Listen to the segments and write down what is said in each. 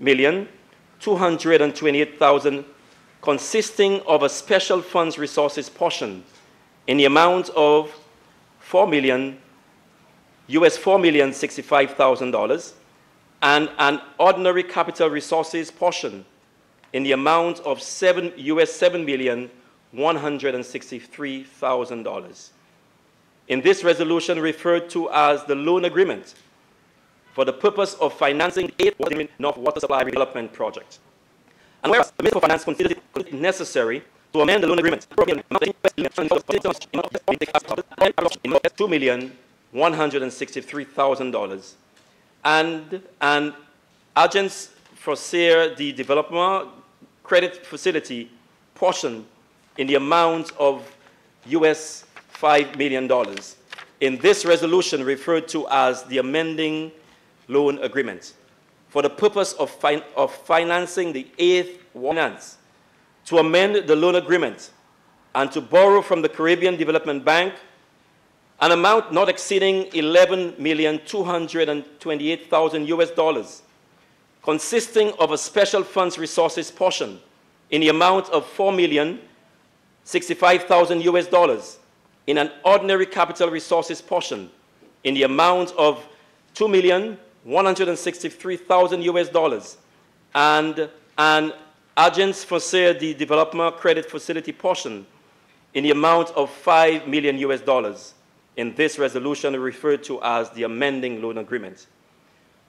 $4,228,000, consisting of a special funds resources portion in the amount of $4,065,000 and an ordinary capital resources portion in the amount of $7,163,000. In this resolution referred to as the loan agreement for the purpose of financing the 8th North Water Supply Redevelopment Project. And whereas the Minister of Finance considered it necessary to amend the loan agreement $2,163,000 and an Agence Foncière de Développement credit facility portion in the amount of $5 million. In this resolution referred to as the amending loan agreement for the purpose of financing the 8th finance, to amend the loan agreement and to borrow from the Caribbean Development Bank an amount not exceeding $11,228,000, consisting of a special funds resources portion in the amount of $4,065,000 in an ordinary capital resources portion in the amount of $2,163,000 and an Agence Foncière de Développement credit facility portion in the amount of $5 million. In this resolution referred to as the amending loan agreement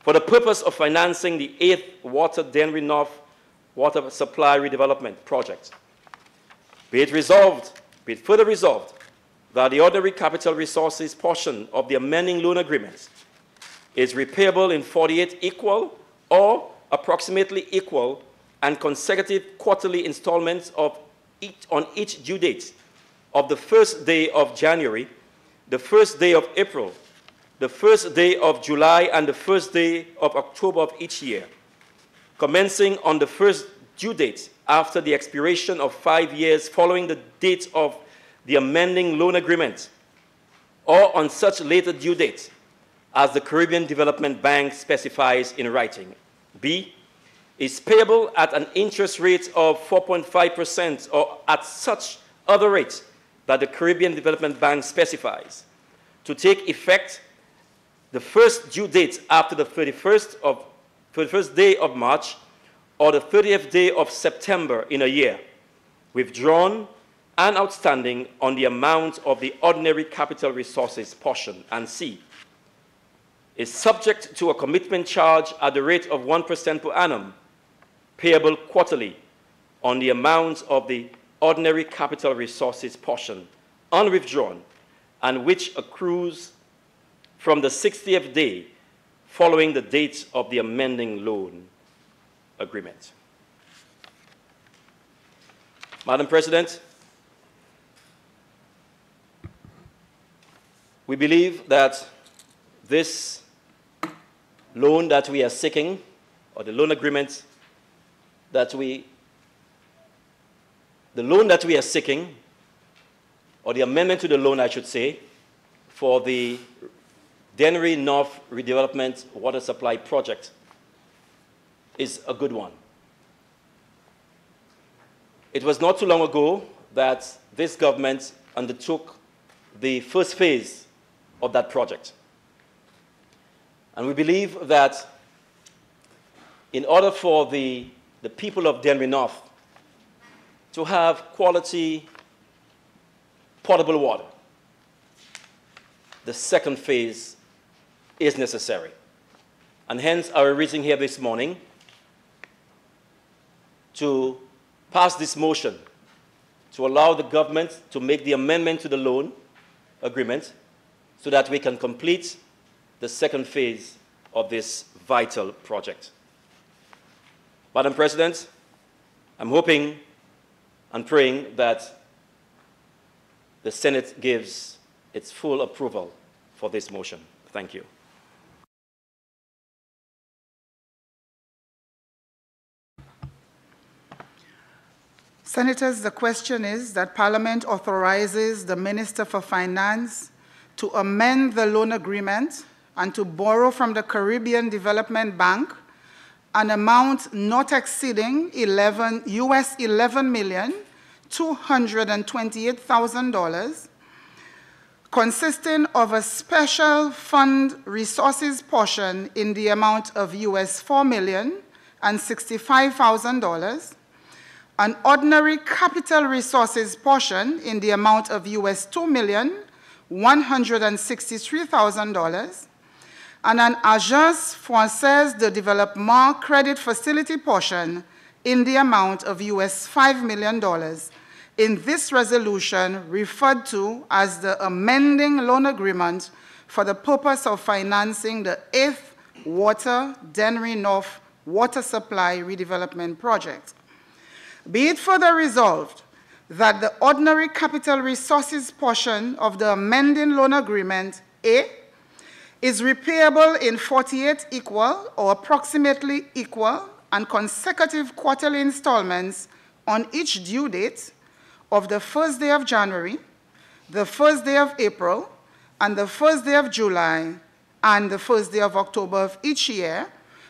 for the purpose of financing the 8th Water Dennery North Water Supply Redevelopment Project. Be it further resolved that the ordinary capital resources portion of the amending loan agreement is repayable in 48 equal or approximately equal and consecutive quarterly installments on each due date of the first day of January, the first day of April, the first day of July, and the first day of October of each year, commencing on the first due date after the expiration of 5 years following the date of the amending loan agreement, or on such later due date as the Caribbean Development Bank specifies in writing. B, is payable at an interest rate of 4.5% or at such other rate that the Caribbean Development Bank specifies, to take effect the first due date after the 31st day of March or the 30th day of September in a year, withdrawn and outstanding on the amount of the ordinary capital resources portion. And C, is subject to a commitment charge at the rate of 1% per annum, payable quarterly on the amount of the ordinary capital resources portion, unwithdrawn, and which accrues from the 60th day following the date of the amending loan agreement. Madam President, we believe that this loan that we are seeking, or the loan agreement that the loan that we are seeking, or the amendment to the loan, I should say, for the Dennery North Redevelopment Water Supply Project is a good one. It was not too long ago that this government undertook the first phase of that project. And we believe that in order for the people of Dennery North to have quality potable water, the second phase is necessary. And hence our reason here this morning to pass this motion to allow the government to make the amendment to the loan agreement so that we can complete the second phase of this vital project. Madam President, I'm hoping and praying that the Senate gives its full approval for this motion. Thank you. Senators, the question is that Parliament authorizes the Minister for Finance to amend the loan agreement and to borrow from the Caribbean Development Bank an amount not exceeding US $11,228,000, consisting of a special fund resources portion in the amount of US $4,065,000, an ordinary capital resources portion in the amount of US $2,163,000, and an Agence Française de Développement credit facility portion in the amount of US $5 million, in this resolution referred to as the amending loan agreement for the purpose of financing the 8th Water Dennery North Water Supply Redevelopment Project. Be it further resolved that the ordinary capital resources portion of the amending loan agreement A is repayable in 48 equal or approximately equal and consecutive quarterly installments on each due date of the first day of January, the first day of April, and the first day of July, and the first day of October of each year,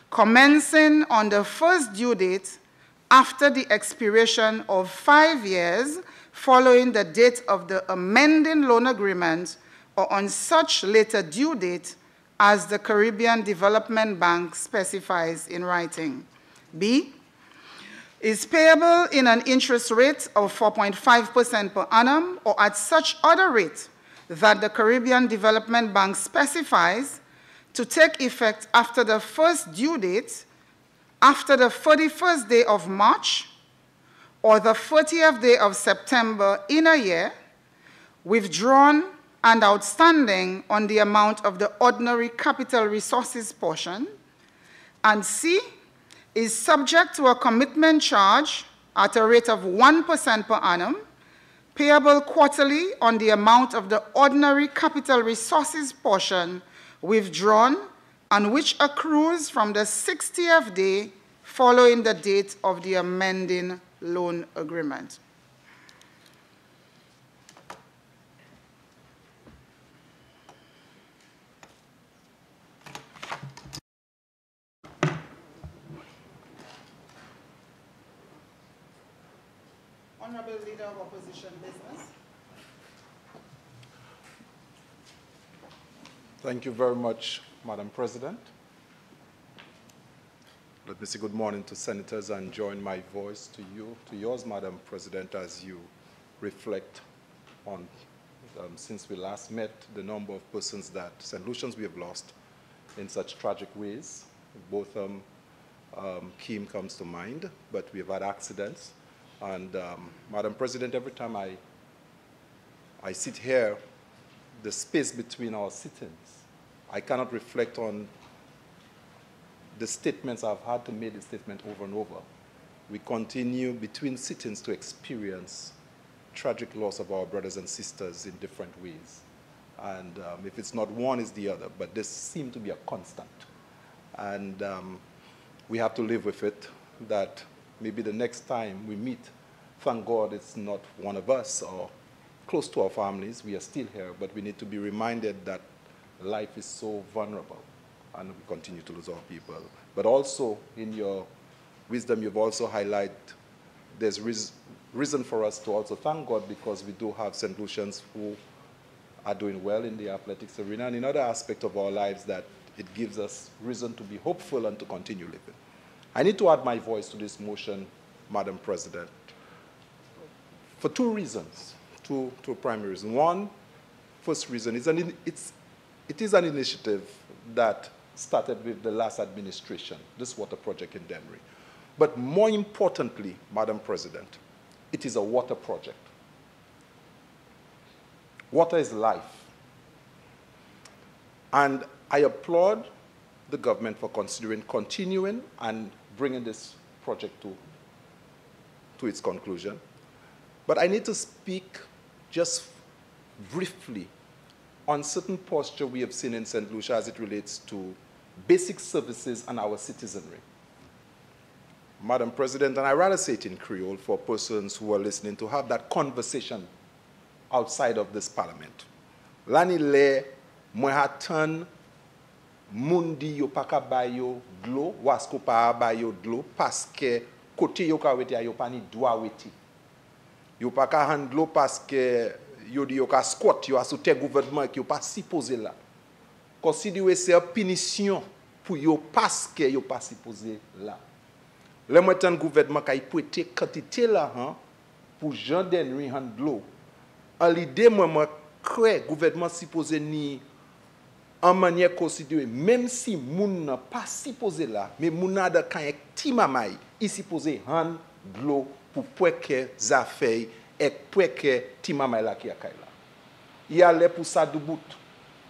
commencing on the first due date after the expiration of 5 years following the date of the amending loan agreement, or on such later due date as the Caribbean Development Bank specifies in writing. B, is payable in an interest rate of 4.5% per annum or at such other rate that the Caribbean Development Bank specifies, to take effect after the first due date, after the 31st day of March or the 30th day of September in a year, withdrawn and outstanding on the amount of the ordinary capital resources portion. And C, is subject to a commitment charge at a rate of 1% per annum, payable quarterly on the amount of the ordinary capital resources portion withdrawn, and which accrues from the 60th day following the date of the amending loan agreement. Honorable Leader of Opposition Business. Thank you very much, Madam President. Let me say good morning to senators and join my voice to yours, Madam President, as you reflect on, since we last met, the number of persons that St. Lucians we have lost in such tragic ways. Both Keem comes to mind, but we have had accidents. And Madam President, every time I sit here, the space between our sittings, I cannot reflect on the statements I've had to make the statement over and over. We continue between sittings to experience tragic loss of our brothers and sisters in different ways. And if it's not one, it's the other, but this seems to be a constant. And we have to live with it, that maybe the next time we meet, thank God it's not one of us or close to our families, we are still here, but we need to be reminded that life is so vulnerable and we continue to lose our people. But also, in your wisdom, you've also highlighted there's reason for us to also thank God, because we do have St. Lucians who are doing well in the athletics arena and in other aspects of our lives that it gives us reason to be hopeful and to continue living. I need to add my voice to this motion, Madam President, for two reasons, two primary reasons. One, first reason, it is an initiative that started with the last administration, this water project in Dennery. But more importantly, Madam President, it is a water project. Water is life. And I applaud the government for considering continuing and bringing this project to its conclusion. But I need to speak just briefly on certain posture we have seen in St. Lucia as it relates to basic services and our citizenry. Madam President, and I rather say it in Creole for persons who are listening, to have that conversation outside of this parliament. Lani le, moi hatan mundi yo pa ka bay yo dlo, wasko pa bay yo dlo, paske kote yo ka wete yo pa ni dwa wete. Yo pa ka handlo paske yo di yo ka squat yo asoute gouvernement ki yo pa supposé là. Considéré c'est une punition pour yo paske yo pa supposé là. Le matin gouvernement ka y prêter quantité là pour Jean Denry handlo. En l'idée moi crée gouvernement supposé ni en manière considérée, même si moun n'a pas supposé là, mais moun n'a de quand ti mamay, il supposé hand l'eau pour que zafay et pour que ti mamay là qui a là. Il allait pour ça de bout.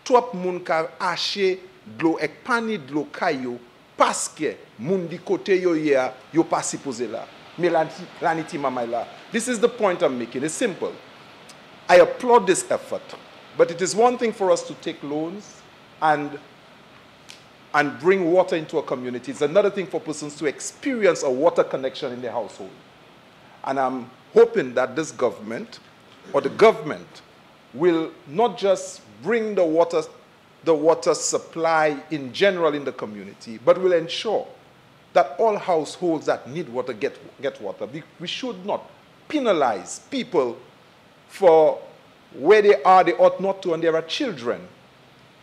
Trop moun ka acheté de l'eau et pani de l'eau kayo parce que moun di côté yo yo pas supposé là. Mais la ni ti mamay là. This is the point I'm making. It's simple. I applaud this effort, but it is one thing for us to take loans and bring water into a community. It's another thing for persons to experience a water connection in their household. And I'm hoping that this government, or the government, will not just bring the water supply in general in the community, but will ensure that all households that need water get water. We should not penalize people for where they ought not to, and there are children.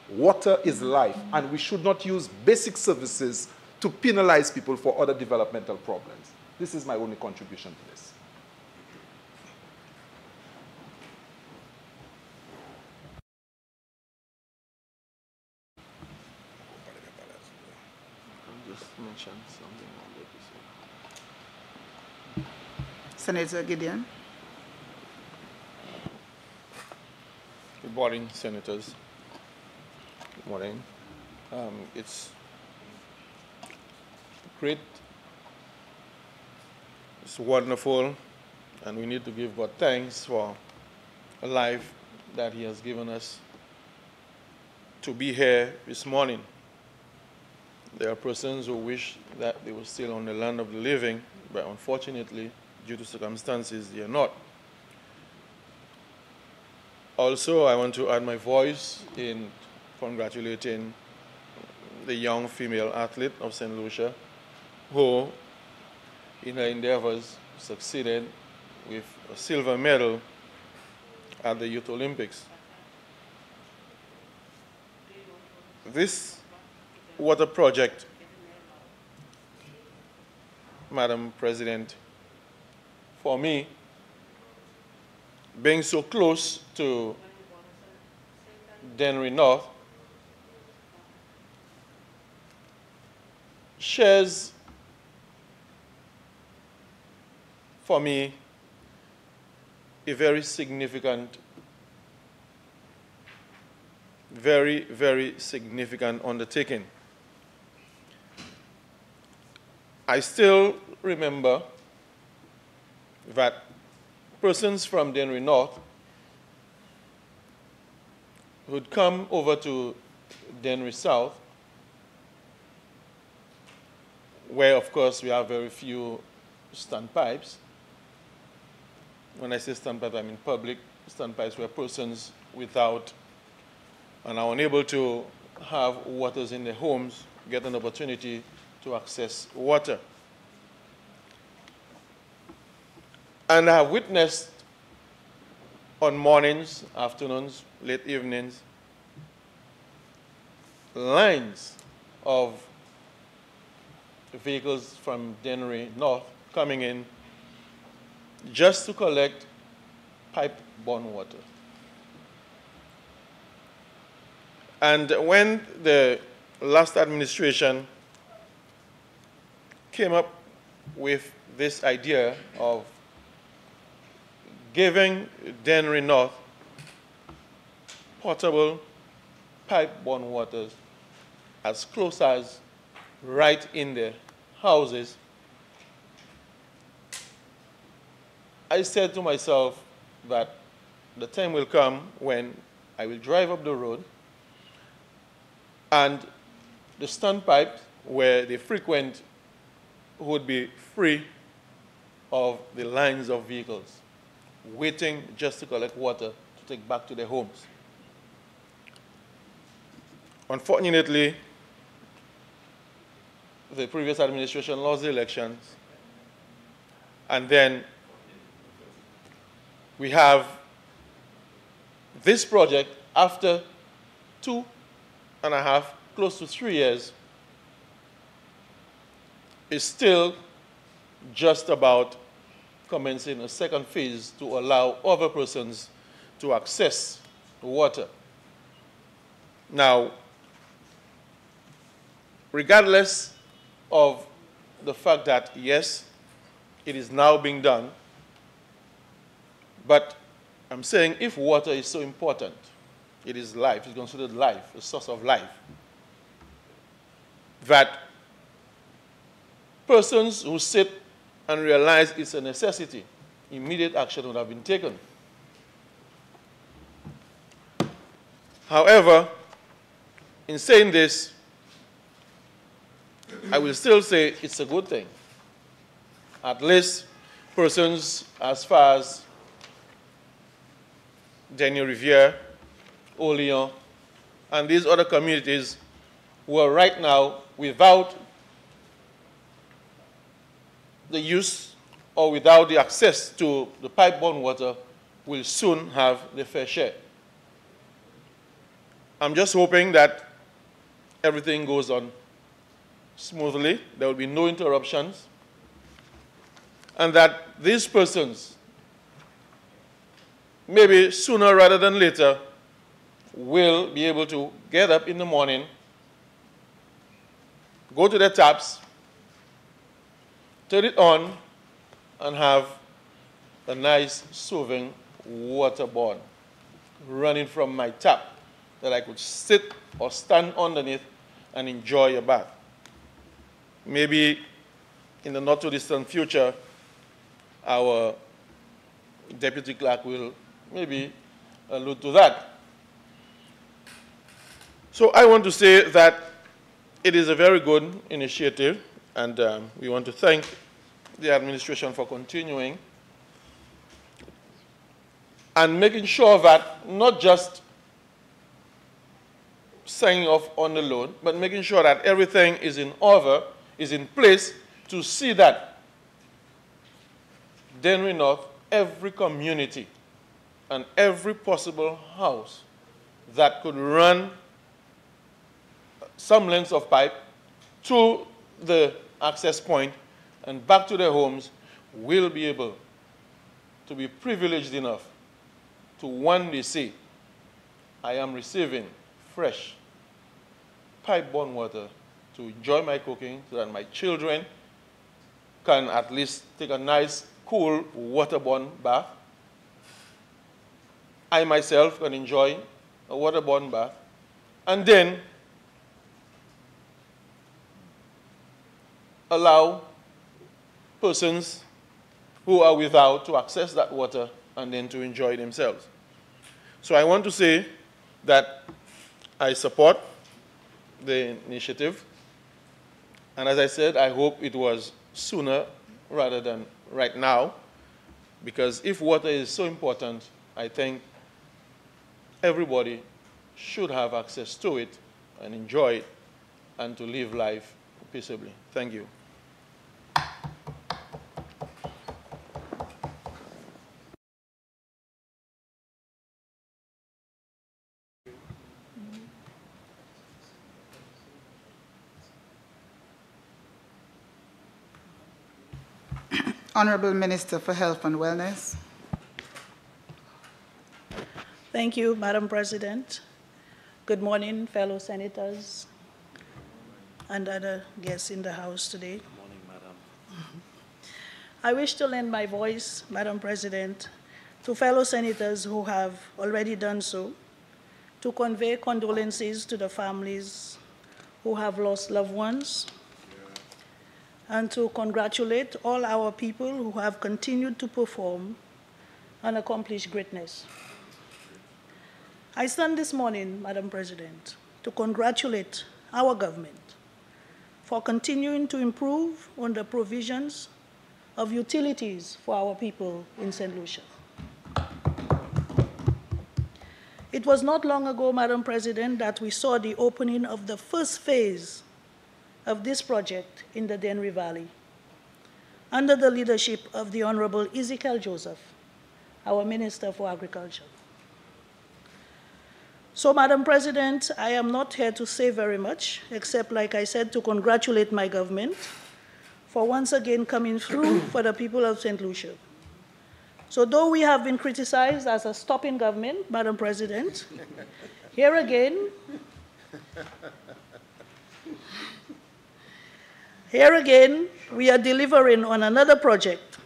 Water is life, and we should not use basic services to penalize people for other developmental problems. This is my only contribution to this. Senator Gideon. Good morning, Senators. Good morning. It's great, it's wonderful, and we need to give God thanks for a life that He has given us to be here this morning. There are persons who wish that they were still on the land of the living, but unfortunately, due to circumstances, they are not. Also, I want to add my voice in congratulating the young female athlete of St. Lucia, who, in her endeavors, succeeded with a silver medal at the Youth Olympics. This water project, Madam President, for me, being so close to Dennery North, shares for me a very significant, very significant undertaking. I still remember that persons from Dennery North would come over to Dennery South, where, of course, we have very few standpipes. When I say standpipe, I mean public standpipes, where persons without and are unable to have waters in their homes get an opportunity to access water. And I have witnessed on mornings, afternoons, late evenings, lines of vehicles from Dennery North coming in just to collect pipe-borne water. And when the last administration came up with this idea of giving Dennery North potable pipe-borne waters as close as right in their houses, I said to myself that the time will come when I will drive up the road and the standpipes where they frequent would be free of the lines of vehicles waiting just to collect water to take back to their homes. Unfortunately, the previous administration lost the elections. And then we have this project after 2.5, close to 3 years, is still just about commencing a second phase to allow other persons to access water. Now, regardless of the fact that, yes, it is now being done, but I'm saying if water is so important, it is life, it's considered life, a source of life, that persons who sit and realize it's a necessity, immediate action would have been taken. However, in saying this, I will still say it's a good thing. At least persons as far as Daniel Riviere, Oleon, and these other communities who are right now without the use or without the access to the pipe-borne water will soon have their fair share. I'm just hoping that everything goes on smoothly, there will be no interruptions, and that these persons, maybe sooner rather than later, will be able to get up in the morning, go to their taps, turn it on, and have a nice, soothing waterborne running from my tap that I could sit or stand underneath and enjoy a bath. Maybe in the not-too-distant future, our deputy clerk will maybe allude to that. So I want to say that it is a very good initiative, and we want to thank the administration for continuing and making sure that not just signing off on the loan, but making sure that everything is in order, is in place to see that Dennery North, every community and every possible house that could run some length of pipe to the access point and back to their homes will be able to be privileged enough to one day say, I am receiving fresh pipe-borne water to enjoy my cooking so that my children can at least take a nice, cool, waterborne bath. I myself can enjoy a waterborne bath. And then allow persons who are without to access that water and then to enjoy themselves. So I want to say that I support the initiative. And as I said, I hope it was sooner rather than right now, because if water is so important, I think everybody should have access to it and enjoy it and to live life peaceably. Thank you. Honorable Minister for Health and Wellness. Thank you, Madam President. Good morning, fellow senators and other guests in the House today. Good morning, Madam. I wish to lend my voice, Madam President, to fellow senators who have already done so, to convey condolences to the families who have lost loved ones, and to congratulate all our people who have continued to perform and accomplish greatness. I stand this morning, Madam President, to congratulate our government for continuing to improve on the provisions of utilities for our people in St. Lucia. It was not long ago, Madam President, that we saw the opening of the first phase of this project in the Dennery Valley, under the leadership of the Honorable Ezekiel Joseph, our Minister for Agriculture. So, Madam President, I am not here to say very much, except, like I said, to congratulate my government for once again coming through for the people of St. Lucia. So though we have been criticized as a stopping government, Madam President, here again, we are delivering on another project,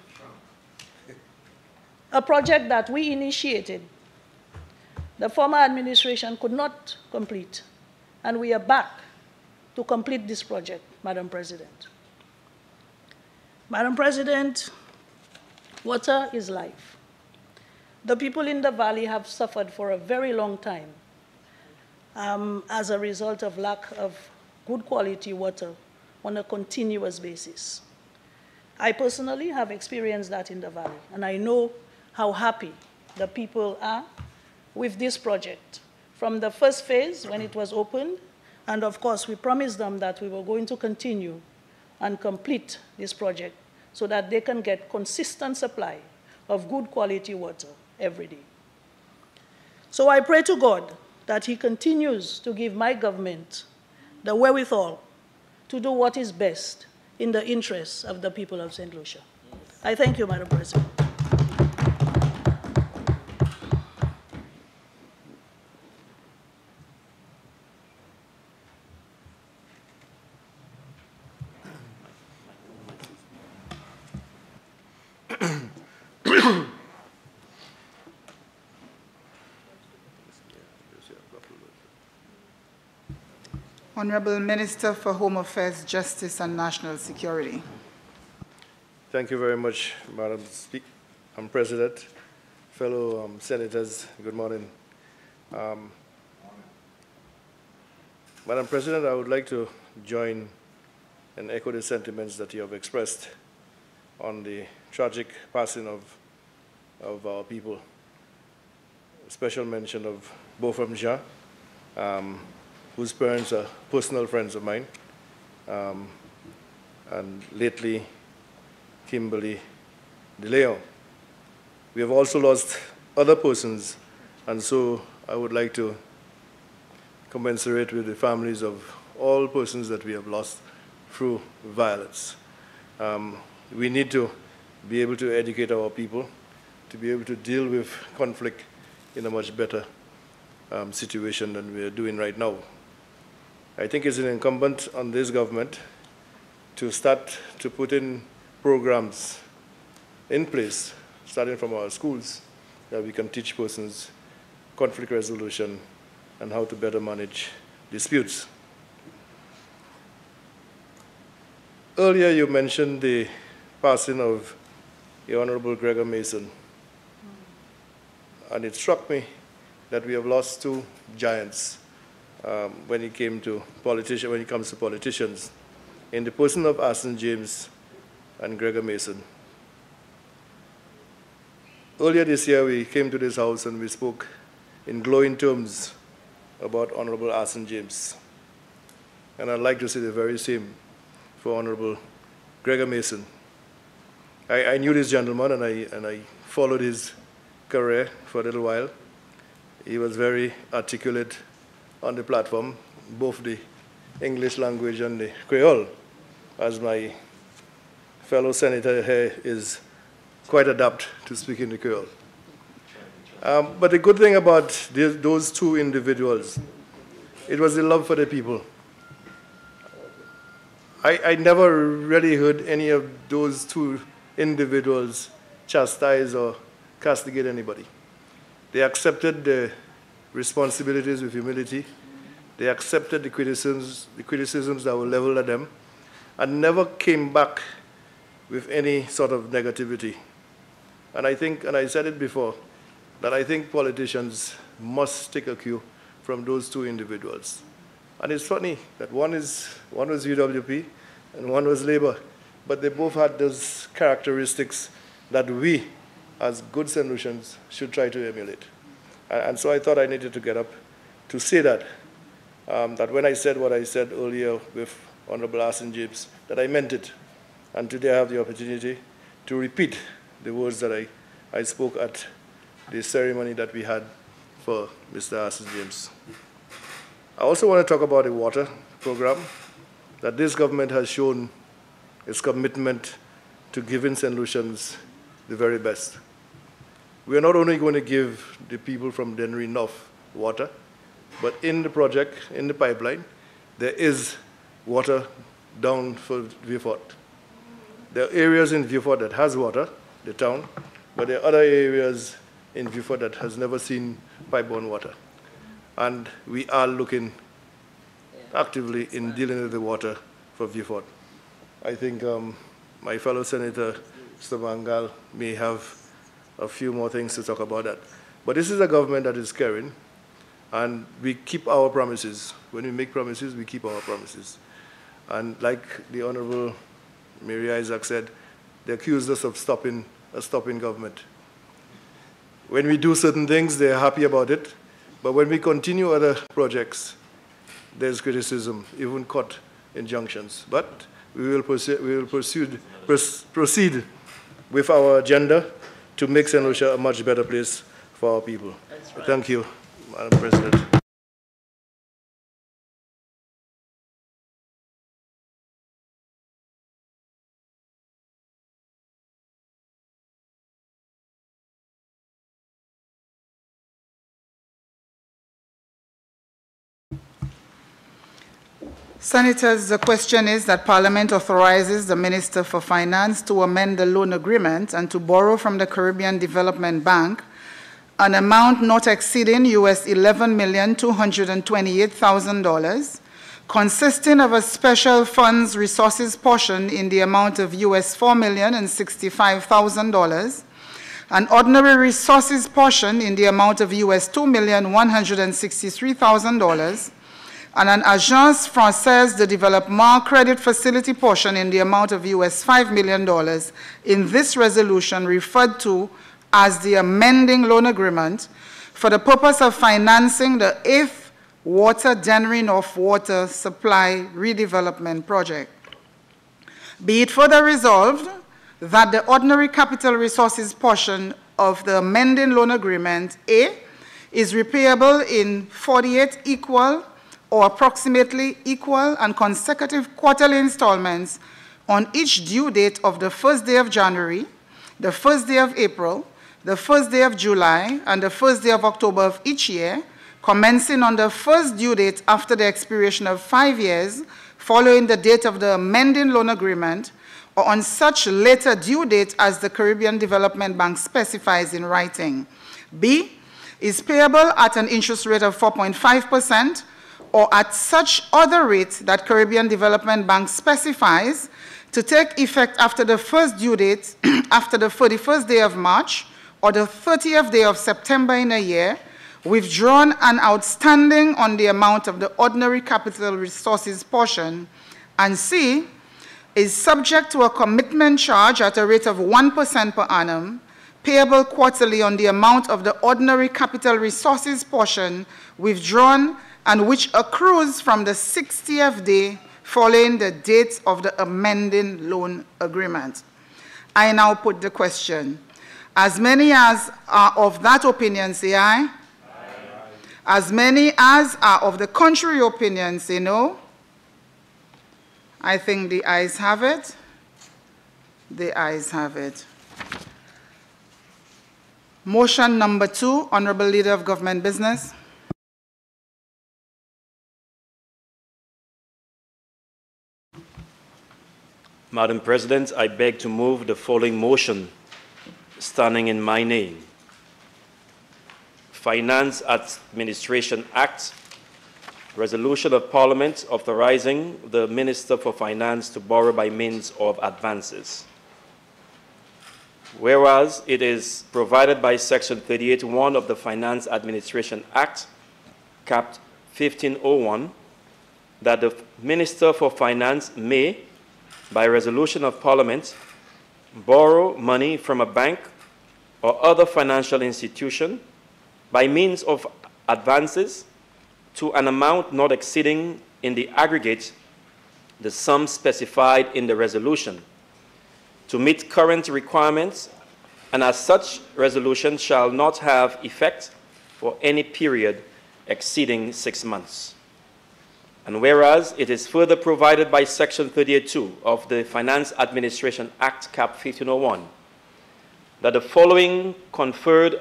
a project that we initiated. The former administration could not complete, and we are back to complete this project, Madam President. Madam President, water is life. The people in the valley have suffered for a very long time as a result of lack of good quality water on a continuous basis. I personally have experienced that in the valley, and I know how happy the people are with this project. From the first phase when it was opened, and of course we promised them that we were going to continue and complete this project so that they can get consistent supply of good quality water every day. So I pray to God that He continues to give my government the wherewithal to do what is best in the interests of the people of St. Lucia. I thank you, Madam President. Honorable Minister for Home Affairs, Justice and National Security. Thank you very much, Madam President. Fellow senators, good morning. Madam President, I would like to join and echo the sentiments that you have expressed on the tragic passing of our people. A special mention of Bofam Jah, whose parents are personal friends of mine, and lately Kimberly DeLeon. We have also lost other persons, and so I would like to commensurate with the families of all persons that we have lost through violence. We need to be able to educate our people, to be able to deal with conflict in a much better situation than we are doing right now. I think it's incumbent on this government to start to put in programs in place, starting from our schools, that we can teach persons conflict resolution and how to better manage disputes. Earlier you mentioned the passing of the Honorable Gregor Mason, and it struck me that we have lost two giants when it comes to politicians, in the person of Asen James and Gregor Mason. Earlier this year, we came to this house and we spoke in glowing terms about Honorable Asen James. And I'd like to say the very same for Honorable Gregor Mason. I knew this gentleman and I followed his career for a little while. He was very articulate on the platform, both the English language and the Creole, as my fellow senator here is quite adept to speaking the Creole. But the good thing about those two individuals, it was the love for the people. I never really heard any of those two individuals chastise or castigate anybody. They accepted the responsibilities with humility. They accepted the criticisms that were leveled at them, and never came back with any sort of negativity. And I think, and I said it before, that I think politicians must take a cue from those two individuals. And it's funny that one was UWP and one was Labour, but they both had those characteristics that we, as good solutions, should try to emulate. And so I thought I needed to get up to say that, that when I said what I said earlier with Honorable Arsene James, that I meant it. And today I have the opportunity to repeat the words that I spoke at the ceremony that we had for Mr. Arsene James. I also want to talk about the water program, that this government has shown its commitment to giving St. Lucians the very best. We are not only going to give the people from Dennery North water, but in the project, in the pipeline, there is water down for Vieux-Fort. There are areas in Vieux-Fort that has water, the town, but there are other areas in Vieux-Fort that has never seen pipe-borne water. And we are looking actively in dealing with the water for Vieux-Fort. I think my fellow Senator, Mr. Mangal, may have a few more things to talk about that. But this is a government that is caring, and we keep our promises. When we make promises, we keep our promises. And like the Honorable Mary Isaac said, they accused us of stopping government. When we do certain things, they're happy about it. But when we continue other projects, there's criticism, even court injunctions. But we will proceed with our agenda to make St. Lucia a much better place for our people. Right. Thank you, Madam President. Senators, the question is that Parliament authorizes the Minister for Finance to amend the loan agreement and to borrow from the Caribbean Development Bank an amount not exceeding US $11,228,000, consisting of a special funds resources portion in the amount of US $4,065,000, an ordinary resources portion in the amount of US $2,163,000, and an Agence Française de Développement credit facility portion in the amount of US $5 million in this resolution referred to as the amending loan agreement for the purpose of financing the 8th Water Dennery North Water Supply Redevelopment Project. Be it further resolved that the ordinary capital resources portion of the amending loan agreement A is repayable in 48 equal or approximately equal and consecutive quarterly installments on each due date of the first day of January, the first day of April, the first day of July, and the first day of October of each year, commencing on the first due date after the expiration of 5 years following the date of the amending loan agreement, or on such later due date as the Caribbean Development Bank specifies in writing. B is payable at an interest rate of 4.5%, or at such other rate that Caribbean Development Bank specifies, to take effect after the first due date, after the 31st day of March, or the 30th day of September in a year, withdrawn and outstanding on the amount of the ordinary capital resources portion. And C is subject to a commitment charge at a rate of 1% per annum, payable quarterly on the amount of the ordinary capital resources portion withdrawn and which accrues from the 60th day following the date of the amending loan agreement. I now put the question. As many as are of that opinion, say aye. Aye. As many as are of the contrary opinion, say no. I think the ayes have it. The ayes have it. Motion number 2, Honorable Leader of Government Business. Madam President, I beg to move the following motion standing in my name. Finance Administration Act, Resolution of Parliament authorizing the Minister for Finance to borrow by means of advances. Whereas it is provided by Section 38(1) of the Finance Administration Act, Cap 1501, that the Minister for Finance may, by resolution of Parliament, borrow money from a bank or other financial institution by means of advances to an amount not exceeding in the aggregate the sum specified in the resolution to meet current requirements, and as such, resolution shall not have effect for any period exceeding 6 months. And whereas it is further provided by Section 38(2) of the Finance Administration Act, Cap 1501, that the following conferred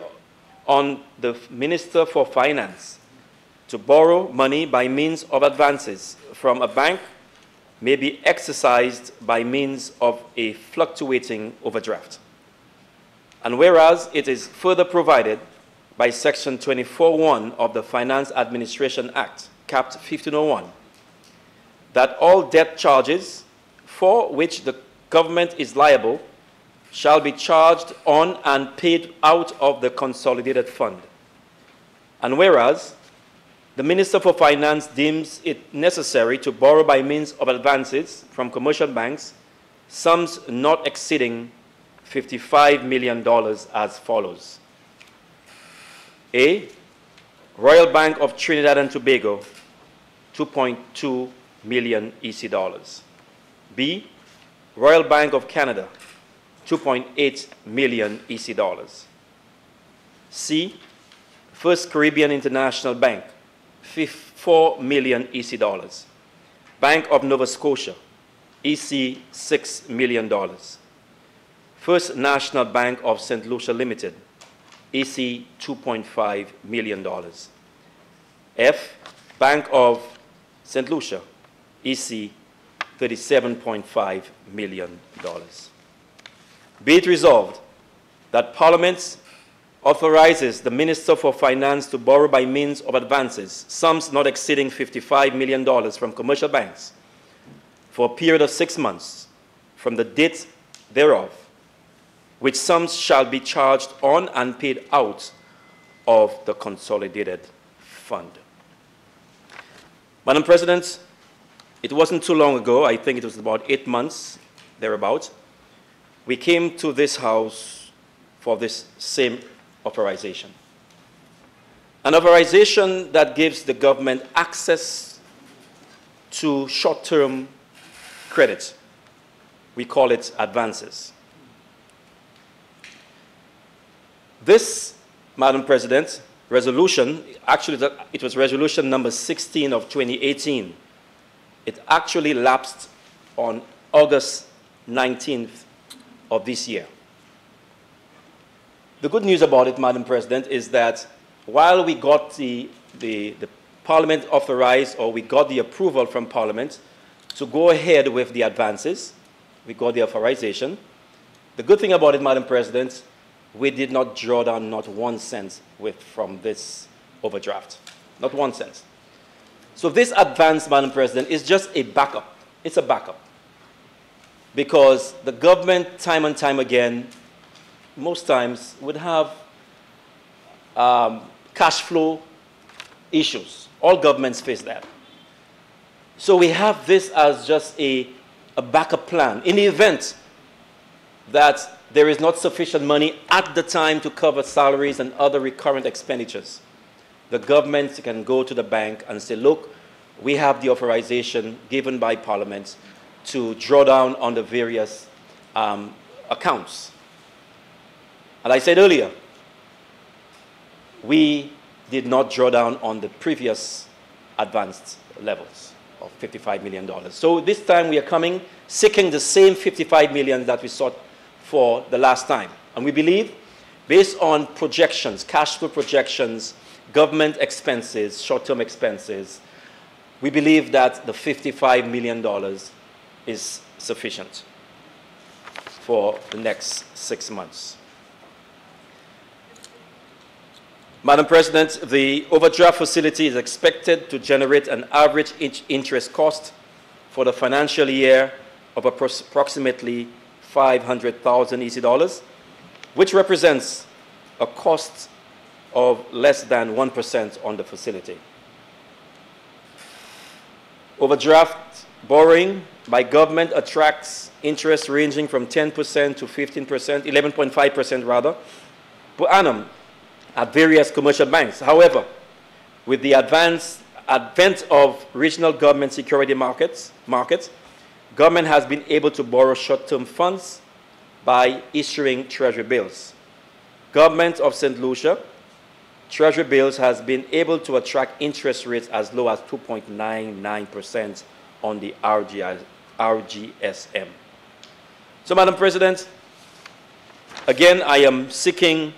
on the Minister for Finance to borrow money by means of advances from a bank may be exercised by means of a fluctuating overdraft. And whereas it is further provided by Section 24(1) of the Finance Administration Act, Cap 1501, that all debt charges for which the government is liable shall be charged on and paid out of the consolidated fund. And whereas the Minister for Finance deems it necessary to borrow by means of advances from commercial banks sums not exceeding $55 million as follows. A, Royal Bank of Trinidad and Tobago, 2.2 million EC dollars. B, Royal Bank of Canada, 2.8 million EC dollars. C, First Caribbean International Bank, 4 million EC dollars. Bank of Nova Scotia, EC $6 million. First National Bank of St. Lucia Limited, EC $2.5 million. F, Bank of St. Lucia, EC $37.5 million. Be it resolved that Parliament authorizes the Minister for Finance to borrow by means of advances sums not exceeding $55 million from commercial banks for a period of 6 months from the date thereof, which sums shall be charged on and paid out of the consolidated fund. Madam President, it wasn't too long ago, I think it was about 8 months, thereabout, we came to this House for this same authorization. An authorization that gives the government access to short-term credit. We call it advances. This, Madam President, resolution, actually it was resolution number 16 of 2018. It actually lapsed on August 19th of this year. The good news about it, Madam President, is that while we got the Parliament authorized, or we got the approval from Parliament to go ahead with the advances, we got the authorization. The good thing about it, Madam President, we did not draw down not 1 cent from this overdraft, not 1 cent. So this advance, Madam President, is just a backup. It's a backup. Because the government, time and time again, most times would have cash flow issues. All governments face that. So we have this as just a backup plan. In the event that there is not sufficient money at the time to cover salaries and other recurrent expenditures, the government can go to the bank and say, look, we have the authorization given by Parliament to draw down on the various accounts. And I said earlier, we did not draw down on the previous advanced levels of $55 million. So this time we are coming, seeking the same $55 million that we sought for the last time. And we believe, based on projections, cash flow projections, government expenses, short-term expenses, we believe that the $55 million is sufficient for the next 6 months. Madam President, the overdraft facility is expected to generate an average interest cost for the financial year of approximately 500,000 EC dollars, which represents a cost of less than 1% on the facility. Overdraft borrowing by government attracts interest ranging from 10% to 15%, 11.5% rather, per annum at various commercial banks. However, with the advent of regional government security markets, government has been able to borrow short-term funds by issuing treasury bills. Government of St. Lucia, treasury bills has been able to attract interest rates as low as 2.99% on the RGSM. So, Madam President, again, I am seeking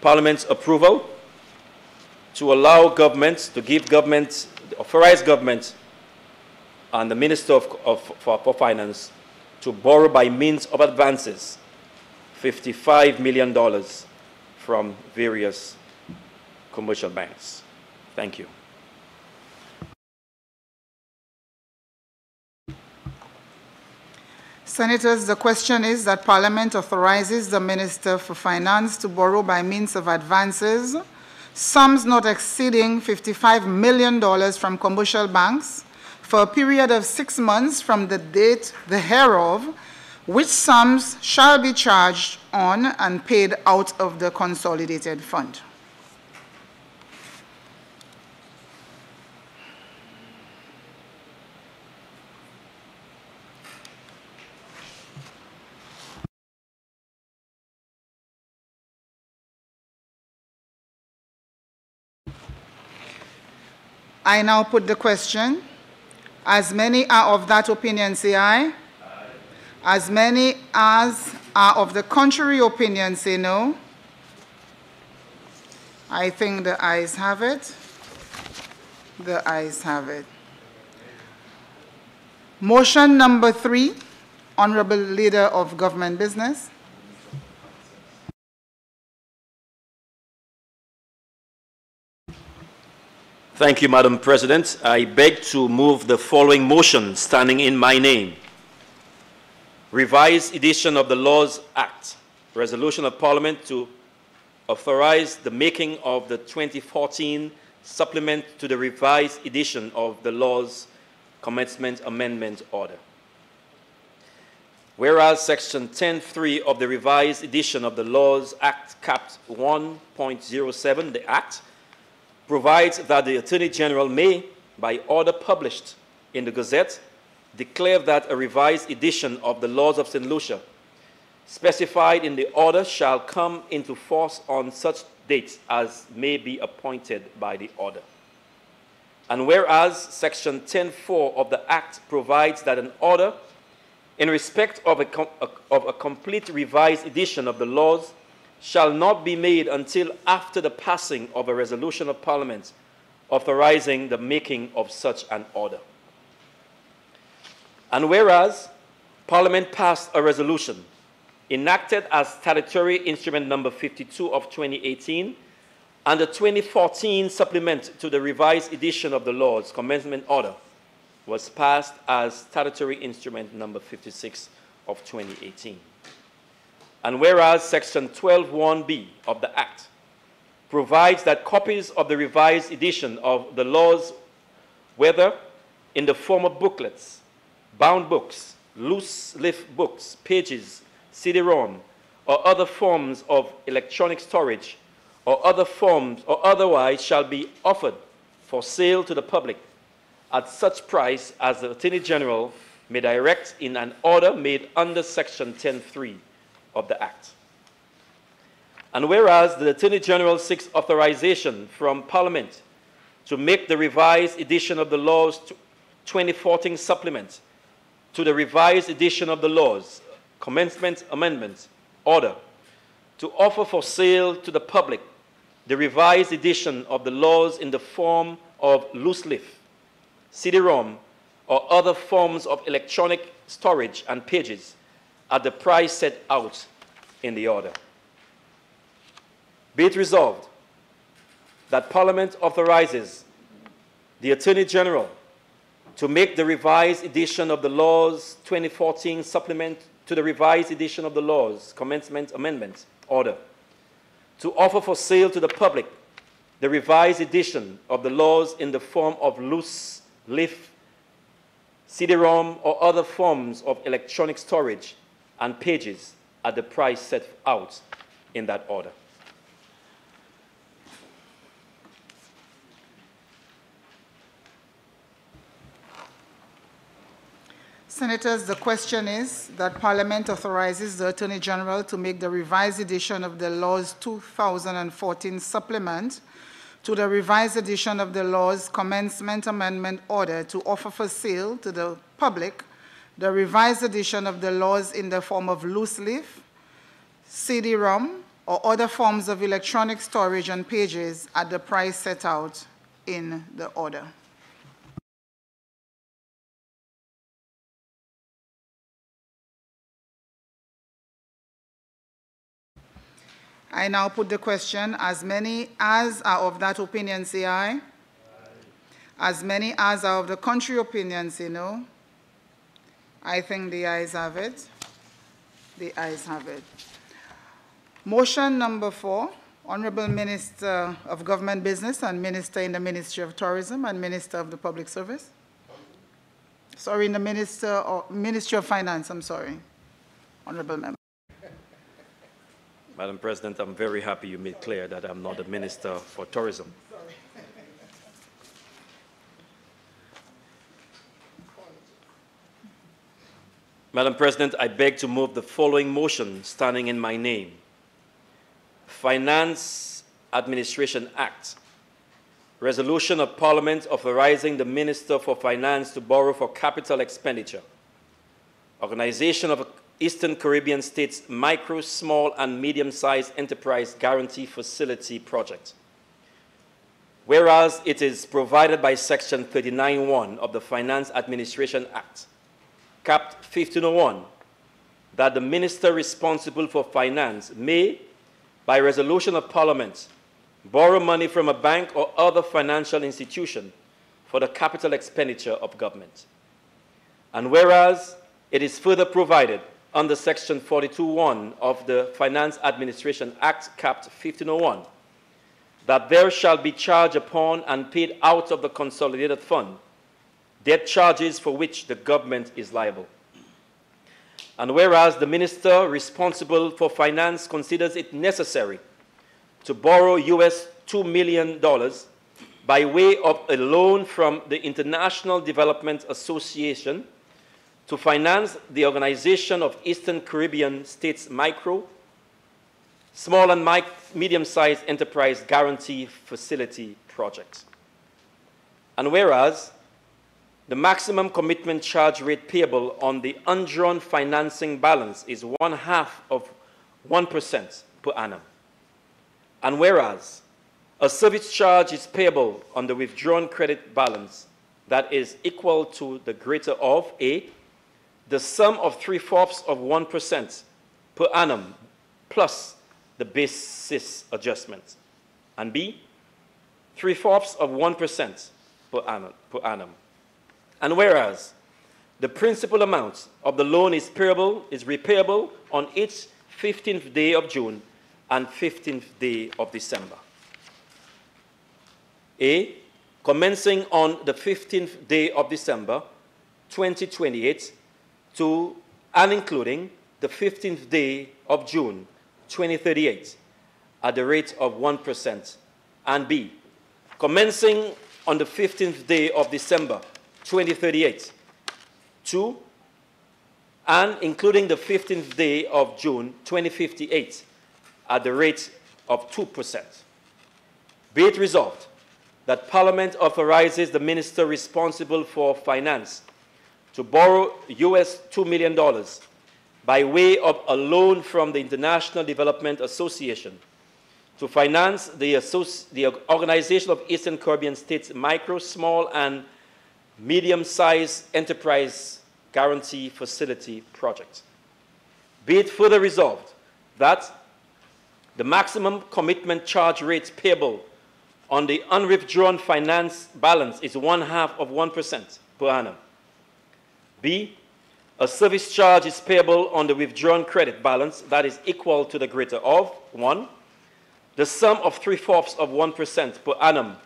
Parliament's approval to allow government, to give government, authorize government and the Minister for Finance to borrow by means of advances $55 million from various commercial banks. Thank you. Senators, the question is that Parliament authorizes the Minister for Finance to borrow by means of advances sums not exceeding $55 million from commercial banks for a period of 6 months from the date thereof, which sums shall be charged on and paid out of the consolidated fund. I now put the question. As many are of that opinion, say aye. Aye. As many as are of the contrary opinion, say no. I think the ayes have it. The ayes have it. Motion number 3, Honorable Leader of Government Business. Thank you, Madam President. I beg to move the following motion standing in my name. Revised edition of the Laws Act, resolution of Parliament to authorize the making of the 2014 supplement to the revised edition of the Laws Commencement Amendment Order. Whereas Section 10.3 of the revised edition of the Laws Act, Cap 1.07, the Act, provides that the Attorney General may, by order published in the Gazette, declare that a revised edition of the Laws of St. Lucia, specified in the order, shall come into force on such dates as may be appointed by the order. And whereas Section 10.4 of the Act provides that an order in respect of a complete revised edition of the laws shall not be made until after the passing of a resolution of Parliament authorizing the making of such an order. And whereas Parliament passed a resolution enacted as statutory instrument number 52 of 2018 and the 2014 supplement to the revised edition of the Laws Commencement Order was passed as statutory instrument number 56 of 2018. And whereas Section 12(1)(b) of the Act provides that copies of the revised edition of the laws, whether in the form of booklets, bound books, loose leaf books, pages, CD-ROM, or other forms of electronic storage, or other forms or otherwise shall be offered for sale to the public at such price as the Attorney General may direct in an order made under Section 10.3 of the Act. And whereas the Attorney General seeks authorization from Parliament to make the revised edition of the Laws 2014 supplement to the revised edition of the Laws Commencement Amendment Order to offer for sale to the public the revised edition of the laws in the form of loose leaf, CD-ROM, or other forms of electronic storage and pages at the price set out in the order. Be it resolved that Parliament authorizes the Attorney General to make the revised edition of the Laws 2014 supplement to the revised edition of the Laws Commencement Amendment Order to offer for sale to the public the revised edition of the laws in the form of loose leaf, CD-ROM, or other forms of electronic storage and pages at the price set out in that order. Senators, the question is that Parliament authorizes the Attorney General to make the revised edition of the Laws 2014 supplement to the revised edition of the Law's Commencement Amendment Order to offer for sale to the public the revised edition of the laws in the form of loose leaf, CD-ROM, or other forms of electronic storage and pages at the price set out in the order. I now put the question. As many as are of that opinion, say aye. Aye. As many as are of the contrary opinion, say no. I think the ayes have it. The ayes have it. Motion number 4, Honorable Minister of Government Business and Minister in the Ministry of Tourism and Minister of the Public Service. Sorry, in the Ministry of Finance, I'm sorry. Honorable Member. Madam President, I'm very happy you made clear that I'm not the Minister for Tourism. Sorry. Madam President, I beg to move the following motion standing in my name. Finance Administration Act. Resolution of Parliament authorizing the Minister for Finance to borrow for capital expenditure. Organization of Eastern Caribbean States Micro, Small, and Medium-Sized Enterprise Guarantee Facility Project. Whereas it is provided by Section 39(1) of the Finance Administration Act, Cap 1501, that the Minister responsible for finance may, by resolution of Parliament, borrow money from a bank or other financial institution for the capital expenditure of government. And whereas it is further provided under Section 42(1) of the Finance Administration Act, Cap 1501, that there shall be charged upon and paid out of the consolidated fund debt charges for which the government is liable. And whereas the Minister responsible for finance considers it necessary to borrow $2 million by way of a loan from the International Development Association to finance the Organization of Eastern Caribbean States Micro, Small, and Medium-Sized Enterprise Guarantee Facility Project. And whereas the maximum commitment charge rate payable on the undrawn financing balance is 0.5% per annum. And whereas a service charge is payable on the withdrawn credit balance that is equal to the greater of A, the sum of 0.75% per annum plus the basis adjustment, and B, 0.75% per annum. And whereas the principal amount of the loan is repayable on each 15th day of June and 15th day of December. A, commencing on the 15th day of December 2028 to and including the 15th day of June 2038 at the rate of 1%, and B, commencing on the 15th day of December 2038 to and including the 15th day of June 2058 at the rate of 2%. Be it resolved that Parliament authorizes the Minister responsible for finance to borrow $2 million by way of a loan from the International Development Association to finance the Organization of Eastern Caribbean States Micro, Small, and Medium-Sized Enterprise Guarantee Facility Project. Be it further resolved that the maximum commitment charge rate payable on the unwithdrawn finance balance is 0.5% per annum. B, a service charge is payable on the withdrawn credit balance that is equal to the greater of 1, the sum of 0.75% per annum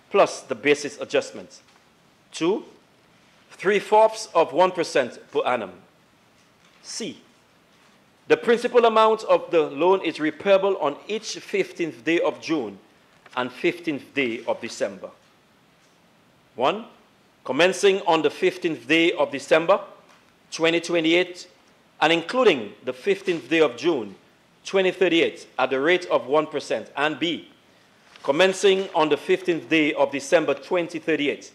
plus the basis adjustment. 2, 0.75% per annum. C, the principal amount of the loan is repayable on each 15th day of June and 15th day of December. 1, commencing on the 15th day of December 2028, and including the 15th day of June 2038 at the rate of 1%, and B, commencing on the 15th day of December 2038,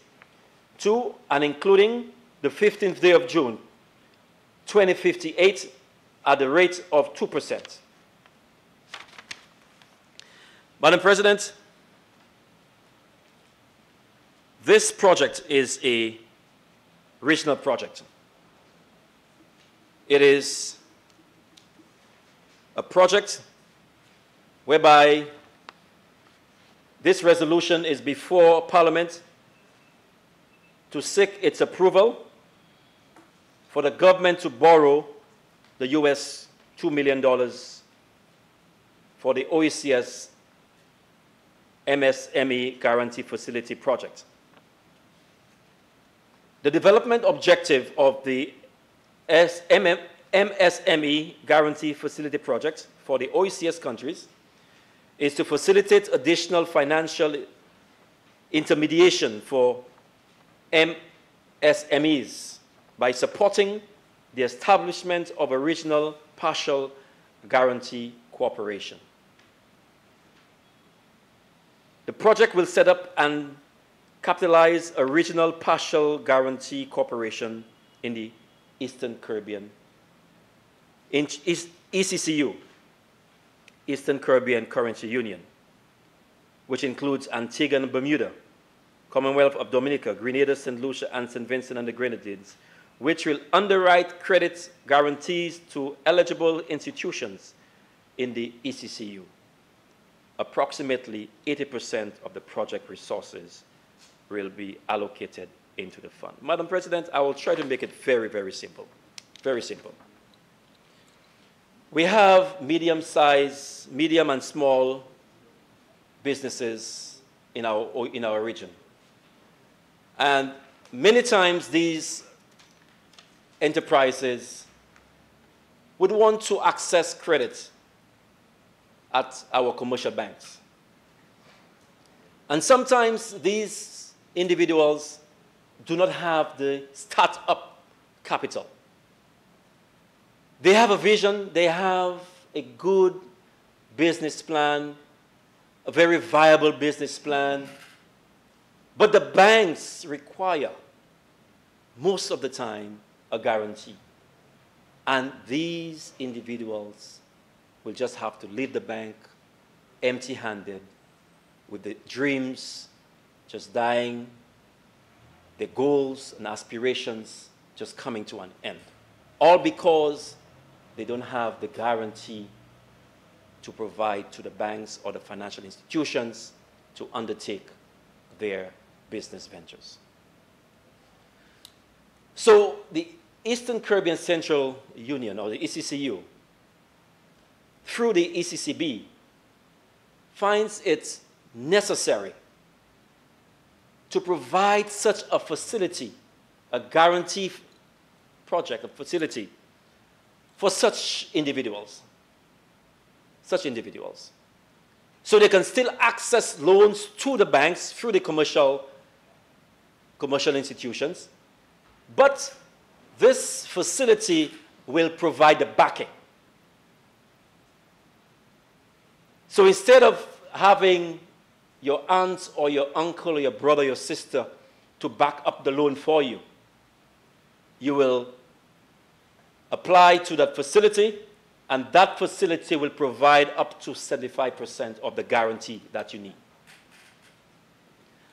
2, and including the 15th day of June 2058 at the rate of 2%. Madam President, this project is a regional project. It is a project whereby this resolution is before Parliament to seek its approval for the government to borrow the US $2 million for the OECS MSME Guarantee Facility project. The development objective of the MSME Guarantee Facility project for the OECS countries is to facilitate additional financial intermediation for MSMEs by supporting the establishment of a regional partial guarantee cooperation. The project will set up and capitalize a regional partial guarantee corporation in the Eastern Caribbean, in ECCU, Eastern Caribbean Currency Union, which includes Antigua and Bermuda, Commonwealth of Dominica, Grenada, St. Lucia, and St. Vincent and the Grenadines, which will underwrite credit guarantees to eligible institutions in the ECCU. Approximately 80% of the project resources will be allocated into the fund. Madam President, I will try to make it very, very simple. Very simple. We have medium and small businesses in our region. And many times these enterprises would want to access credit at our commercial banks. And sometimes these individuals do not have the start-up capital. They have a vision, they have a good business plan, a very viable business plan, but the banks require, most of the time, a guarantee. And these individuals will just have to leave the bank empty-handed, with the dreams just dying, their goals and aspirations just coming to an end. All because they don't have the guarantee to provide to the banks or the financial institutions to undertake their business ventures. So the Eastern Caribbean Central Union, or the ECCU, through the ECCB, finds it necessary to provide such a facility, a guarantee project, a facility for such individuals. So they can still access loans to the banks through the commercial institutions, but this facility will provide the backing. So instead of having your aunt or your uncle or your brother or your sister to back up the loan for you, you will apply to that facility, and that facility will provide up to 75% of the guarantee that you need.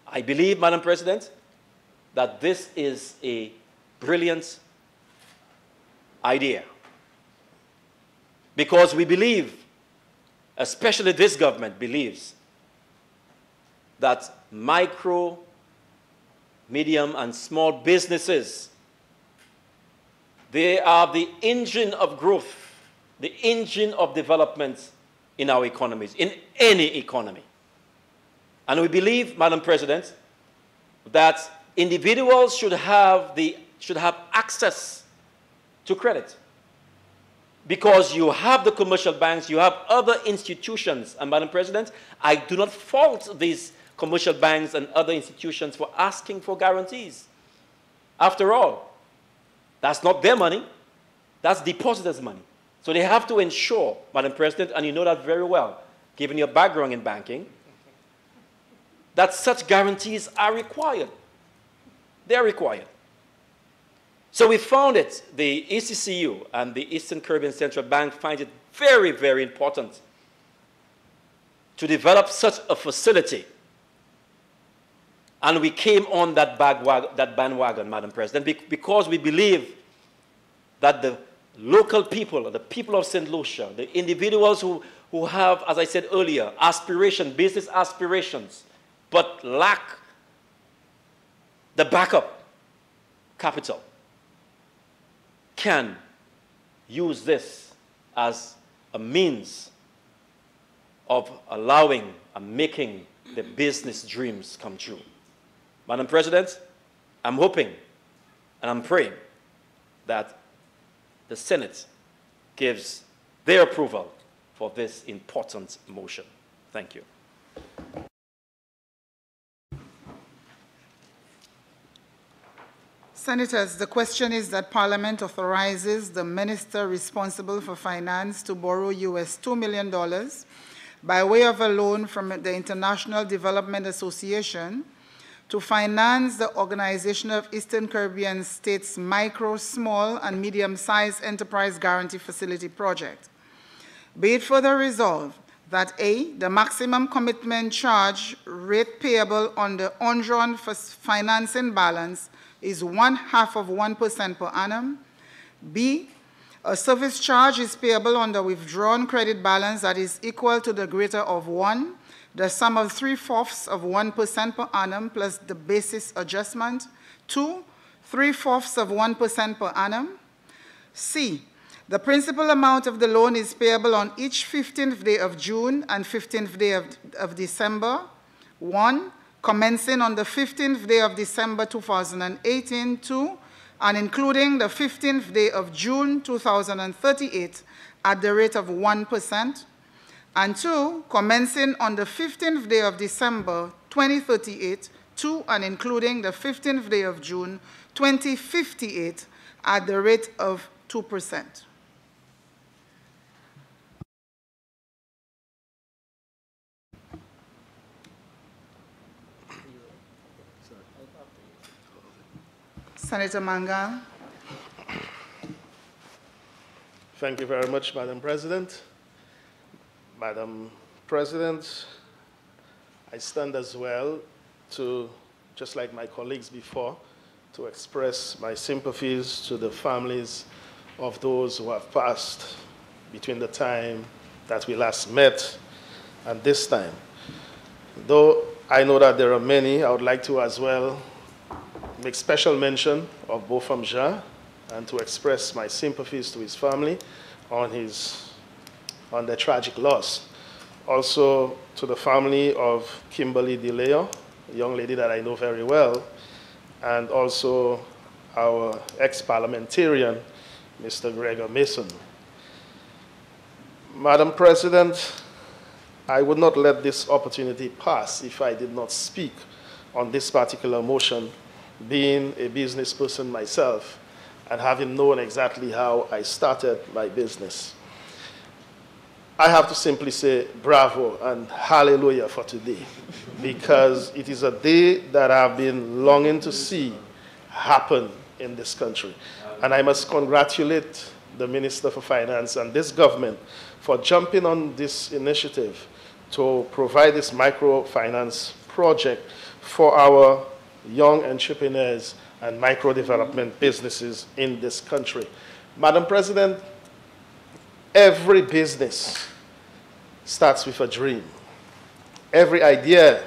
I believe, Madam President, that this is a brilliant idea, because we believe, especially this government believes, that micro, medium, and small businesses, they are the engine of growth, the engine of development in our economies, in any economy. And we believe, Madam President, that individuals should have access to credit. Because you have the commercial banks, you have other institutions. And Madam President, I do not fault these commercial banks and other institutions for asking for guarantees. After all, That's not their money. That's depositors' money. So they have to ensure, Madam President, and you know that very well, given your background in banking, that such guarantees are required. They are required. So we found it, the ECCU and the Eastern Caribbean Central Bank find it very, very important to develop such a facility. And we came on that bandwagon, Madam President, because we believe that the local people, the people of St. Lucia, the individuals who have, as I said earlier, business aspirations, but lack the backup capital, can use this as a means of allowing and making the business dreams come true. Madam President, I'm hoping and I'm praying that the Senate gives their approval for this important motion. Thank you. Senators, the question is that Parliament authorizes the Minister responsible for finance to borrow US $2 million by way of a loan from the International Development Association to finance the Organization of Eastern Caribbean States Micro, Small, and Medium-Sized Enterprise Guarantee Facility project. Be it further resolved that A, the maximum commitment charge rate payable on the undrawn financing balance is 0.5% per annum. B, a service charge is payable on the withdrawn credit balance that is equal to the greater of 1, the sum of 0.75% per annum plus the basis adjustment. 2, 0.75% per annum. C, the principal amount of the loan is payable on each 15th day of June and 15th day of December. 1, commencing on the 15th day of December 2018. 2, and including the 15th day of June 2038 at the rate of 1%. And 2, commencing on the 15th day of December 2038, 2, and including the 15th day of June 2058 at the rate of 2%. Senator Mangan. Thank you very much, Madam President. Madam President, I stand as well to, just like my colleagues before, to express my sympathies to the families of those who have passed between the time that we last met and this time. Though I know that there are many, I would like to as well make special mention of Bofam Jean and to express my sympathies to his family on their tragic loss. Also to the family of Kimberly DeLeo, a young lady that I know very well, and also our ex-parliamentarian, Mr. Gregor Mason. Madam President, I would not let this opportunity pass if I did not speak on this particular motion, being a business person myself and having known exactly how I started my business. I have to simply say bravo and hallelujah for today, because it is a day that I've been longing to see happen in this country. And I must congratulate the Minister for Finance and this government for jumping on this initiative to provide this microfinance project for our young entrepreneurs and micro-development businesses in this country. Madam President, every business starts with a dream. Every idea,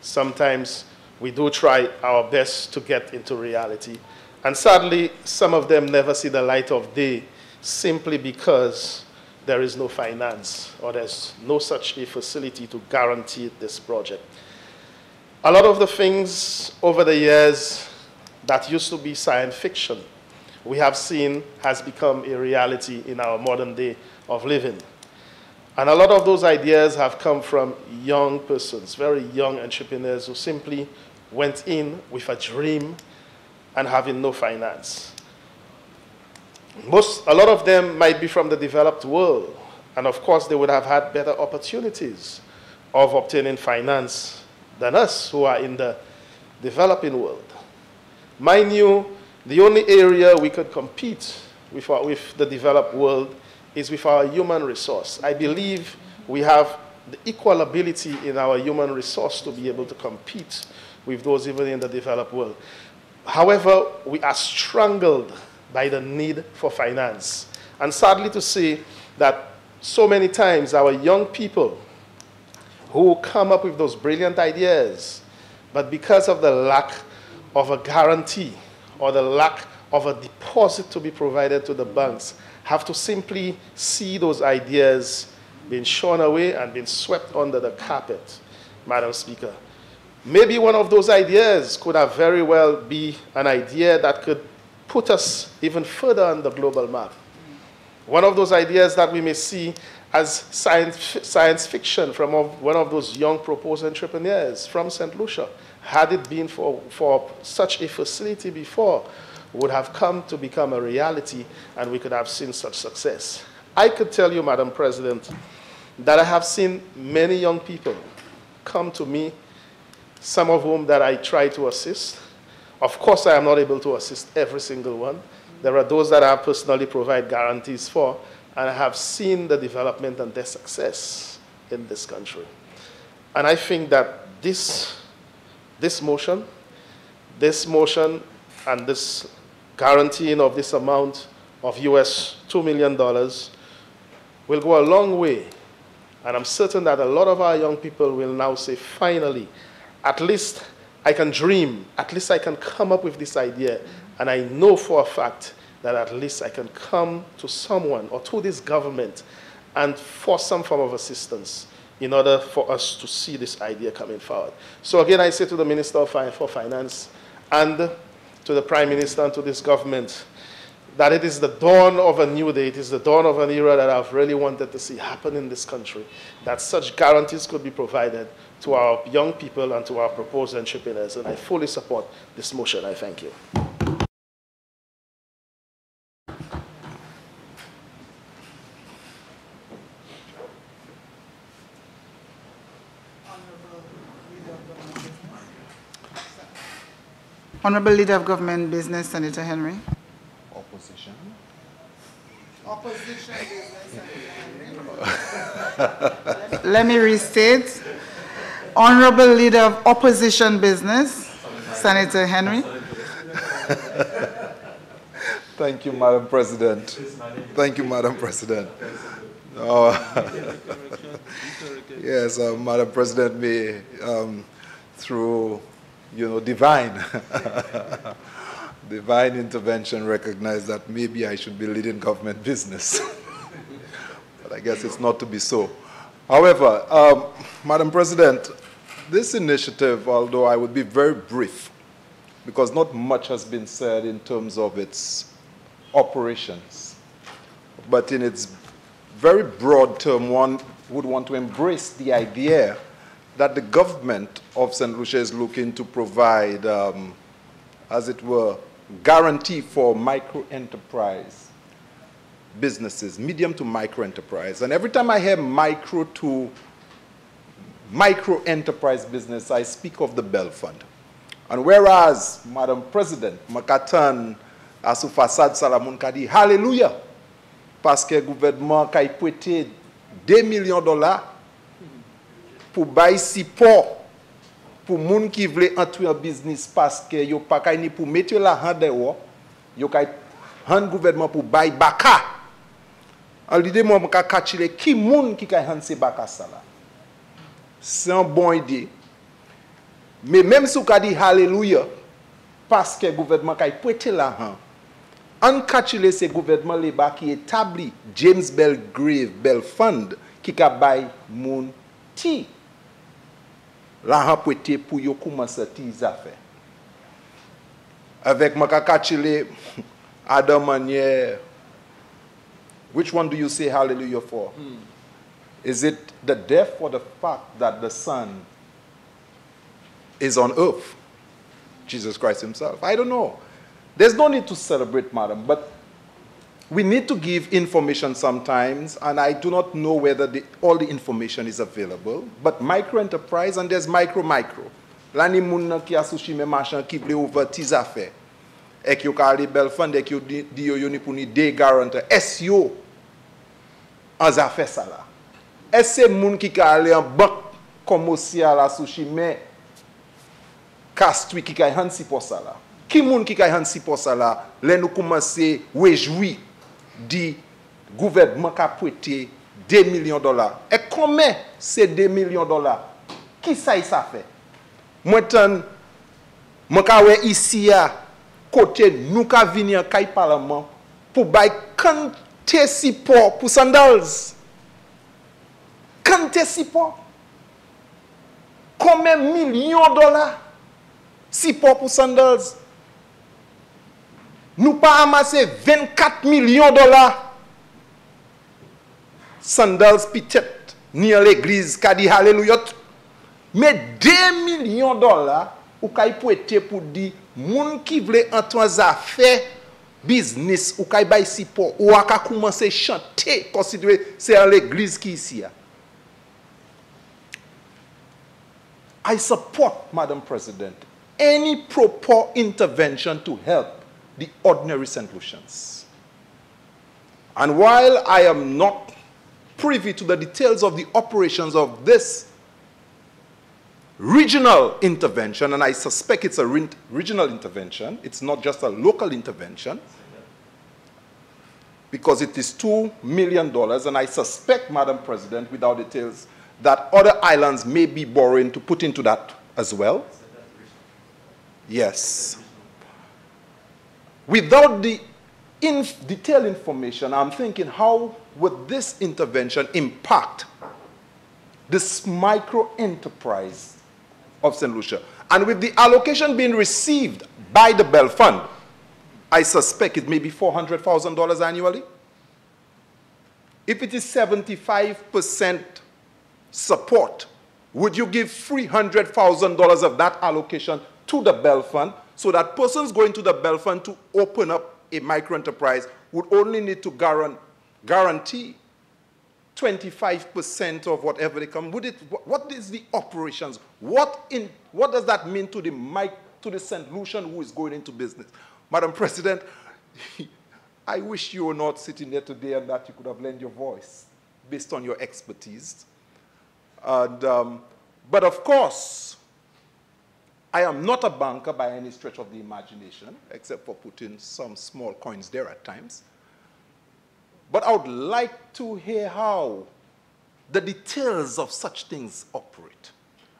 sometimes we do try our best to get into reality. And sadly, some of them never see the light of day simply because there is no finance or there's no such a facility to guarantee this project. A lot of the things over the years that used to be science fiction, we have seen has become a reality in our modern day of living. And a lot of those ideas have come from young persons, very young entrepreneurs who simply went in with a dream and having no finance. A lot of them might be from the developed world, and of course they would have had better opportunities of obtaining finance than us who are in the developing world. Mind you, the only area we could compete with the developed world is with our human resource. I believe we have the equal ability in our human resource to be able to compete with those even in the developed world. However, we are strangled by the need for finance. And sadly to say that so many times our young people who come up with those brilliant ideas, but because of the lack of a guarantee or the lack of a deposit to be provided to the banks, have to simply see those ideas being shorn away and being swept under the carpet, Madam Speaker. Maybe one of those ideas could have very well be an idea that could put us even further on the global map. One of those ideas that we may see as science fiction from one of those young proposed entrepreneurs from St. Lucia, had it been for such a facility before, would have come to become a reality and we could have seen such success. I could tell you, Madam President, that I have seen many young people come to me, some of whom that I try to assist. Of course, I am not able to assist every single one. There are those that I personally provide guarantees for, and I have seen the development and their success in this country. And I think that this motion and this guaranteeing of this amount of US $2 million will go a long way. And I'm certain that a lot of our young people will now say, finally, at least I can dream, at least I can come up with this idea, and I know for a fact that at least I can come to someone or to this government and for some form of assistance in order for us to see this idea coming forward. So again, I say to the Minister for Finance and to the Prime Minister and to this government that it is the dawn of a new day, it is the dawn of an era that I've really wanted to see happen in this country, that such guarantees could be provided to our young people and to our proposed entrepreneurs. And I fully support this motion. I thank you. Honorable Leader of Government Business, Senator Henry. Opposition. Opposition Business, Senator Henry. Let me restate. Honorable Leader of Opposition Business, Senator Henry. Thank you, Madam President. Thank you, Madam President. Yes, Madam President may, through divine intervention, recognize that maybe I should be leading government business. But I guess it's not to be so. However, Madam President, this initiative, although I would be very brief, because not much has been said in terms of its operations, but in its very broad term, one would want to embrace the idea that the government of St. Lucia is looking to provide, as it were, guarantee for micro-enterprise businesses, medium to micro-enterprise. And every time I hear micro to micro-enterprise business, I speak of the Bell Fund. And whereas, Madam President, Makatan asu fasad Salamoun Kadi, hallelujah, parce que gouvernement kay prêté $2 millions pour bay support pour moun qui vle entrer en business parce que yo pa kay ni pour mettre la hand dehors, yo kay hand gouvernement pour bay baka. En l'idée moi ka catchile qui moun qui kay hand se baka ça là. C'est une bonne idée. Mais même si vous dit hallelujah, parce que le gouvernement a prêté l'argent, on catchile ce gouvernement qui établit James Bell Fund qui a bay moun ti. L'argent prêté pour yo commencer tes affaires. Avec ma catchile Adam manière. Which one do you say hallelujah for? Is it the death or the fact that the Son is on earth? Jesus Christ himself. I don't know. There's no need to celebrate, madam, but we need to give information sometimes, and I do not know whether all the information is available, but micro-enterprise, and there's micro-micro. L'année moun qui a souci mes machins qui voulait ouvrir tes affaires. Et qui a les belles fonds, et qui dit yo ni pour ni des garanties. Est-ce yo en affaires ça là? Est-ce que moun qui a aller en banque commerciale à souci mais castui qui a hansi pour ça là? Qui moun qui a hansi pour ça là? Là nous commencer réjouir du gouvernement qui a prêté $2 millions. Et combien c'est $2 millions? Qui ça fait? Moi, je ici à côté, nous avons venu à Caille Parlement pour bailler quantité support pour sandals. Quantité support. Combien millions de dollars support pour sandals? Nous pas amassé 24 millions de dollars. Sandals peut-être ni à l'église qui a dit Alléluia. Mais 2 millions de dollars, ou kay prêter pour dire, moun qui veut entrer à faire business, ou kay bay support, ou a commencer à chanter, considérer c'est à l'église qui ici. I support, Madam President, any proper intervention to help the ordinary St. Lucians. And while I am not privy to the details of the operations of this regional intervention, and I suspect it's a regional intervention, it's not just a local intervention, because it is $2 million, and I suspect, Madam President, without details, that other islands may be borrowing to put into that as well. Yes. Without the detailed information, I'm thinking, how would this intervention impact this micro-enterprise of St. Lucia? And with the allocation being received by the Bell Fund, I suspect it may be $400,000 annually. If it is 75% support, would you give $300,000 of that allocation to the Bell Fund so that persons going to the Bell Fund to open up a micro-enterprise would only need to guarantee 25% of whatever they come? What is the operations? What does that mean to the St. Lucian who is going into business? Madam President, I wish you were not sitting there today and that you could have lent your voice based on your expertise. And, but of course, I am not a banker by any stretch of the imagination, except for putting some small coins there at times. But I would like to hear how the details of such things operate.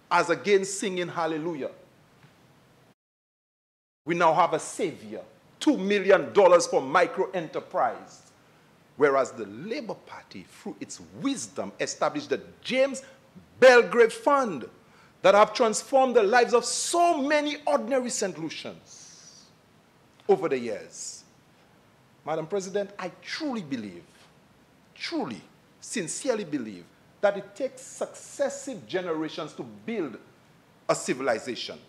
As again singing hallelujah, we now have a savior, $2 million for micro-enterprise. Whereas the Labour Party, through its wisdom, established the James Belgrave Fund that have transformed the lives of so many ordinary St. Lucians over the years. Madam President, I truly believe, truly, sincerely believe, that it takes successive generations to build a civilization.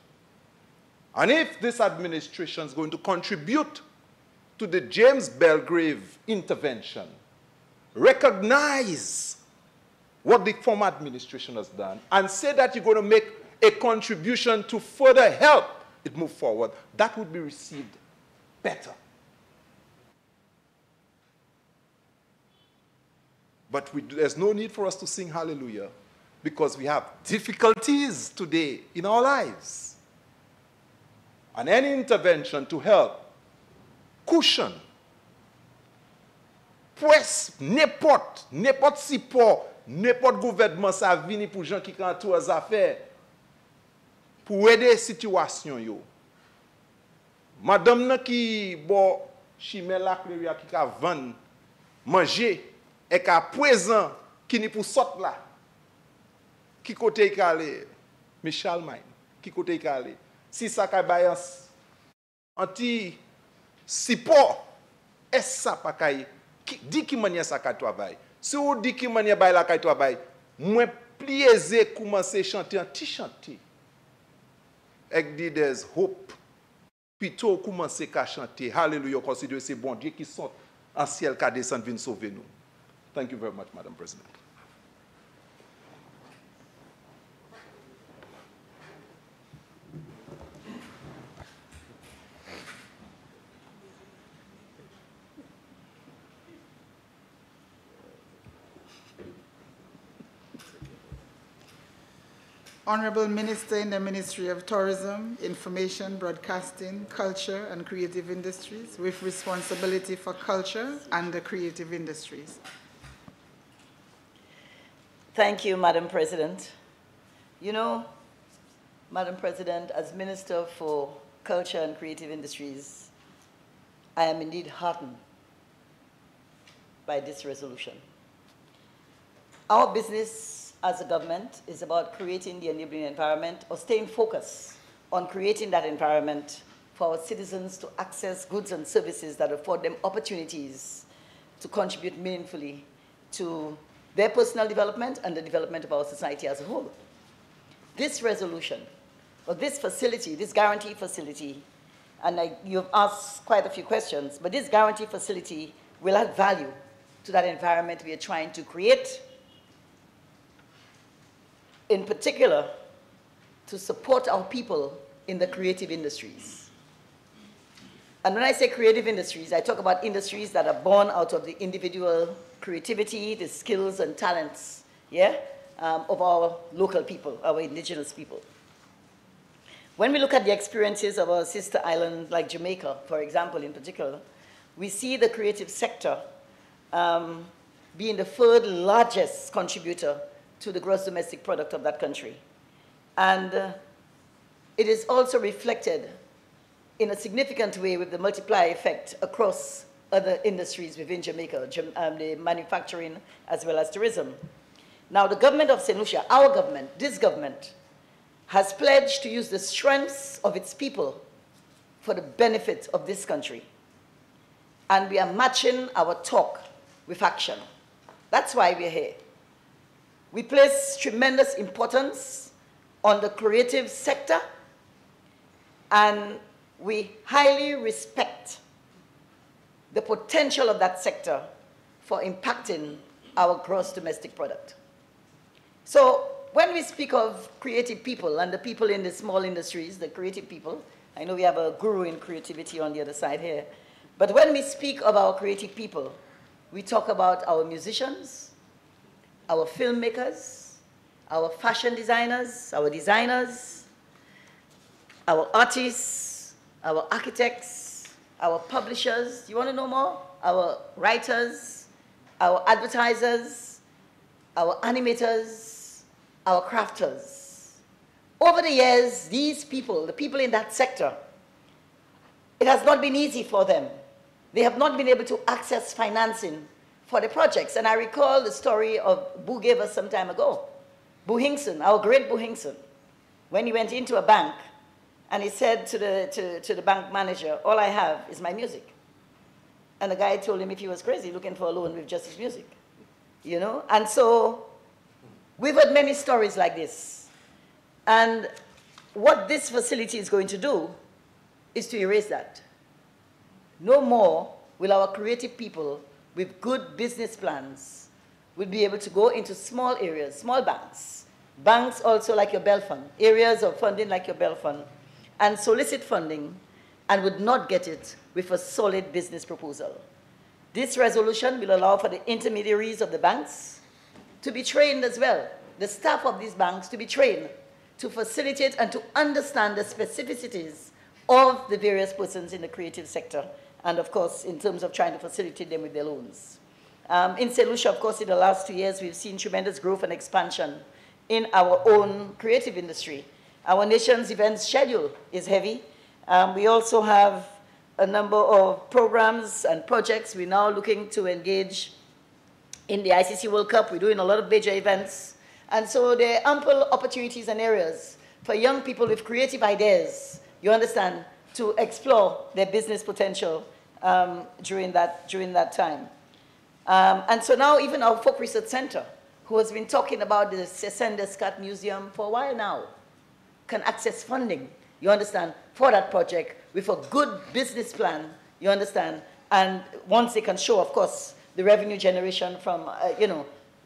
And if this administration is going to contribute to the James Belgrave intervention, recognize what the former administration has done, and say that you're going to make a contribution to further help it move forward, that would be received better. But there's no need for us to sing hallelujah, because we have difficulties today in our lives. And any intervention to help cushion, press, n'importe support, n'importe gouvernement ça vini pour gens qui kantou aux affaires, pour aider la situation yo. Madame nan qui bon chimè la cléria qui ka vendre manger et qu'à présent qui ni pour sorte là, qui côté y aller Michel Mine, qui côté y aller si ça ka bayance anti support est ça pas kay dit qui manière ça ka travail si ou dit qui manière bay la ka travail moins pliézé commencer chanter anti chanter ek dit there's hope plutôt commencer à chanter hallelujah considérer c'est bon Dieu qui sont an ciel ka descend vin sauver nous. Thank you very much, Madam President. Honorable Minister in the Ministry of Tourism, Information, Broadcasting, Culture and Creative Industries with responsibility for culture and the creative industries. Thank you, Madam President. You know, Madam President, as Minister for Culture and Creative Industries, I am indeed heartened by this resolution. Our business as a government is about creating the enabling environment or staying focused on creating that environment for our citizens to access goods and services that afford them opportunities to contribute meaningfully to their personal development and the development of our society as a whole. This resolution, or this facility, this guarantee facility, and you've asked quite a few questions, but this guarantee facility will add value to that environment we are trying to create, in particular, to support our people in the creative industries. And when I say creative industries, I talk about industries that are born out of the individual creativity, the skills and talents, yeah, of our local people, our indigenous people. When we look at the experiences of our sister island like Jamaica, for example, in particular, we see the creative sector being the third largest contributor to the gross domestic product of that country. And it is also reflected in a significant way with the multiplier effect across other industries within Jamaica, the manufacturing as well as tourism. Now, the government of St. Lucia, our government, this government, has pledged to use the strengths of its people for the benefit of this country. And we are matching our talk with action. That's why we're here. We place tremendous importance on the creative sector, and we highly respect the potential of that sector for impacting our gross domestic product. So when we speak of creative people and the people in the small industries, the creative people, I know we have a guru in creativity on the other side here, but when we speak of our creative people, we talk about our musicians, our filmmakers, our fashion designers, our artists, our architects, our publishers. You want to know more? Our writers, our advertisers, our animators, our crafters. Over the years, these people, the people in that sector, it has not been easy for them. They have not been able to access financing for the projects. And I recall the story of Boo gave us some time ago. Boo Hinkson, our great Boo Hinkson, when he went into a bank and he said to the bank manager, all I have is my music. And the guy told him if he was crazy looking for a loan with just his music. You know? And so we've heard many stories like this. And what this facility is going to do is to erase that. No more will our creative people with good business plans will be able to go into small areas, small banks, banks also like your Bell Fund, areas of funding like your Bell Fund, and solicit funding and would not get it with a solid business proposal. This resolution will allow for the intermediaries of the banks to be trained as well, the staff of these banks to be trained to facilitate and to understand the specificities of the various persons in the creative sector, and of course, in terms of trying to facilitate them with their loans. In St. Lucia, of course, in the last 2 years, we've seen tremendous growth and expansion in our own creative industry. Our nation's events schedule is heavy. We also have a number of programs and projects. We're now looking to engage in the ICC World Cup. We're doing a lot of major events. And so there are ample opportunities and areas for young people with creative ideas, you understand, to explore their business potential during that time. And so now even our Folk Research Center, who has been talking about the Sesendescat Museum for a while now, can access funding, you understand, for that project with a good business plan, you understand, And once they can show, of course, the revenue generation from,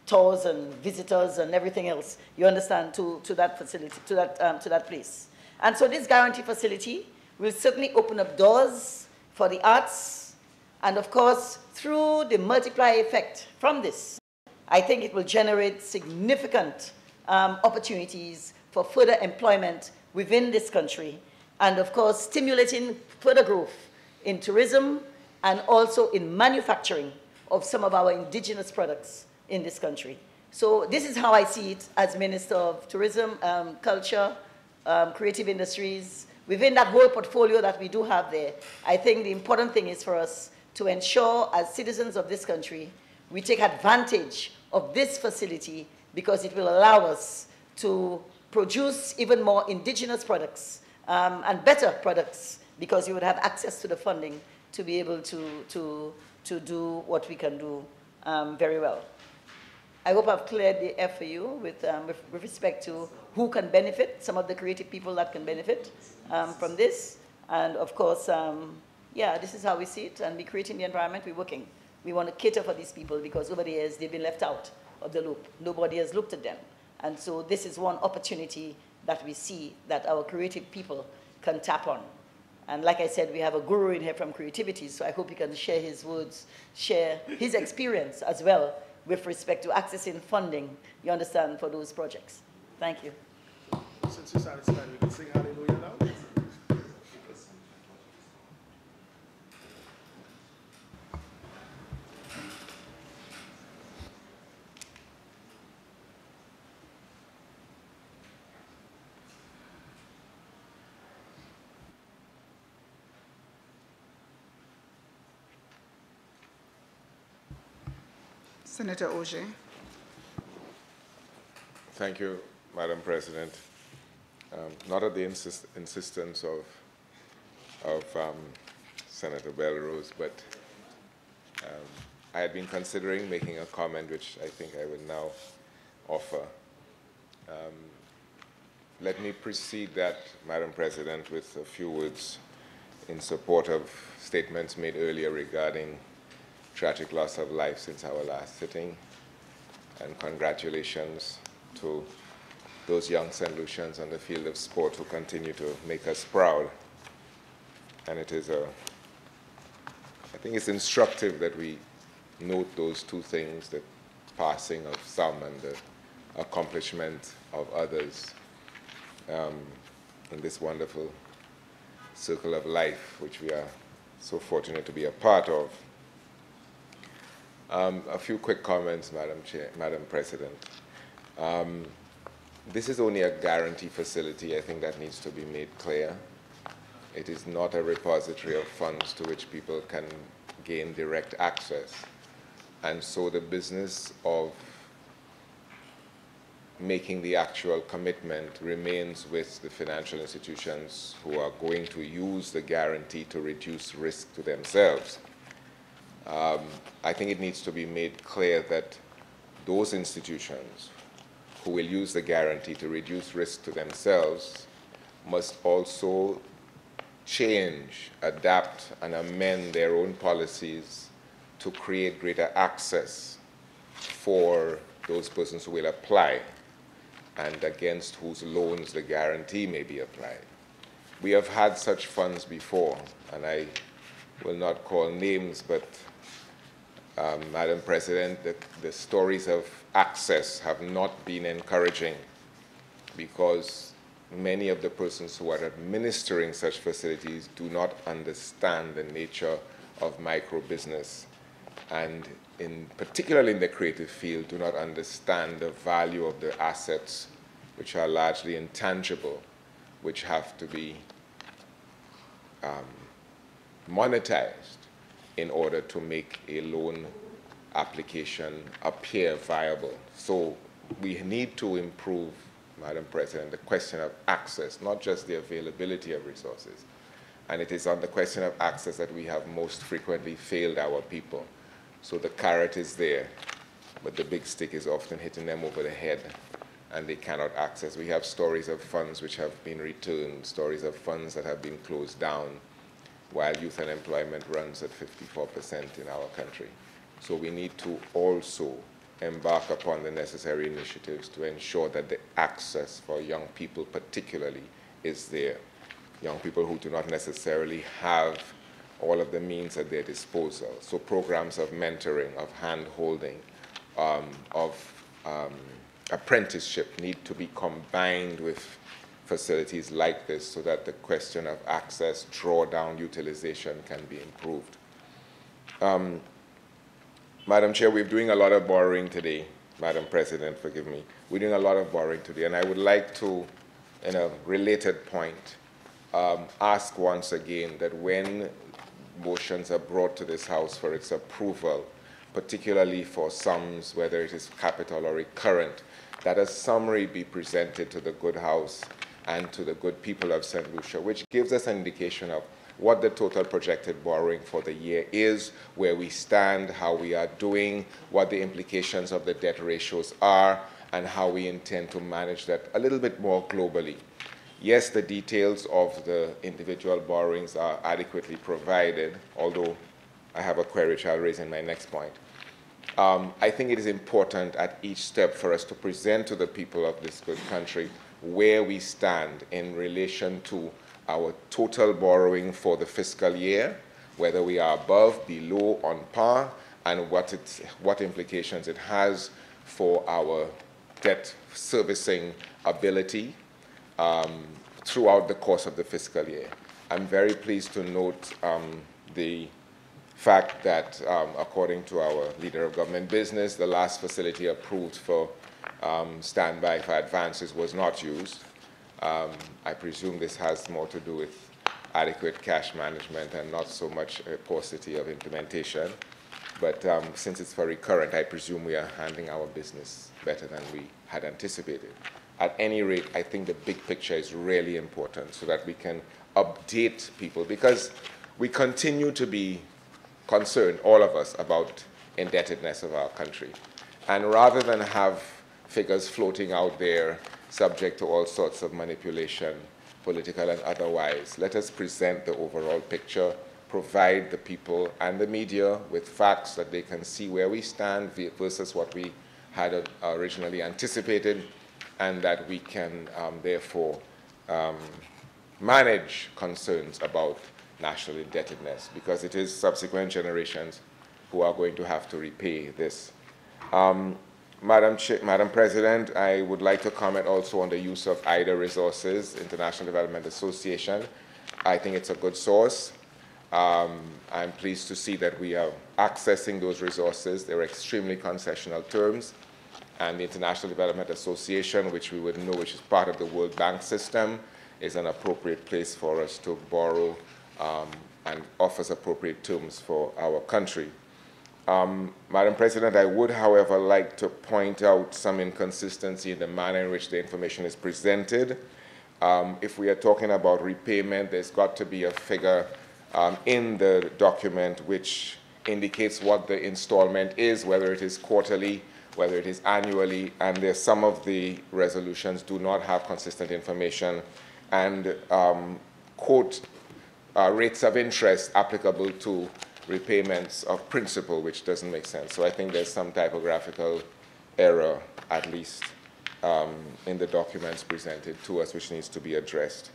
tours and visitors and everything else, you understand, to that facility, to that place. And so this guarantee facility will certainly open up doors for the arts, and of course, through the multiplier effect from this, I think it will generate significant opportunities for further employment within this country, and of course, stimulating further growth in tourism and also in manufacturing of some of our indigenous products in this country. So this is how I see it as Minister of Tourism, Culture, Creative Industries. Within that whole portfolio that we do have there, I think the important thing is for us to ensure, as citizens of this country, we take advantage of this facility because it will allow us to produce even more indigenous products and better products, because you would have access to the funding to be able to do what we can do very well. I hope I've cleared the air for you with respect to who can benefit, some of the creative people that can benefit from this. And of course, yeah, this is how we see it, and we're creating the environment we're working. We want to cater for these people because over the years they've been left out of the loop. Nobody has looked at them. And so this is one opportunity that we see that our creative people can tap on. And like I said, we have a guru in here from creativity, so I hope he can share his words, share his experience as well with respect to accessing funding, you understand, for those projects. Thank you. Since you're satisfied, we can sing hallelujah now. Senator Auger. Thank you, Madam President. Not at the insistence of Senator Belrose, but I had been considering making a comment which I think I would now offer. Let me precede that, Madam President, with a few words in support of statements made earlier regarding tragic loss of life since our last sitting, and congratulations to those young St. Lucians on the field of sport who continue to make us proud. And it is I think it's instructive that we note those two things, the passing of some and the accomplishment of others in this wonderful circle of life, which we are so fortunate to be a part of. A few quick comments, Madam President. This is only a guarantee facility. I think that needs to be made clear. It is not a repository of funds to which people can gain direct access. And so the business of making the actual commitment remains with the financial institutions who are going to use the guarantee to reduce risk to themselves. I think it needs to be made clear that those institutions who will use the guarantee to reduce risk to themselves must also change, adapt, and amend their own policies to create greater access for those persons who will apply and against whose loans the guarantee may be applied. We have had such funds before, and I will not call names, but Madam President, the stories of access have not been encouraging because many of the persons who are administering such facilities do not understand the nature of micro-business, and particularly in the creative field, do not understand the value of the assets, which are largely intangible, which have to be monetized in order to make a loan application appear viable. So we need to improve, Madam President, the question of access, not just the availability of resources. And it is on the question of access that we have most frequently failed our people. So the carrot is there, but the big stick is often hitting them over the head, and they cannot access. We have stories of funds which have been returned, stories of funds that have been closed down, while youth unemployment runs at 54% in our country. So we need to also embark upon the necessary initiatives to ensure that the access for young people particularly is there. Young people who do not necessarily have all of the means at their disposal. So programs of mentoring, of hand-holding, apprenticeship need to be combined with facilities like this so that the question of access, drawdown, utilization can be improved. Madam Chair, we're doing a lot of borrowing today. Madam President, forgive me. We're doing a lot of borrowing today, and I would like to, in a related point, ask once again that when motions are brought to this House for its approval, particularly for sums, whether it is capital or recurrent, that a summary be presented to the good House and to the good people of St. Lucia, which gives us an indication of what the total projected borrowing for the year is, where we stand, how we are doing, what the implications of the debt ratios are, and how we intend to manage that a little bit more globally. Yes, the details of the individual borrowings are adequately provided, although I have a query which I'll raise in my next point. I think it is important at each step for us to present to the people of this good country where we stand in relation to our total borrowing for the fiscal year, whether we are above, below, on par, and what implications it has for our debt servicing ability throughout the course of the fiscal year. I'm very pleased to note the fact that, according to our leader of government business, the last facility approved for standby for advances was not used. I presume this has more to do with adequate cash management and not so much a paucity of implementation. But since it's for recurrent, I presume we are handling our business better than we had anticipated. At any rate, I think the big picture is really important so that we can update people, because we continue to be concerned, all of us, about indebtedness of our country. And rather than have figures floating out there subject to all sorts of manipulation, political and otherwise, let us present the overall picture, provide the people and the media with facts that they can see where we stand versus what we had originally anticipated, and that we can therefore manage concerns about national indebtedness, because it is subsequent generations who are going to have to repay this. Madam President, I would like to comment also on the use of IDA resources, International Development Association. I think it's a good source. I'm pleased to see that we are accessing those resources. They're extremely concessional terms. And the International Development Association, which we would know, which is part of the World Bank system, is an appropriate place for us to borrow and offers appropriate terms for our country. Madam President, I would, however, like to point out some inconsistency in the manner in which the information is presented. If we are talking about repayment, there's got to be a figure in the document which indicates what the installment is, whether it is quarterly, whether it is annually, and there's some of the resolutions do not have consistent information, and quote rates of interest applicable to repayments of principal, which doesn't make sense. So I think there's some typographical error, at least, in the documents presented to us, which needs to be addressed.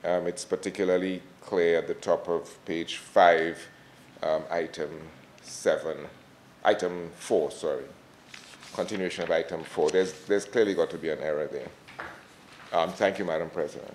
It's particularly clear at the top of page 5, item 4, sorry. Continuation of item 4. There's clearly got to be an error there. Thank you, Madam President.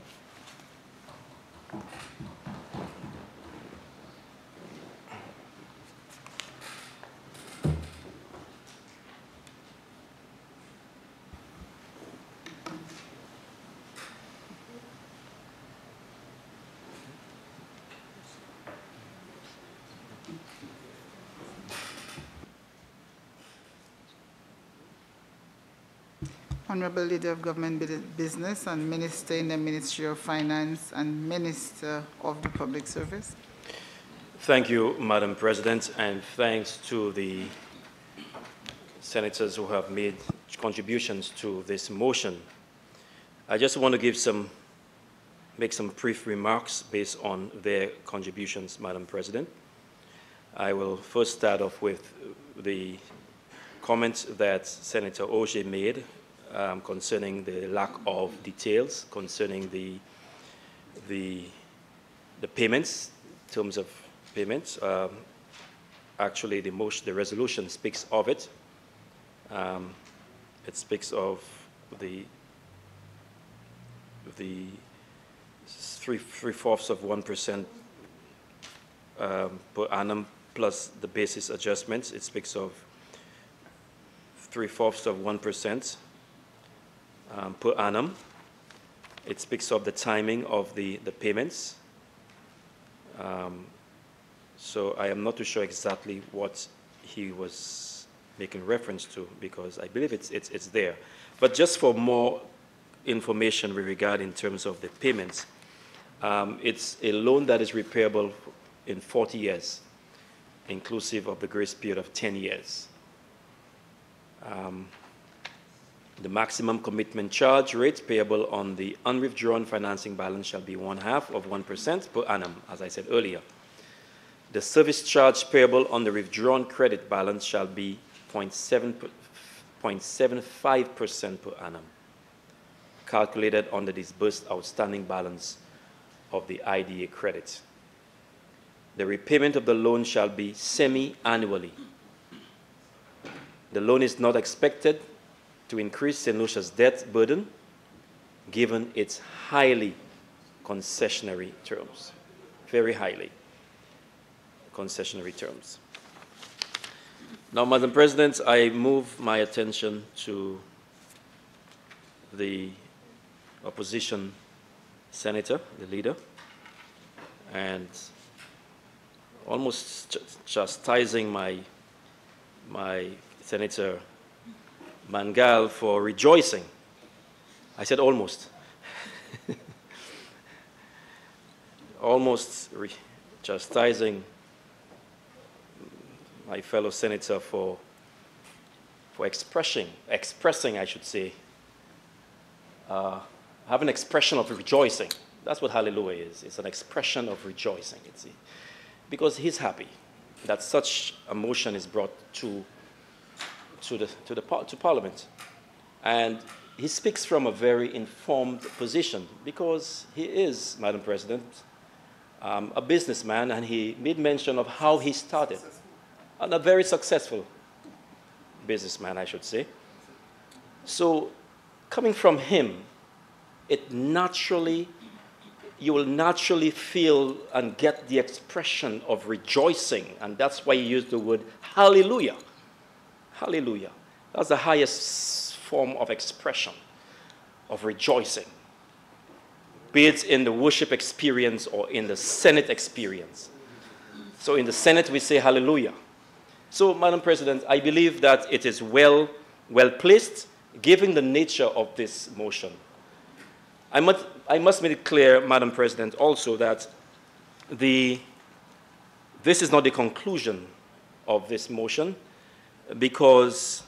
Honorable Leader of Government Business and Minister in the Ministry of Finance and Minister of the Public Service. Thank you, Madam President, and thanks to the senators who have made contributions to this motion. I just want to give some make some brief remarks based on their contributions, Madam President. I will first start off with the comments that Senator Oje made concerning the lack of details concerning the payments, in terms of payments. Actually, the resolution speaks of it. It speaks of the 3/4 of 1% per annum plus the basis adjustments. It speaks of 3/4 of 1% per annum. It speaks of the timing of the payments. So I am not too sure exactly what he was making reference to, because I believe it's there. But just for more information with regard in terms of the payments, it's a loan that is repayable in 40 years, inclusive of the grace period of 10 years. The maximum commitment charge rate payable on the unwithdrawn financing balance shall be 1/2 of 1% per annum, as I said earlier. The service charge payable on the withdrawn credit balance shall be 0.75% per annum, calculated on the disbursed outstanding balance of the IDA credit. The repayment of the loan shall be semi-annually. The loan is not expected to increase St. Lucia's debt burden, given its highly concessionary terms, very highly concessionary terms. Now, Madam President, I move my attention to the opposition senator, the leader, and almost chastising my Senator Mangal for rejoicing. I said almost. Almost chastising my fellow senator for expressing, I should say, have an expression of rejoicing. That's what hallelujah is. It's an expression of rejoicing, because he's happy that such a motion is brought to Parliament. And he speaks from a very informed position, because he is, Madam President, a businessman, and he made mention of how he started. And a very successful businessman, I should say. So, coming from him, you will naturally feel and get the expression of rejoicing, and that's why he used the word hallelujah. Hallelujah. That's the highest form of expression of rejoicing, be it in the worship experience or in the Senate experience. So in the Senate, we say hallelujah. So, Madam President, I believe that it is well placed, given the nature of this motion. I must make it clear, Madam President, also that this is not the conclusion of this motion, because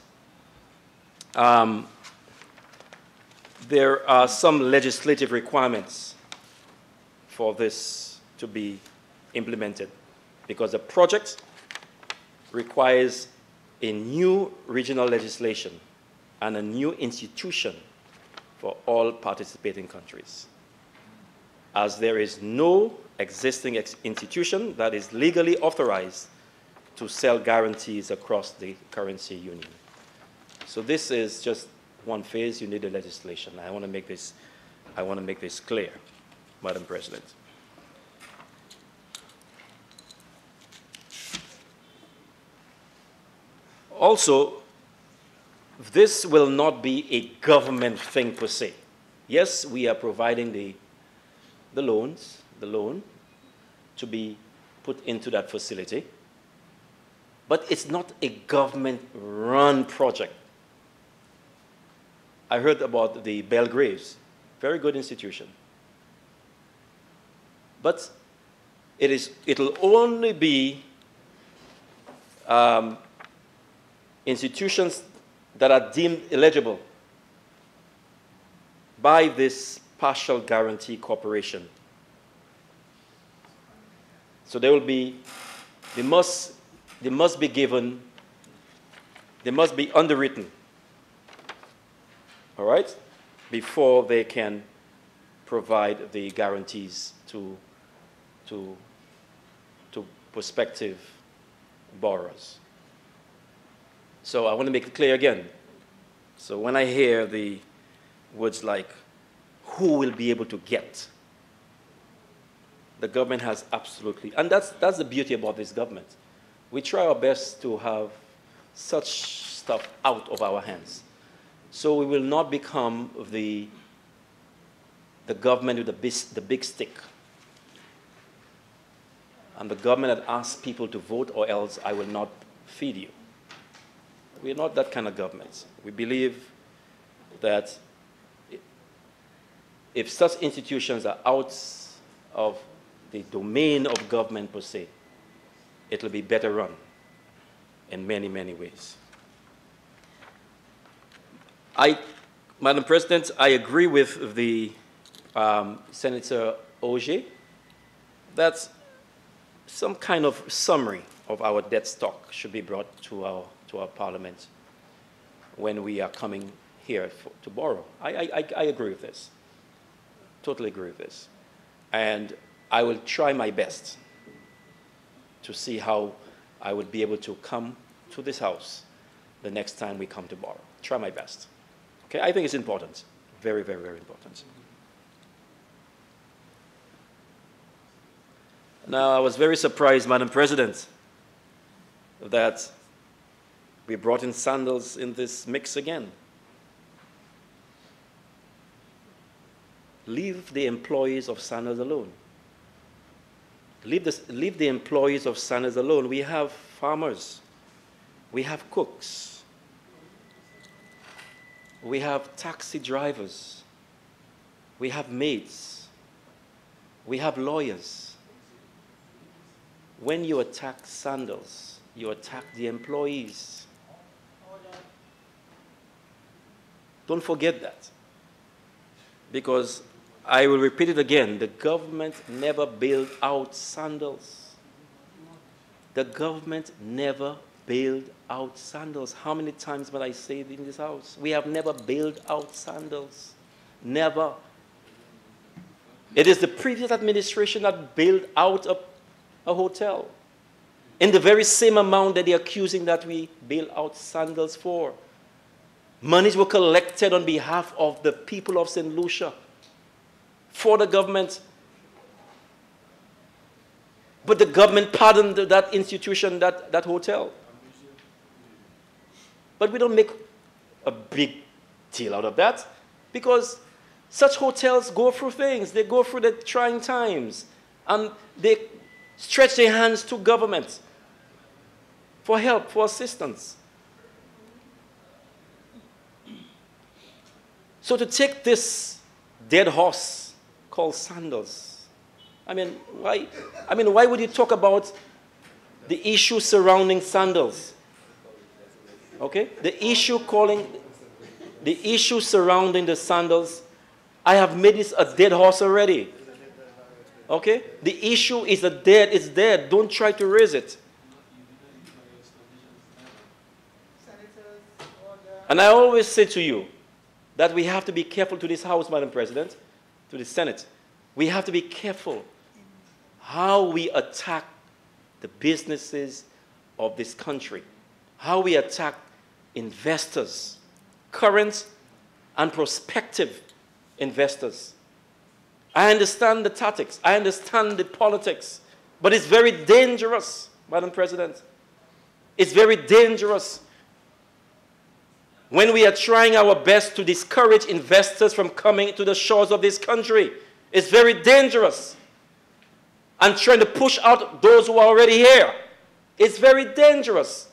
there are some legislative requirements for this to be implemented, because the project requires a new regional legislation and a new institution for all participating countries, as there is no existing institution that is legally authorized to sell guarantees across the currency union. So this is just one phase. You need a legislation. I want to make this clear, Madam President. Also, this will not be a government thing per se. Yes, we are providing the loan to be put into that facility, but it's not a government-run project. I heard about the Belgraves, very good institution. But it'll only be institutions that are deemed eligible by this Partial Guarantee Corporation. So they must be given, they must be underwritten, all right, before they can provide the guarantees to prospective borrowers. So I want to make it clear again. So when I hear the words like, who will be able to get, the government has absolutely, and that's the beauty about this government. We try our best to have such stuff out of our hands. So we will not become the government with the big stick. And the government that asks people to vote, or else I will not feed you. We're not that kind of government. We believe that if such institutions are out of the domain of government per se, it will be better run in many, many ways. Madam President, I agree with the Senator Auger that some kind of summary of our debt stock should be brought to our Parliament when we are coming here to borrow. I agree with this. Totally agree with this. And I will try my best to see how I would be able to come to this house the next time we come to borrow. Try my best. Okay, I think it's important. Very, very, very important. Now, I was very surprised, Madam President, that we brought in sandals in this mix again. Leave the employees of sandals alone. Leave the employees of sandals alone. We have farmers. We have cooks. We have taxi drivers. We have maids. We have lawyers. When you attack sandals, you attack the employees. Don't forget that. Because I will repeat it again, the government never bailed out sandals. The government never bailed out sandals. How many times will I say it in this house? We have never bailed out sandals. Never. It is the previous administration that bailed out a hotel in the very same amount that they're accusing that we bail out sandals for. Monies were collected on behalf of the people of St. Lucia for the government. But the government pardoned that institution, that hotel. But we don't make a big deal out of that because such hotels go through things. They go through the trying times. And they stretch their hands to government for help, for assistance. So to take this dead horse called sandals, I mean, why would you talk about the issue surrounding sandals? Okay? The issue surrounding the sandals, I have made this a dead horse already. Okay? The issue is it's dead. Don't try to raise it. And I always say to you that we have to be careful to this House, Madam President, to the Senate. We have to be careful how we attack the businesses of this country, how we attack investors, current and prospective investors. I understand the tactics. I understand the politics. But it's very dangerous, Madam President. It's very dangerous when we are trying our best to discourage investors from coming to the shores of this country. It's very dangerous. And trying to push out those who are already here. It's very dangerous.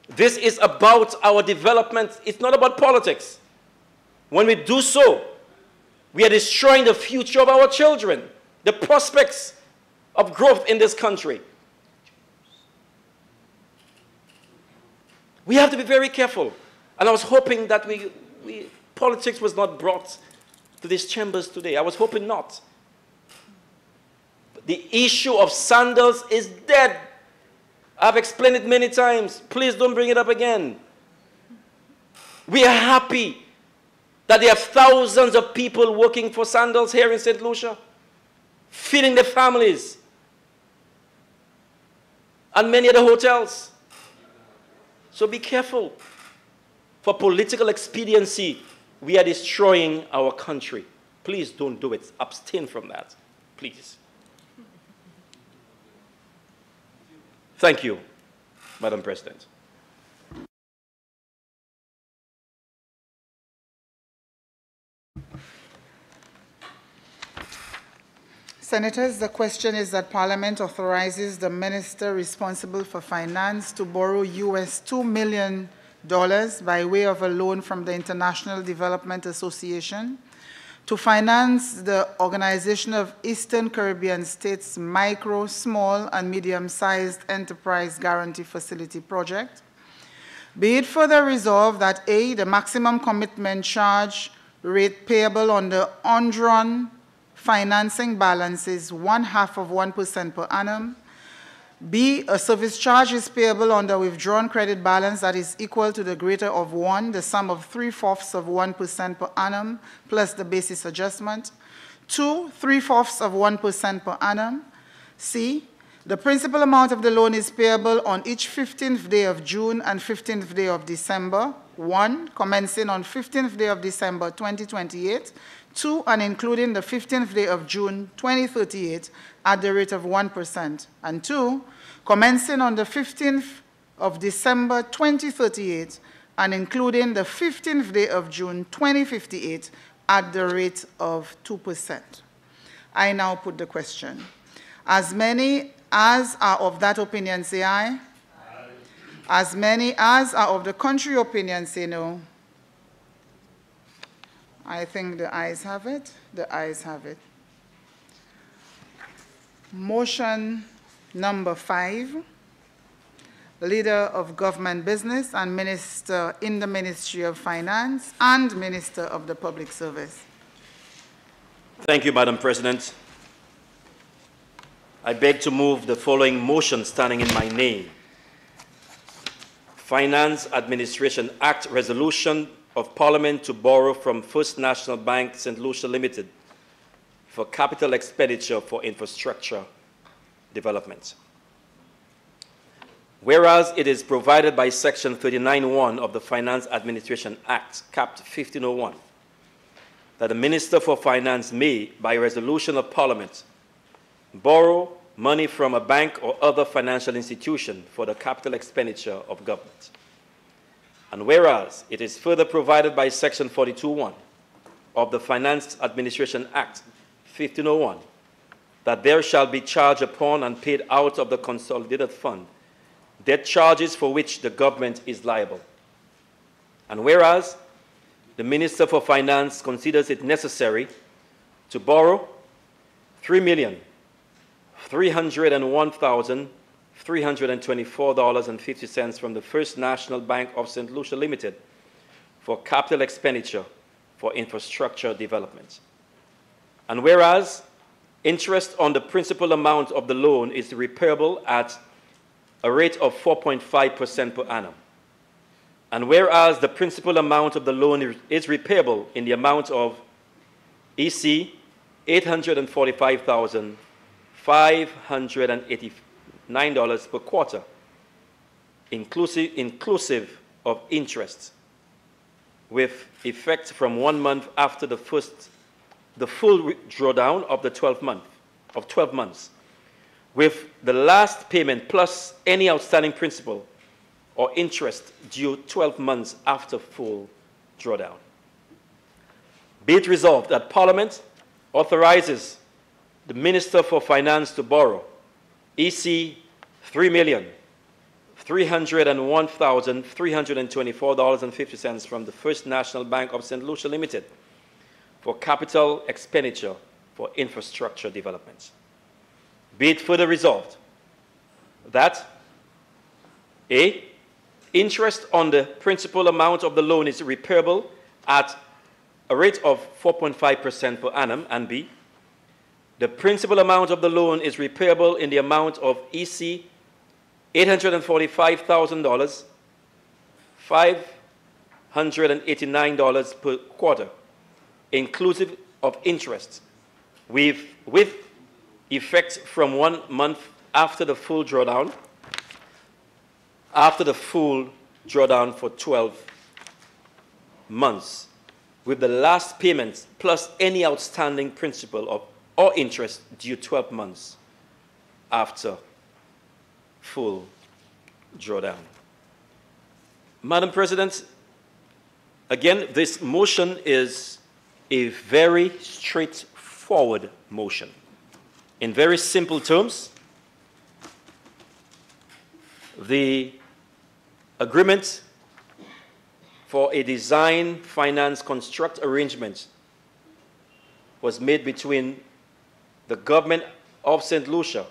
This is about our development. It's not about politics. When we do so, we are destroying the future of our children, the prospects of growth in this country. We have to be very careful. And I was hoping that politics was not brought to these chambers today. I was hoping not. The issue of sandals is dead. I've explained it many times. Please don't bring it up again. We are happy that there are thousands of people working for sandals here in St. Lucia, feeding their families, and many other hotels. So be careful. For political expediency, we are destroying our country. Please don't do it. Abstain from that. Please. Thank you, Madam President. Senators, the question is that Parliament authorizes the Minister responsible for Finance to borrow US $2 million by way of a loan from the International Development Association to finance the Organization of Eastern Caribbean States Micro, Small, and Medium-Sized Enterprise Guarantee Facility project. Be it further resolved that A, the maximum commitment charge rate payable on the undrawn financing balance is 0.5% per annum. B, a service charge is payable on the withdrawn credit balance that is equal to the greater of 1, the sum of 0.75% per annum, plus the basis adjustment. 2, 0.75% per annum. C, the principal amount of the loan is payable on each 15th day of June and 15th day of December. 1, commencing on 15th day of December 2028. 2, and including the 15th day of June 2038 at the rate of 1%. And 2, commencing on the 15th of December 2038 and including the 15th day of June 2058 at the rate of 2%. I now put the question. As many as are of that opinion say aye. Aye. As many as are of the contrary opinion say no. I think the ayes have it. The ayes have it. Motion number 5, Leader of Government Business and Minister in the Ministry of Finance and Minister of the Public Service. Thank you, Madam President. I beg to move the following motion standing in my name. Finance Administration Act Resolution of Parliament to borrow from First National Bank, St. Lucia Limited for capital expenditure for infrastructure development. Whereas it is provided by Section 39(1) of the Finance Administration Act, capped 1501, that the Minister for Finance may, by resolution of Parliament, borrow money from a bank or other financial institution for the capital expenditure of government. And whereas it is further provided by Section 42(1) of the Finance Administration Act, 1501, that there shall be charged upon and paid out of the consolidated fund debt charges for which the government is liable. And whereas the Minister for Finance considers it necessary to borrow $3,301,324.50 from the First National Bank of St. Lucia Limited for capital expenditure for infrastructure development. And whereas interest on the principal amount of the loan is repayable at a rate of 4.5% per annum. And whereas the principal amount of the loan is repayable in the amount of EC $845,589 per quarter, inclusive of interest, with effect from 1 month after the full drawdown of the 12 months, with the last payment plus any outstanding principal or interest due 12 months after full drawdown. Be it resolved that Parliament authorizes the Minister for Finance to borrow EC $3,301,324.50 from the First National Bank of St. Lucia Limited for capital expenditure for infrastructure development. Be it further resolved that A, interest on the principal amount of the loan is repayable at a rate of 4.5% per annum, and B, the principal amount of the loan is repayable in the amount of EC $845,000, $589 per quarter, inclusive of interest, with effect from 1 month after the full drawdown, for 12 months, with the last payment plus any outstanding principal or interest due 12 months after full drawdown. Madam President, again, this motion is a very straightforward motion. In very simple terms, the agreement for a design, finance, construct arrangement was made between the government of St. Lucia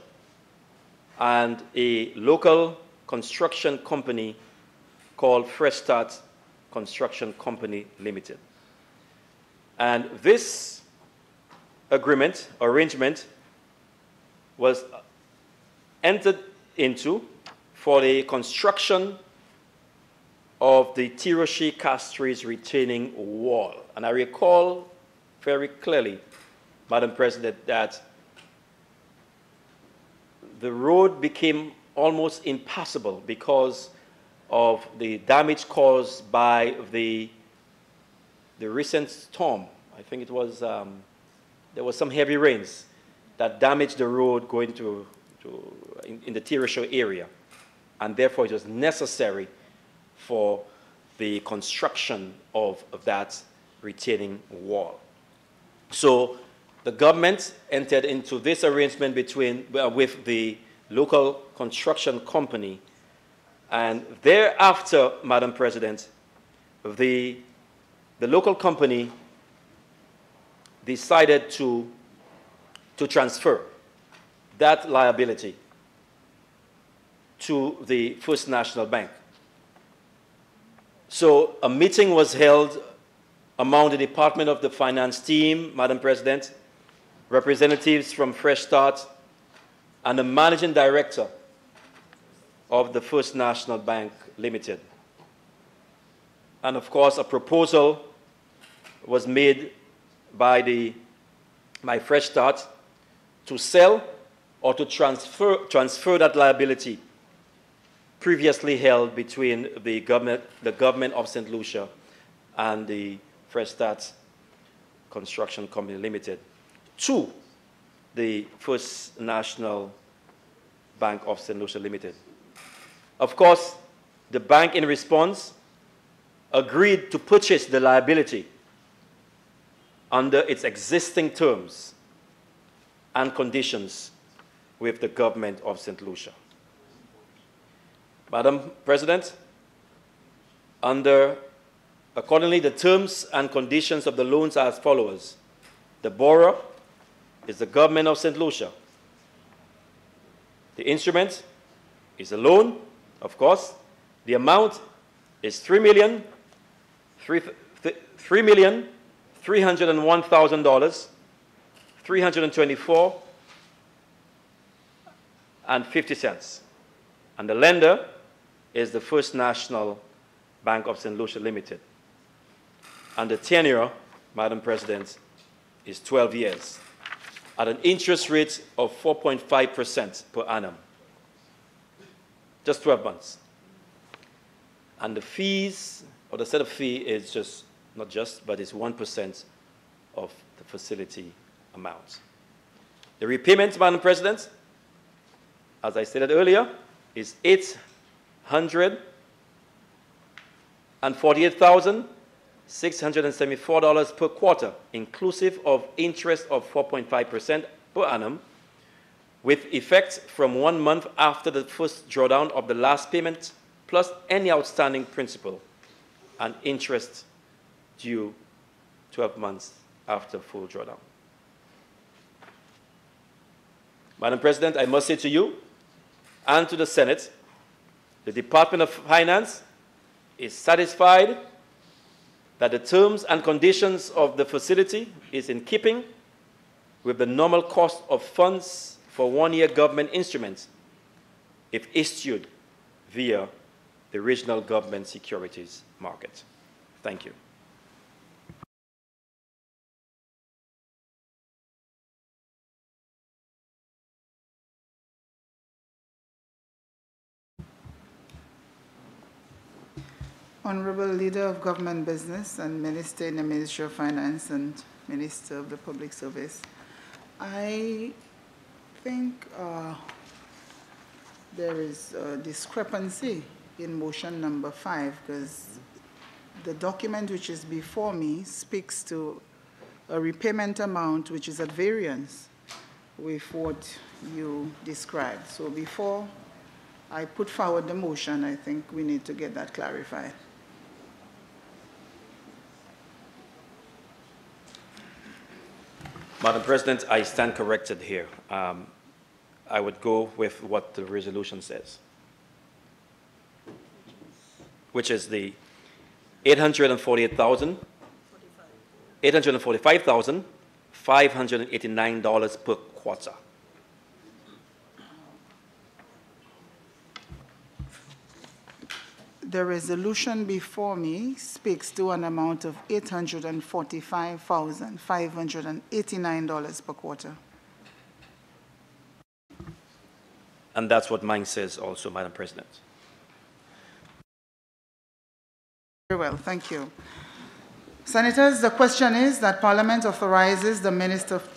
and a local construction company called Fresh Start Construction Company Limited. And this arrangement was entered into for the construction of the Tiroshi Castries retaining wall. And I recall very clearly, Madam President, that the road became almost impassable because of the damage caused by the recent storm. I think it was, there was some heavy rains that damaged the road going in the Tiroshi area. And therefore, it was necessary for the construction of that retaining wall. So the government entered into this arrangement with the local construction company, and thereafter, Madam President, the local company decided to transfer that liability to the First National Bank. So a meeting was held among the Department of the Finance team, Madam President, representatives from Fresh Start, and the Managing Director of the First National Bank Limited. And of course, a proposal was made by Fresh Start to sell or to transfer that liability previously held between the government of St. Lucia and the Fresh Start Construction Company Limited to the First National Bank of St. Lucia Limited. Of course, the bank in response agreed to purchase the liability under its existing terms and conditions with the government of St. Lucia. Madam President, accordingly, the terms and conditions of the loans are as follows. The borrower is the government of St. Lucia. The instrument is a loan, of course. The amount is $3,301,000, $324.50. And the lender is the First National Bank of St. Lucia Limited. And the tenure, Madam President, is 12 years at an interest rate of 4.5% per annum. Just 12 months. And the fees, or the set of fee is just, not just, but it's 1% of the facility amount. The repayment, Madam President, as I stated earlier, is $848,674 per quarter, inclusive of interest of 4.5% per annum, with effect from 1 month after the first drawdown of the last payment, plus any outstanding principal and interest due 12 months after full drawdown. Madam President, I must say to you and to the Senate, the Department of Finance is satisfied that the terms and conditions of the facility is in keeping with the normal cost of funds for one-year government instruments if issued via the regional government securities market. Thank you. Honorable Leader of Government Business and Minister in the Ministry of Finance and Minister of the Public Service, I think there is a discrepancy in motion number 5, because the document which is before me speaks to a repayment amount which is at variance with what you described. So before I put forward the motion, I think we need to get that clarified. Madam President, I stand corrected here. I would go with what the resolution says, which is the $845,589 per quarter. The resolution before me speaks to an amount of $845,589 per quarter. And that's what mine says also, Madam President. Very well, thank you. Senators, the question is that Parliament authorizes the Minister of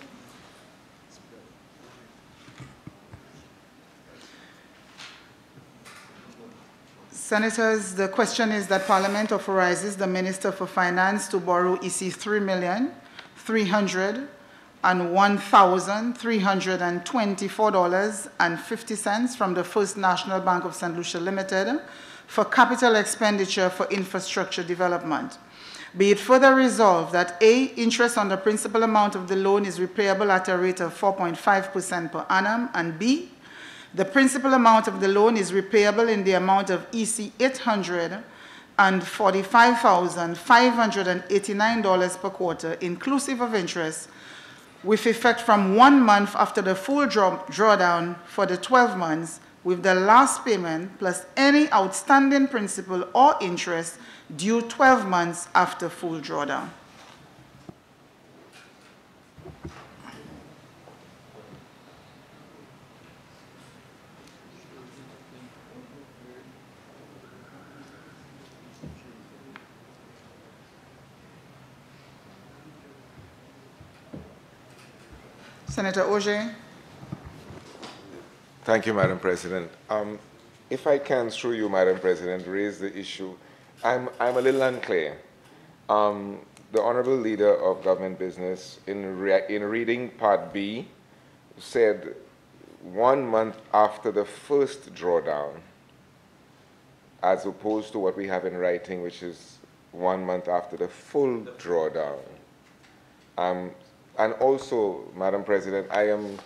Senators, the question is that Parliament authorizes the Minister for Finance to borrow EC $3,301,324.50 from the First National Bank of St. Lucia Limited for capital expenditure for infrastructure development. Be it further resolved that A, interest on the principal amount of the loan is repayable at a rate of 4.5% per annum, and B, the principal amount of the loan is repayable in the amount of EC $845,589 per quarter, inclusive of interest, with effect from 1 month after the full drawdown for the 12 months, with the last payment plus any outstanding principal or interest due 12 months after full drawdown. Senator Auger. Thank you, Madam President. If I can, through you, Madam President, raise the issue. I'm a little unclear. The Honorable Leader of Government Business, in reading Part B, said 1 month after the first drawdown, as opposed to what we have in writing, which is 1 month after the full drawdown. And also, Madam President, I am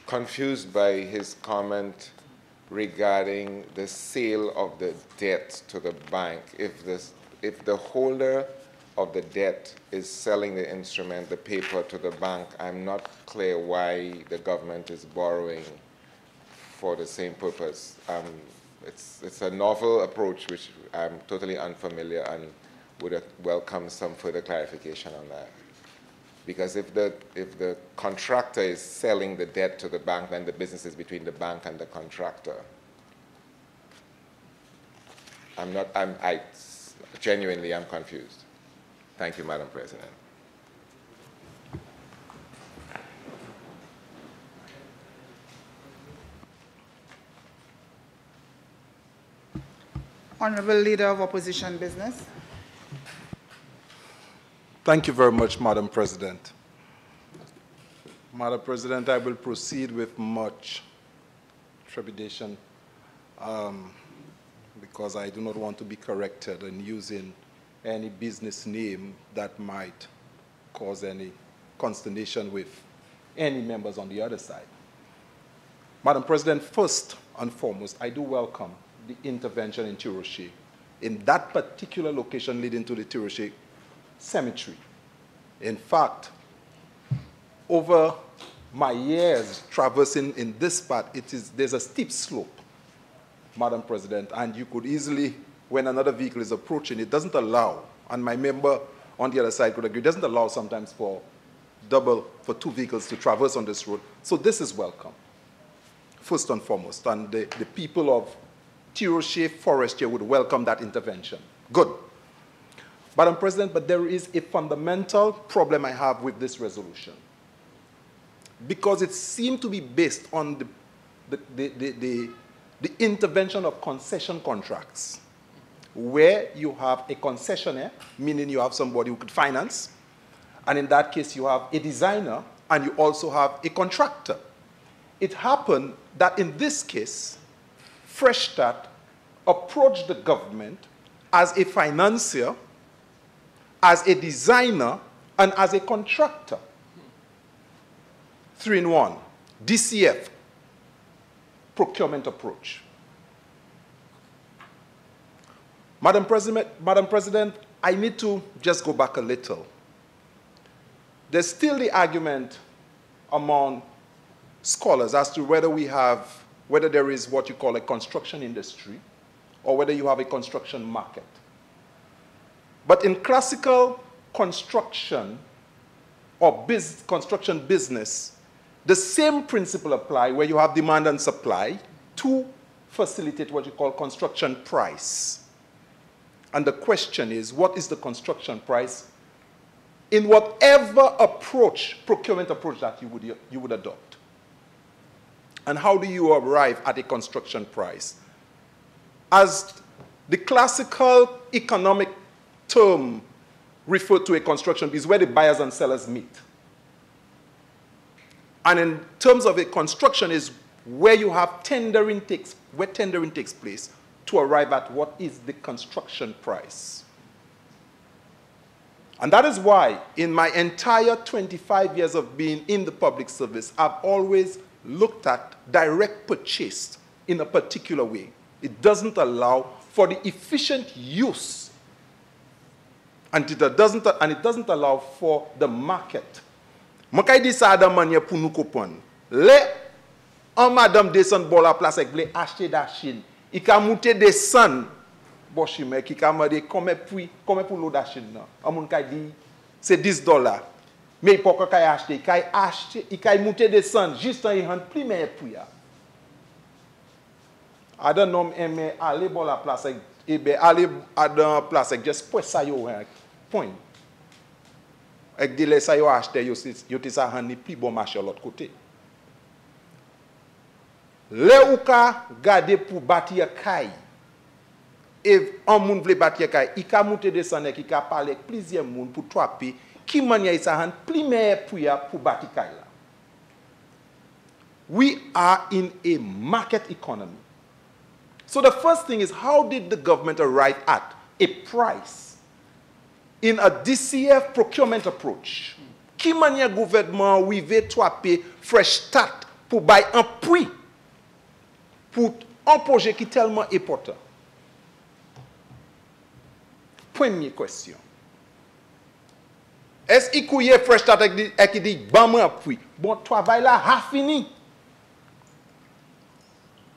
confused by his comment regarding the sale of the debt to the bank. If the holder of the debt is selling the instrument, the paper, to the bank, I'm not clear why the government is borrowing for the same purpose. It's a novel approach which I'm totally unfamiliar and would welcome some further clarification on that. Because if the contractor is selling the debt to the bank, then the business is between the bank and the contractor. I genuinely am confused. Thank you, Madam President. Honorable Leader of Opposition Business. Thank you very much, Madam President. Madam President, I will proceed with much trepidation because I do not want to be corrected in using any business name that might cause any consternation with any members on the other side. Madam President, first and foremost, I do welcome the intervention in Tiroche. In that particular location leading to the Tiroche cemetery. In fact, over my years traversing in this part, there's a steep slope, Madam President, and you could easily, when another vehicle is approaching, it doesn't allow, and my member on the other side could agree, it doesn't allow sometimes for two vehicles to traverse on this road. So this is welcome, first and foremost, and the people of Tiroche Forest here would welcome that intervention. Good. Madam President, but there is a fundamental problem I have with this resolution, because it seemed to be based on the intervention of concession contracts, where you have a concessionaire, meaning you have somebody who could finance, and in that case you have a designer, and you also have a contractor. It happened that in this case, Fresh Start approached the government as a financier, as a designer, and as a contractor. 3 in 1. DCF, procurement approach. Madam President, I need to just go back a little. There's still the argument among scholars as to whether there is what you call a construction industry or whether you have a construction market. But in classical construction or construction business, the same principle apply where you have demand and supply to facilitate what you call construction price. And the question is, what is the construction price in whatever procurement approach that you would adopt? And how do you arrive at a construction price? As the classical economic term referred to a construction is where the buyers and sellers meet. And in terms of a construction is where you have tendering takes place to arrive at what is the construction price. And that is why in my entire 25 years of being in the public service, I've always looked at direct purchase in a particular way. It doesn't allow for the efficient use, and it doesn't allow for the market. Makai di sa adam manye pou nou kopon. Le, an madame desan bola place ek ble acheter da Chine. I ka moute desan boshime ki ka made kome pou lo da Chine nan. Amoun kay di c'est $10. Mais pour que kay acheter, i kay moute desan juste an han pli men pou ya. Adan nom eme ale bola place ek ebe ale adan place ek just pwe sa yo point. Ek di le sa yo achete, yo te sa han ni pli bon marché l'autre côté. Le ou ka gade pou bati ya kay, e an moun vle bati ya kay, i ka moute desan ek, i ka pale ek plizye moun pou trape, ki man ya sa han pli men pou ya pou bati kay la. We are in a market economy. So the first thing is, how did the government arrive at a price in a DCF procurement approach? Qui manière gouvernement ou veut traper Fresh Start pour bailler un prix pour un projet qui est tellement important? Première question. Est-ce qu'il y a Fresh Start qui dit bon moi prix? Bon travail là a fini.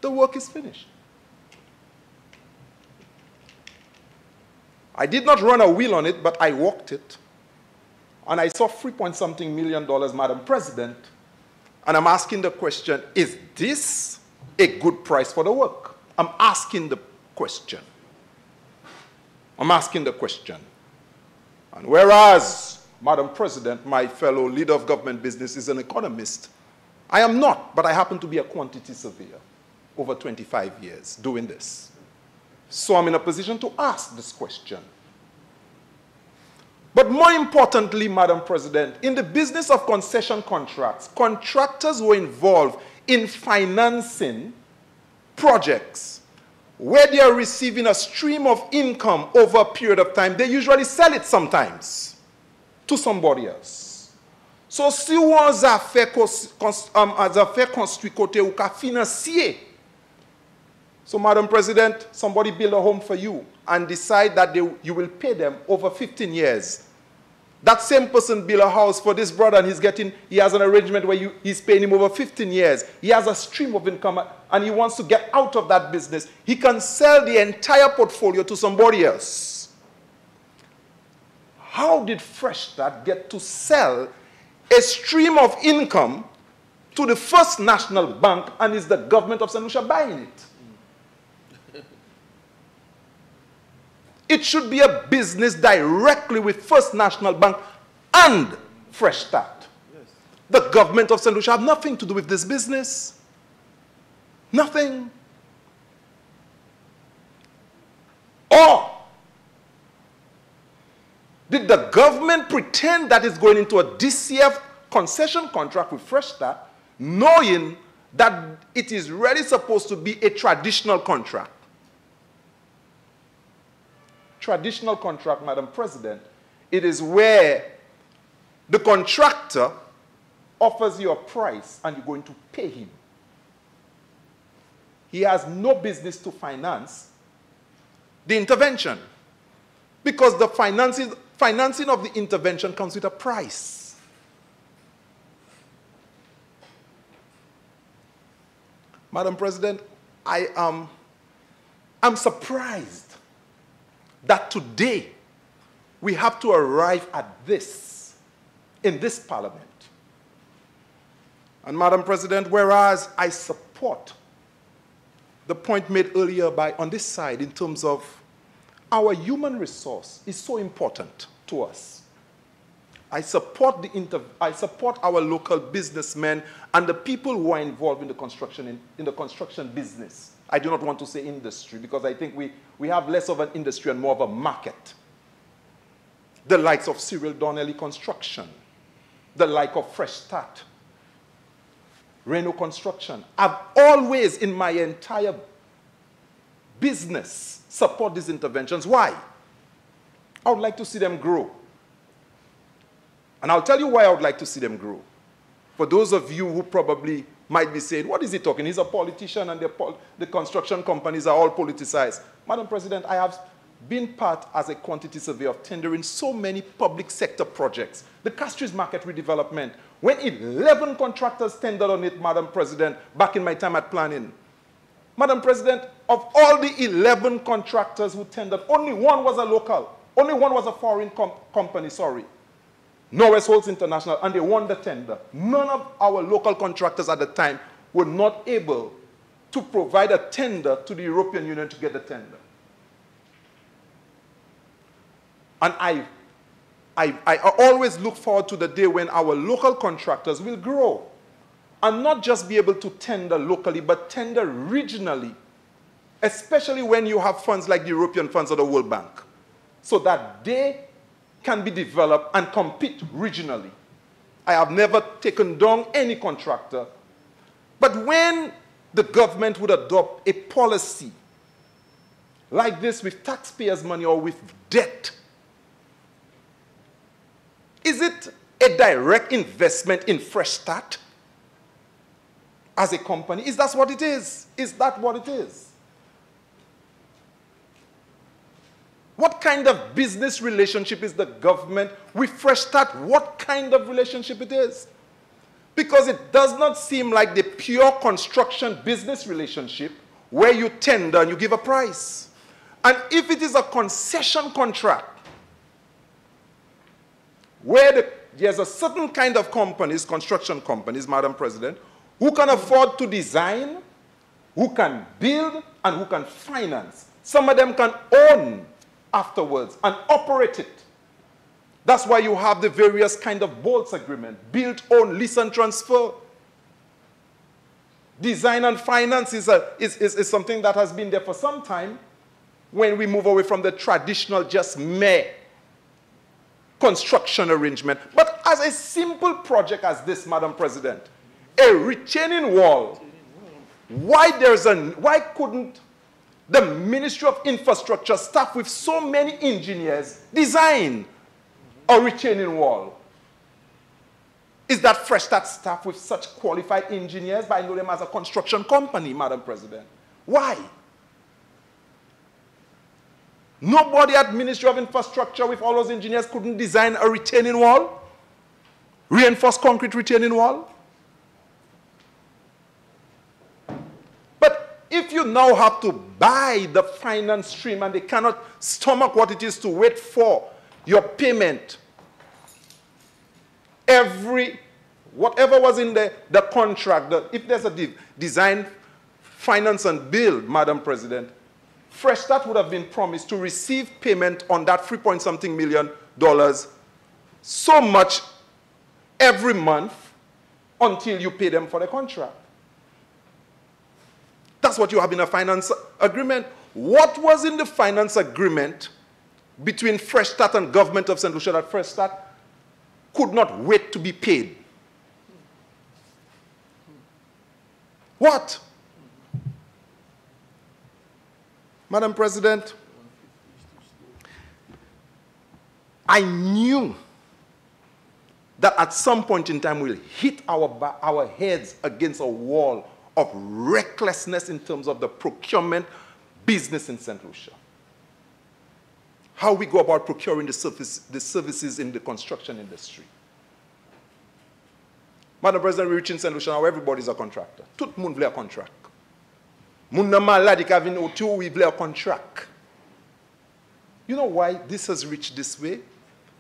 The work is finished. I did not run a wheel on it, but I walked it. And I saw $3-point-something million, Madam President. And I'm asking the question, is this a good price for the work? I'm asking the question. I'm asking the question. And whereas, Madam President, my fellow leader of government business is an economist, I am not, but I happen to be a quantity surveyor over 25 years doing this. So I'm in a position to ask this question. But more importantly, Madam President, in the business of concession contracts, contractors were involved in financing projects where they are receiving a stream of income over a period of time. They usually sell it sometimes to somebody else. So si ou an zafè konstri kote ou ka financier. So, Madam President, somebody build a home for you and decide that you will pay them over 15 years. That same person built a house for this brother, and he has an arrangement where he's paying him over 15 years. He has a stream of income, and he wants to get out of that business. He can sell the entire portfolio to somebody else. How did Fresh Start get to sell a stream of income to the First National Bank, and is the government of St. Lucia buying it? It should be a business directly with First National Bank and Fresh Start. Yes. The government of St. Lucia have nothing to do with this business. Nothing. Or did the government pretend that it's going into a DCF concession contract with Fresh Start, knowing that it is really supposed to be a traditional contract? Traditional contract, Madam President, it is where the contractor offers you a price and you're going to pay him. He has no business to finance the intervention, because the financing of the intervention comes with a price. Madam President, I'm surprised that today we have to arrive at this in this parliament. And Madam President, whereas I support the point made earlier on this side in terms of our human resource is so important to us. I support our local businessmen and the people who are involved in the construction business. I do not want to say industry, because I think we have less of an industry and more of a market. The likes of Cyril Donnelly Construction, the like of Fresh Start, Renault Construction. I've always, in my entire business, support these interventions. Why? I would like to see them grow. And I'll tell you why I would like to see them grow. For those of you who probably might be saying, what is he talking? He's a politician and the construction companies are all politicized. Madam President, I have been part as a quantity surveyor of tendering so many public sector projects. The Castries Market redevelopment, when 11 contractors tendered on it, Madam President, back in my time at planning. Madam President, of all the 11 contractors who tendered, only one was a local. Only one was a foreign company, sorry. Norwest Holtz International, and they won the tender. None of our local contractors at the time were not able to provide a tender to the European Union to get the tender. And I always look forward to the day when our local contractors will grow and not just be able to tender locally, but tender regionally, especially when you have funds like the European funds or the World Bank, so that they can be developed and compete regionally. I have never taken down any contractor, but when the government would adopt a policy like this with taxpayers' money or with debt, is it a direct investment in Fresh Start as a company? Is that what it is? Is that what it is? What kind of business relationship is the government with Fresh Start? What kind of relationship it is? Because it does not seem like the pure construction business relationship where you tender and you give a price. And if it is a concession contract, where there's a certain kind of companies, construction companies, Madam President, who can afford to design, who can build, and who can finance. Some of them can own afterwards and operate it. That's why you have the various kind of bolts agreement, build, own, lease and transfer. Design and finance is something that has been there for some time when we move away from the traditional just mere construction arrangement. But as a simple project as this, Madam President, a retaining wall, why couldn't the Ministry of Infrastructure staffed with so many engineers design a retaining wall? Is that Fresh Start staffed with such qualified engineers? But I know them as a construction company, Madam President. Why? Nobody at Ministry of Infrastructure with all those engineers couldn't design a retaining wall, reinforced concrete retaining wall. But if you now have to buy the finance stream and they cannot stomach what it is to wait for your payment, whatever was in the contract, if there's a design, finance, and build, Madam President, Fresh Start would have been promised to receive payment on that $3-point-something million, so much every month until you pay them for the contract. That's what you have in a finance agreement. What was in the finance agreement between Fresh Start and government of St. Lucia that Fresh Start could not wait to be paid? What? Madam President, I knew that at some point in time we'll hit our heads against a wall of recklessness in terms of the procurement business in St. Lucia. How we go about procuring the services in the construction industry. Madam President, we reach in St. Lucia now, everybody's a contractor. Tout le monde vle a contract. Moun nan malade ka vin autour, we vle a contract. You know why this has reached this way?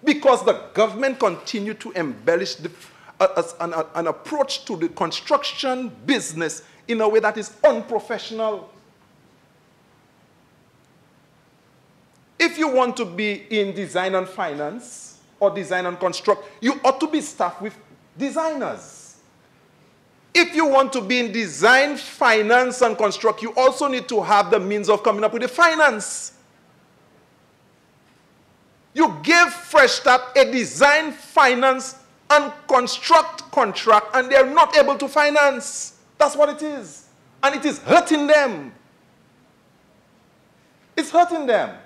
Because the government continued to embellish an approach to the construction business in a way that is unprofessional. If you want to be in design and finance or design and construct, you ought to be staffed with designers. If you want to be in design, finance, and construct, you also need to have the means of coming up with the finance. You give Fresh Start a design, finance, and construct contract, and they're not able to finance. That's what it is. And it is hurting them. It's hurting them.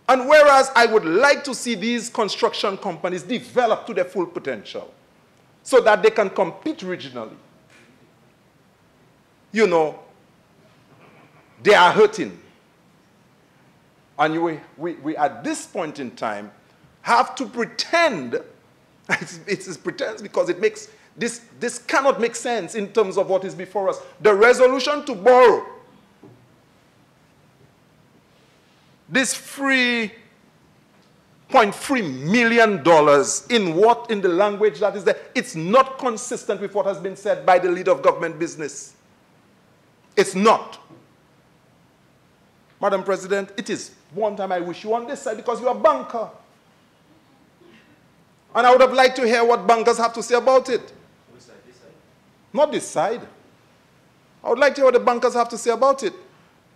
And whereas I would like to see these construction companies develop to their full potential so that they can compete regionally, you know, they are hurting. And we at this point in time have to pretend, it's pretense because it makes, this cannot make sense in terms of what is before us. The resolution to borrow this $3.3 million in the language that is there, it's not consistent with what has been said by the leader of government business. It's not. Madam President, it is one time I wish you on this side because you're a banker. And I would have liked to hear what bankers have to say about it. Which side? This side? Not this side. I would like to hear what the bankers have to say about it.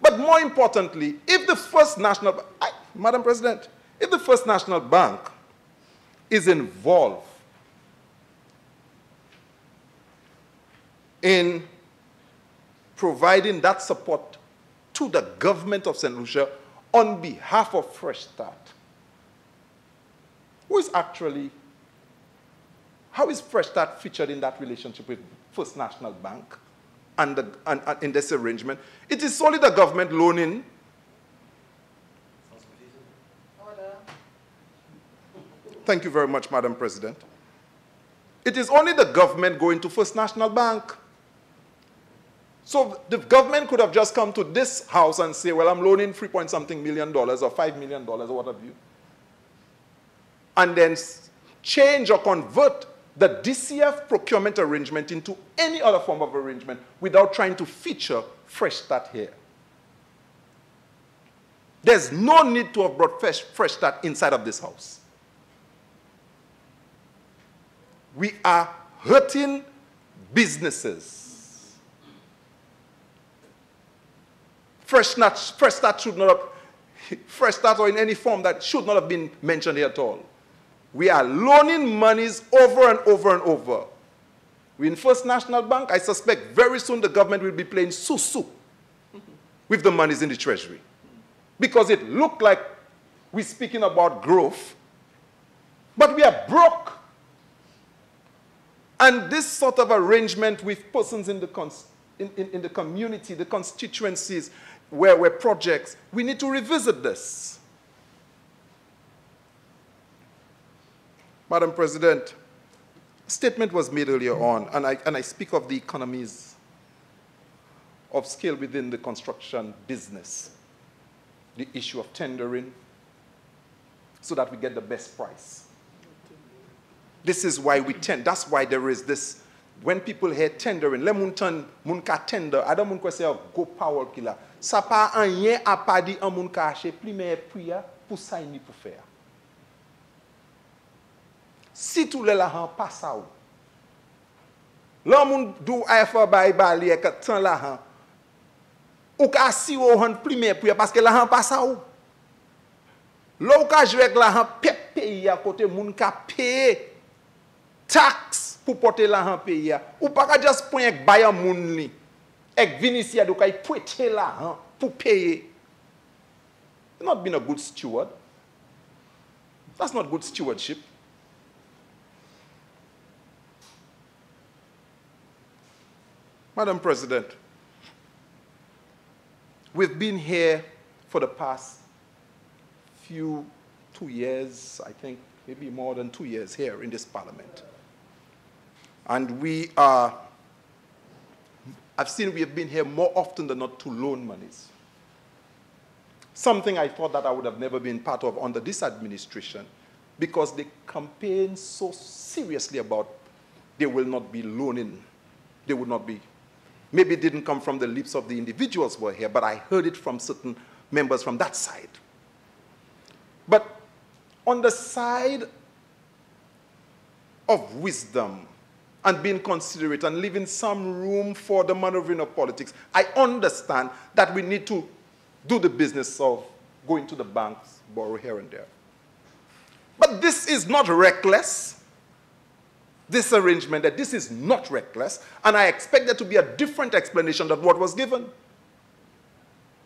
But more importantly, if the First National Bank, Madam President, if the First National Bank is involved in providing that support to the government of St. Lucia on behalf of Fresh Start, how is Fresh Start featured in that relationship with First National Bank and in this arrangement? It is solely the government loaning. Order. Thank you very much, Madam President. It is only the government going to First National Bank. So the government could have just come to this house and say, well, I'm loaning $3-point-something million or $5 million or what have you, and then change or convert the DCF procurement arrangement into any other form of arrangement without trying to feature Fresh Start here. There's no need to have brought Fresh Start inside of this house. We are hurting businesses. Fresh Start should not have, Fresh Start or in any form that should not have been mentioned here at all. We are loaning monies over and over and over. We in First National Bank, I suspect very soon the government will be playing susu with the monies in the treasury. Because it looked like we're speaking about growth, but we are broke. And this sort of arrangement with persons in the community, the constituencies, where projects, we need to revisit this. Madam President, a statement was made earlier on, and I speak of the economies of scale within the construction business, the issue of tendering, so that we get the best price. This is why we tend, that's why there is this, when people hear tendering, le moun tan moun ka tender, ada moun ko se go power killer. Sa pa anye a pa di an moun ka ache primer priya pou sa ni pou faire. Si tout le la han pa sa ou. Lan moun dou afa bay bali e ka tan la han. Ou ka si ou han primer priya parce que la han pa sa ou. Là ou ka jwek la han pep pays à côté moun ka paye tax pour porter la han pays à. Ou pas ka just point ek bayan moun li. Ek vinisi do kay pouete la han pour payer. You're not being a good steward. That's not good stewardship. Madam President, we've been here for the past 2 years, I think, maybe more than 2 years here in this parliament. And I've seen we have been here more often than not to loan monies. Something I thought that I would have never been part of under this administration, because they campaign so seriously about they will not be loaning, they would not be. Maybe it didn't come from the lips of the individuals who were here, but I heard it from certain members from that side. But on the side of wisdom and being considerate and leaving some room for the maneuvering of politics, I understand that we need to do the business of going to the banks, borrow here and there. But this is not reckless. This arrangement, that this is not reckless, and I expect there to be a different explanation than what was given.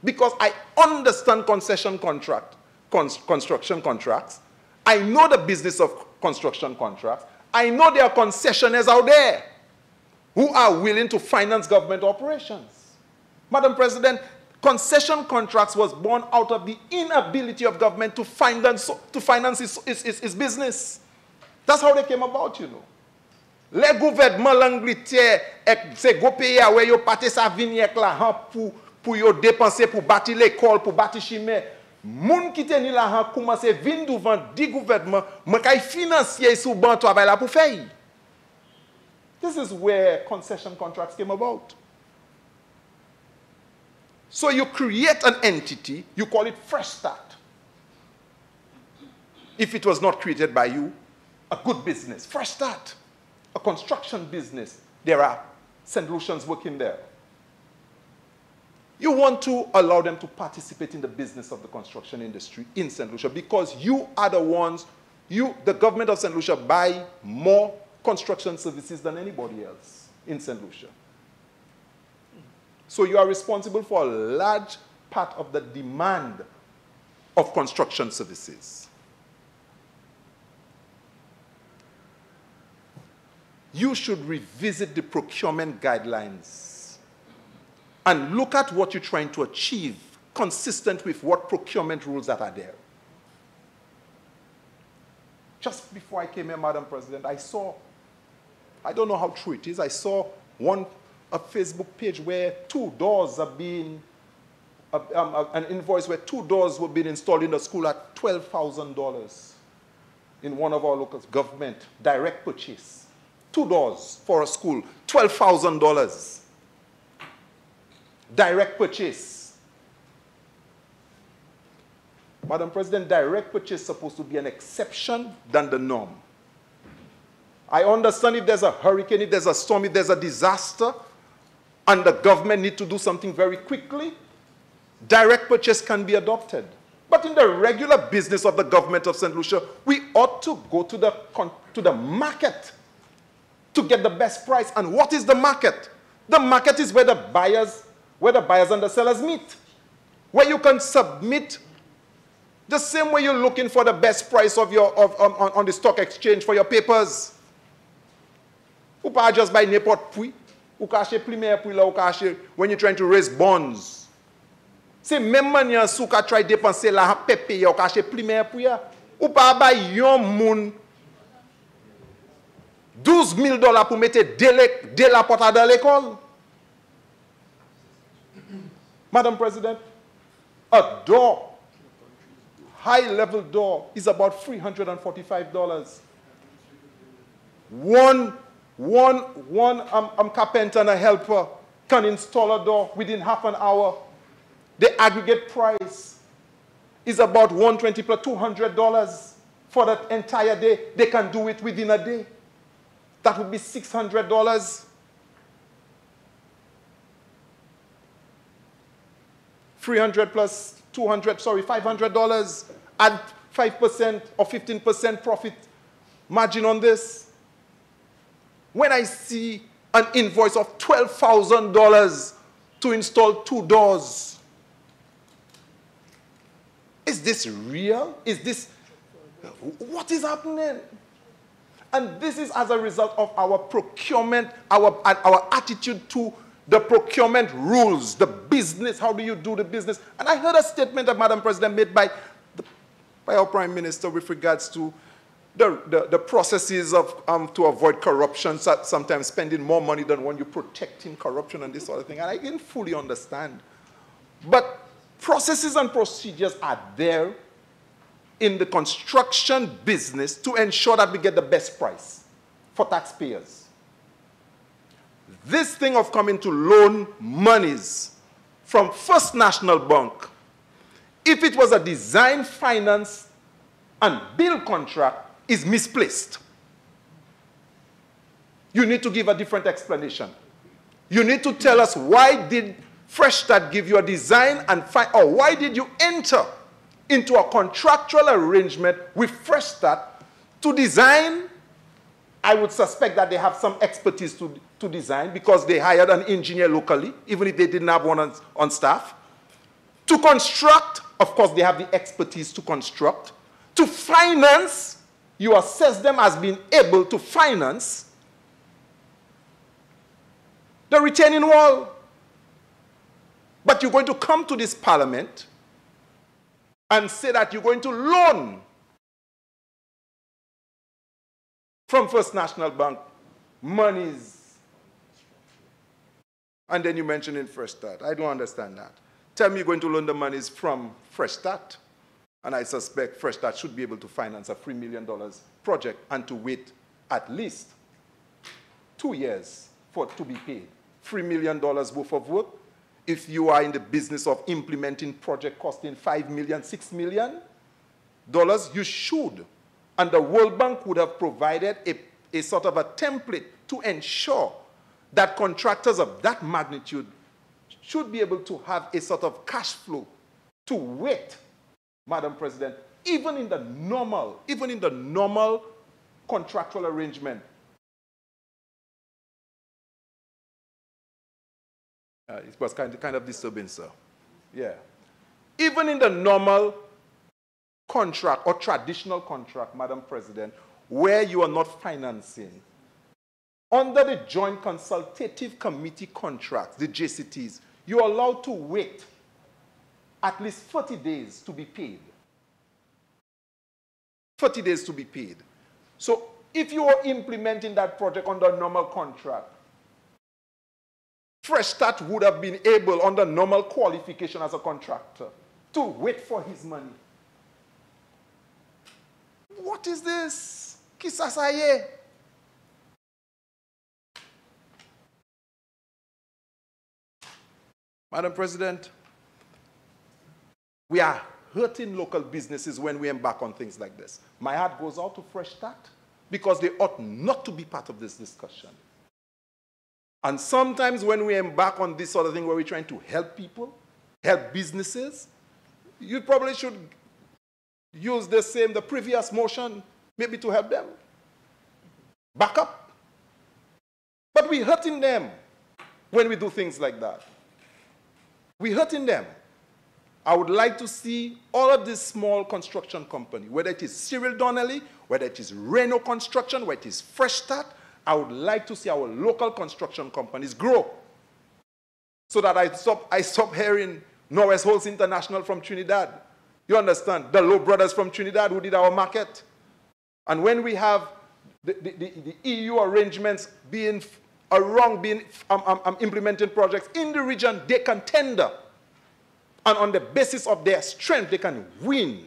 Because I understand concession contract, construction contracts. I know the business of construction contracts. I know there are concessionaires out there who are willing to finance government operations. Madam President, concession contracts was born out of the inability of government to finance its business. That's how they came about, you know. Les gouvernements l'Angleterre c'est go pays où yo pate sa vignek la han pour yo dépenser pour bâtir l'école, pour bâtir chimè. Moun qui teni la han commence vinn devant 10 gouvernements, man kay financier sou ban travail la pour faire. This is where concession contracts came about. So you create an entity, you call it Fresh Start. If it was not created by you, a good business, Fresh Start. A construction business, there are St. Lucians working there. You want to allow them to participate in the business of the construction industry in St. Lucia because you are the ones, the government of St. Lucia buy more construction services than anybody else in St. Lucia. So you are responsible for a large part of the demand of construction services. You should revisit the procurement guidelines and look at what you're trying to achieve consistent with what procurement rules that are there. Just before I came here, Madam President, I saw, I don't know how true it is, I saw a Facebook page where 2 doors are being, an invoice where 2 doors were being installed in the school at $12,000 in one of our local government, direct purchase. 2 doors for a school, $12,000. Direct purchase. Madam President, direct purchase is supposed to be an exception than the norm. I understand if there's a hurricane, if there's a storm, if there's a disaster, and the government needs to do something very quickly, direct purchase can be adopted. But in the regular business of the government of St. Lucia, we ought to go to the market to get the best price. And what is the market? The market is where the buyers and the sellers meet. Where you can submit the same way you're looking for the best price of on the stock exchange for your papers. Ou pas just buy n'importe prix. Ou ka acheter primaire prix là, ou ka acheter when you're trying to raise bonds. C'est même manière sou ka try dépenser la pépé yo ka acheter primaire pour ya. Ou pas ba yon moun $12,000 pour mettre de la porte dans l'école. Madam President, a door, high-level door, is about $345. One carpenter and a helper can install a door within half an hour. The aggregate price is about $120 plus $200 for that entire day. They can do it within a day. That would be $600. $300 plus $200, sorry, $500. Add 5% or 15% profit margin on this. When I see an invoice of $12,000 to install 2 doors, is this real? Is this, what is happening? And this is as a result of our procurement, our attitude to the procurement rules, the business, how do you do the business? And I heard a statement that Madam President made by our Prime Minister with regards to the processes of, to avoid corruption, sometimes spending more money than when you're protecting corruption and this sort of thing. And I didn't fully understand. But processes and procedures are there in the construction business to ensure that we get the best price for taxpayers. This thing of coming to loan monies from First National Bank, if it was a design, finance, and build contract, is misplaced. You need to give a different explanation. You need to tell us why did Fresh Start give you a design and or why did you enter into a contractual arrangement with Fresh Start to design. I would suspect that they have some expertise to design because they hired an engineer locally, even if they didn't have one on staff. To construct, of course, they have the expertise to construct. To finance, you assess them as being able to finance the retaining wall. But you're going to come to this parliament and say that you're going to loan from First National Bank monies. And then you mention in Fresh Start. I don't understand that. Tell me you're going to loan the monies from Fresh Start, and I suspect Fresh Start should be able to finance a $3 million project and to wait at least 2 years for it to be paid. $3 million worth of work. If you are in the business of implementing project costing $5 million, $6 million, you should. And the World Bank would have provided a sort of a template to ensure that contractors of that magnitude should be able to have a sort of cash flow to wait, Madam President, even in the normal contractual arrangement. It was kind of disturbing, sir. Yeah. Even in the normal contract or traditional contract, Madam President, where you are not financing, under the Joint Consultative Committee contracts, the JCTs, you are allowed to wait at least 30 days to be paid. 30 days to be paid. So if you are implementing that project under a normal contract, Fresh Start would have been able, under normal qualification as a contractor, to wait for his money. What is this? Kisasaye. Madam President, we are hurting local businesses when we embark on things like this. My heart goes out to Fresh Start because they ought not to be part of this discussion. And sometimes when we embark on this sort of thing where we're trying to help people, help businesses, you probably should use the previous motion, maybe to help them. Back up. But we're hurting them when we do things like that. We're hurting them. I would like to see all of these small construction companies, whether it is Cyril Donnelly, whether it is Reno Construction, whether it is Fresh Start, I would like to see our local construction companies grow so that I stop hearing Norwest Holz International from Trinidad. You understand? The Low Brothers from Trinidad who did our market. And when we have the EU arrangements being implementing projects in the region, they can tender. And on the basis of their strength, they can win.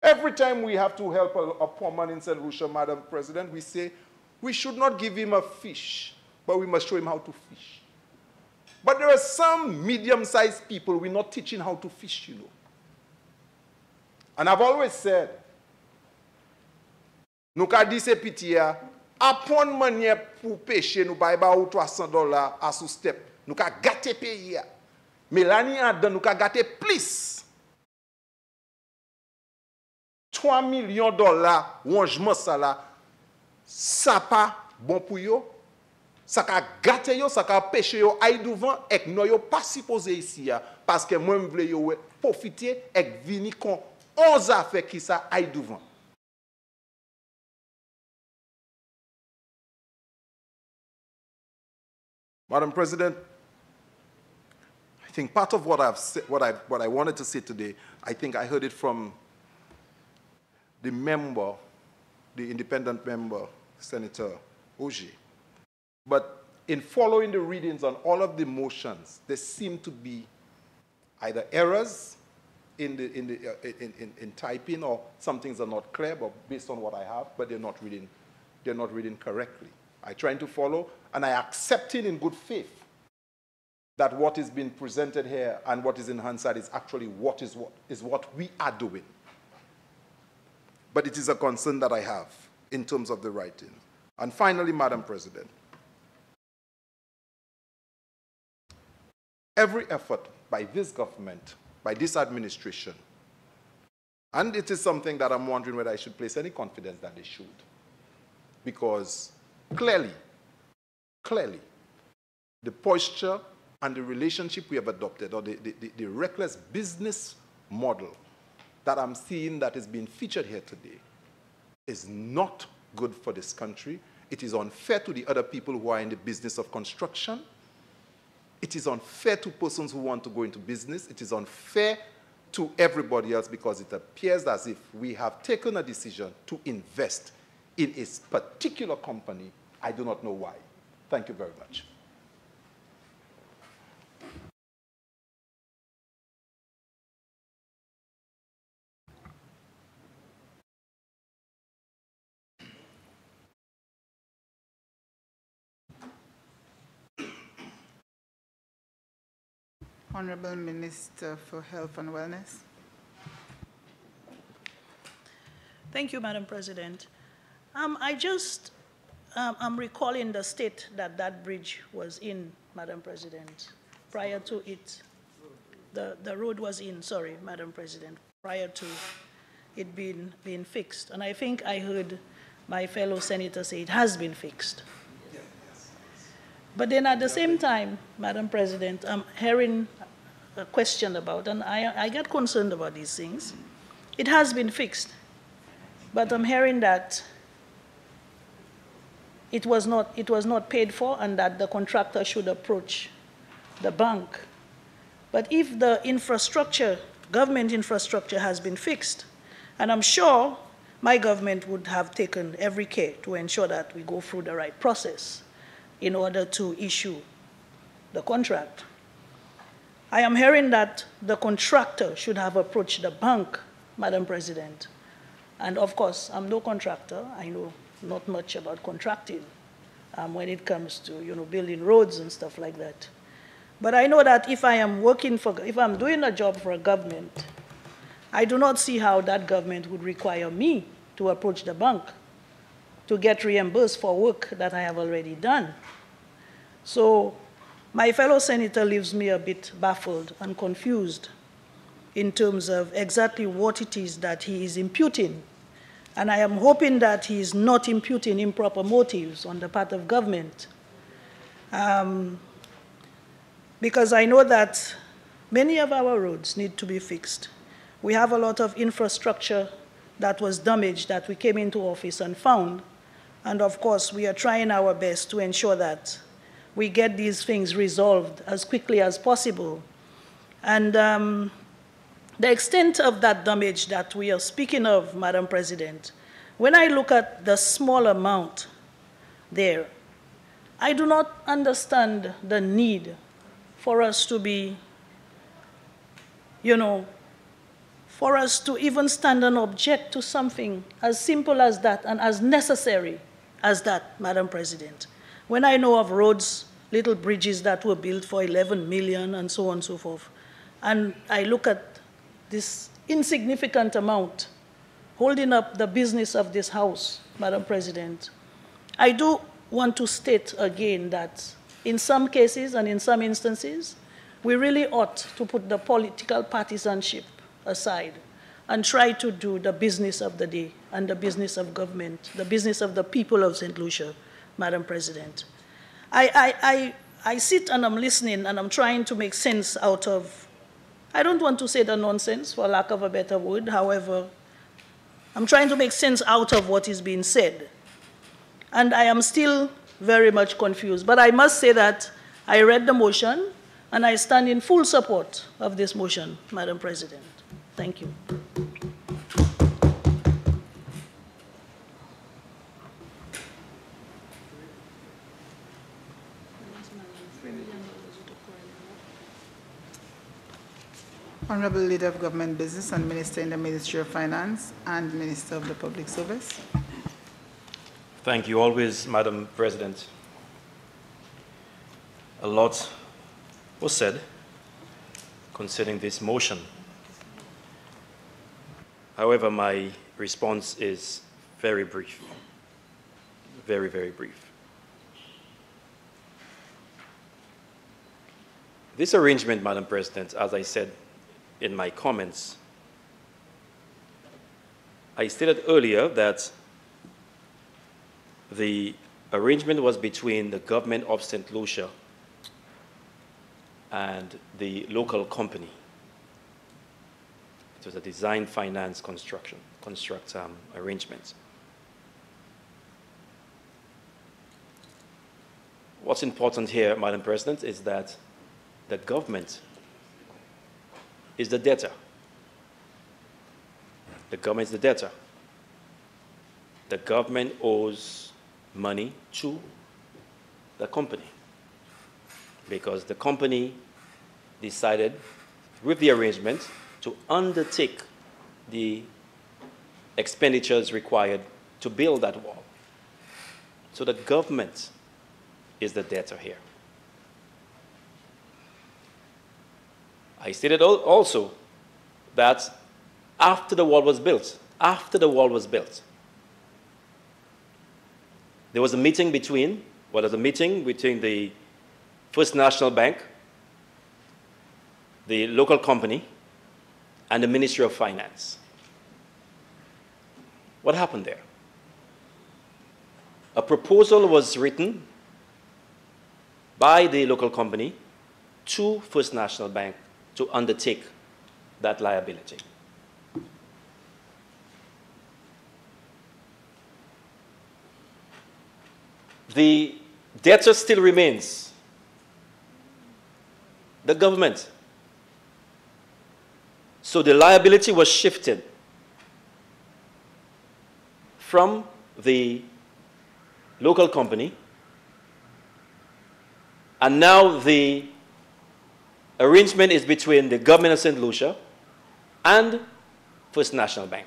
Every time we have to help a poor man in St. Lucia, Madam President, we say, we should not give him a fish, but we must show him how to fish. But there are some medium-sized people we're not teaching how to fish, you know. And I've always said, nous ka di se pitia, apon manye pou pêcher, nous ba ou $300 à sous step. Nous ka gâter pays. Mais l'année dedans nous ka gâter plus. $3 millions wangement ça là. Ça pas bon pour yo. Ça ka gâter yo, ça ka pêcher yo ay devant et no yo pas supposé ici parce que moi me vle yo profiter et vini kon 11 affaires qui ça ay devant. Madam President, I think part of what I've said, what I wanted to say today, I think I heard it from the member, the independent member, Senator Oji. But in following the readings on all of the motions, there seem to be either errors in typing, or some things are not clear, but based on what I have, but they're not reading correctly. I'm trying to follow, and I accept it in good faith that what is being presented here and what is in Hansard is actually what we are doing. But it is a concern that I have in terms of the writing. And finally, Madam President, every effort by this government, by this administration, and it is something that I'm wondering whether I should place any confidence that they should, because clearly, the posture and the relationship we have adopted, or the reckless business model that I'm seeing that is being featured here today, is not good for this country. It is unfair to the other people who are in the business of construction. It is unfair to persons who want to go into business. It is unfair to everybody else, because it appears as if we have taken a decision to invest in a particular company. I do not know why. Thank you very much. Honorable Minister for Health and Wellness. Thank you, Madam President. I'm recalling the state that bridge was in, Madam President, prior to it. The road was in, sorry, Madam President, prior to it being fixed. And I think I heard my fellow senator say it has been fixed. But then at the same time, Madam President, I'm hearing a question about, and I get concerned about these things. It has been fixed, but I'm hearing that it was not paid for, and that the contractor should approach the bank. But if the infrastructure, government infrastructure, has been fixed, and I'm sure my government would have taken every care to ensure that we go through the right process in order to issue the contract. I am hearing that the contractor should have approached the bank, Madam President. And of course, I'm no contractor. I know not much about contracting when it comes to, building roads and stuff like that. But I know that if I'm doing a job for a government, I do not see how that government would require me to approach the bank to get reimbursed for work that I have already done. So my fellow senator leaves me a bit baffled and confused in terms of exactly what it is that he is imputing. And I am hoping that he is not imputing improper motives on the part of government. Because I know that many of our roads need to be fixed. We have a lot of infrastructure that was damaged that we came into office and found. And of course, we are trying our best to ensure that we get these things resolved as quickly as possible. And the extent of that damage that we are speaking of, Madam President, when I look at the small amount there, I do not understand the need for us to be, for us to even stand and object to something as simple as that and as necessary as that, Madam President. When I know of roads, little bridges that were built for 11 million and so on and so forth, and I look at this insignificant amount holding up the business of this House, Madam President, I do want to state again that in some cases and in some instances, we really ought to put the political partisanship aside and try to do the business of the day and the business of government, the business of the people of St. Lucia, Madam President. I sit and I'm listening and I'm trying to make sense out of, I don't want to say the nonsense for lack of a better word, however, I'm trying to make sense out of what is being said. And I am still very much confused. But I must say that I read the motion and I stand in full support of this motion, Madam President. Thank you. Honorable Leader of Government Business and Minister in the Ministry of Finance and Minister of the Public Service. Thank you always, Madam President. A lot was said concerning this motion. However, my response is very brief, very, very brief. This arrangement, Madam President, as I said in my comments, I stated earlier that the arrangement was between the government of St. Lucia and the local company. It was a design, finance, construct arrangement. What's important here, Madam President, is that the government is the debtor. The government is the debtor. The government owes money to the company because the company decided with the arrangement to undertake the expenditures required to build that wall. So the government is the debtor here. I stated also that after the wall was built, there was a meeting between the First National Bank, the local company, and the Ministry of Finance. What happened there? A proposal was written by the local company to First National Bank to undertake that liability. The debtor still remains the government. So the liability was shifted from the local company, and now the arrangement is between the government of St. Lucia and First National Bank.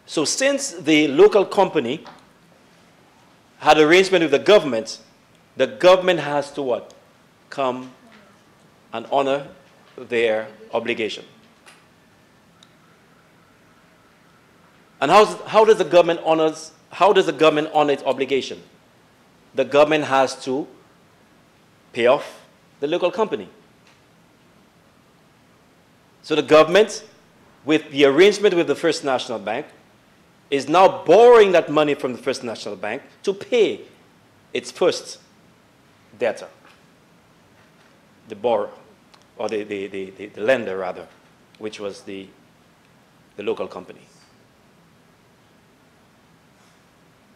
So since the local company had arrangement with the government has to what? Come and honor their obligation. And how does the government honor its obligation? The government has to pay off the local company. So the government, with the arrangement with the First National Bank, is now borrowing that money from the First National Bank to pay its first debtor, the borrower, or the lender rather, which was the local company.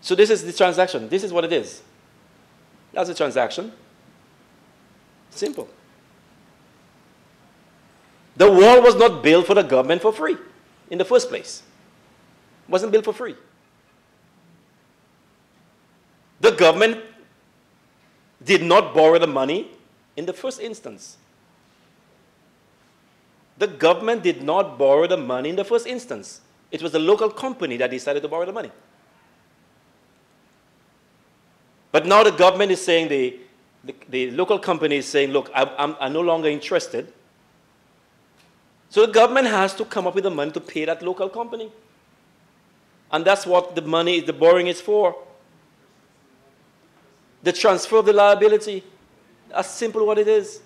So this is the transaction. This is what it is. That's a transaction. Simple. The wall was not built for the government for free in the first place. It wasn't built for free. The government did not borrow the money in the first instance. The government did not borrow the money in the first instance. It was the local company that decided to borrow the money. But now the government is saying, the local company is saying, look, I'm no longer interested. So the government has to come up with the money to pay that local company. And that's what the money, the borrowing is for. The transfer of the liability. That's simple what it is.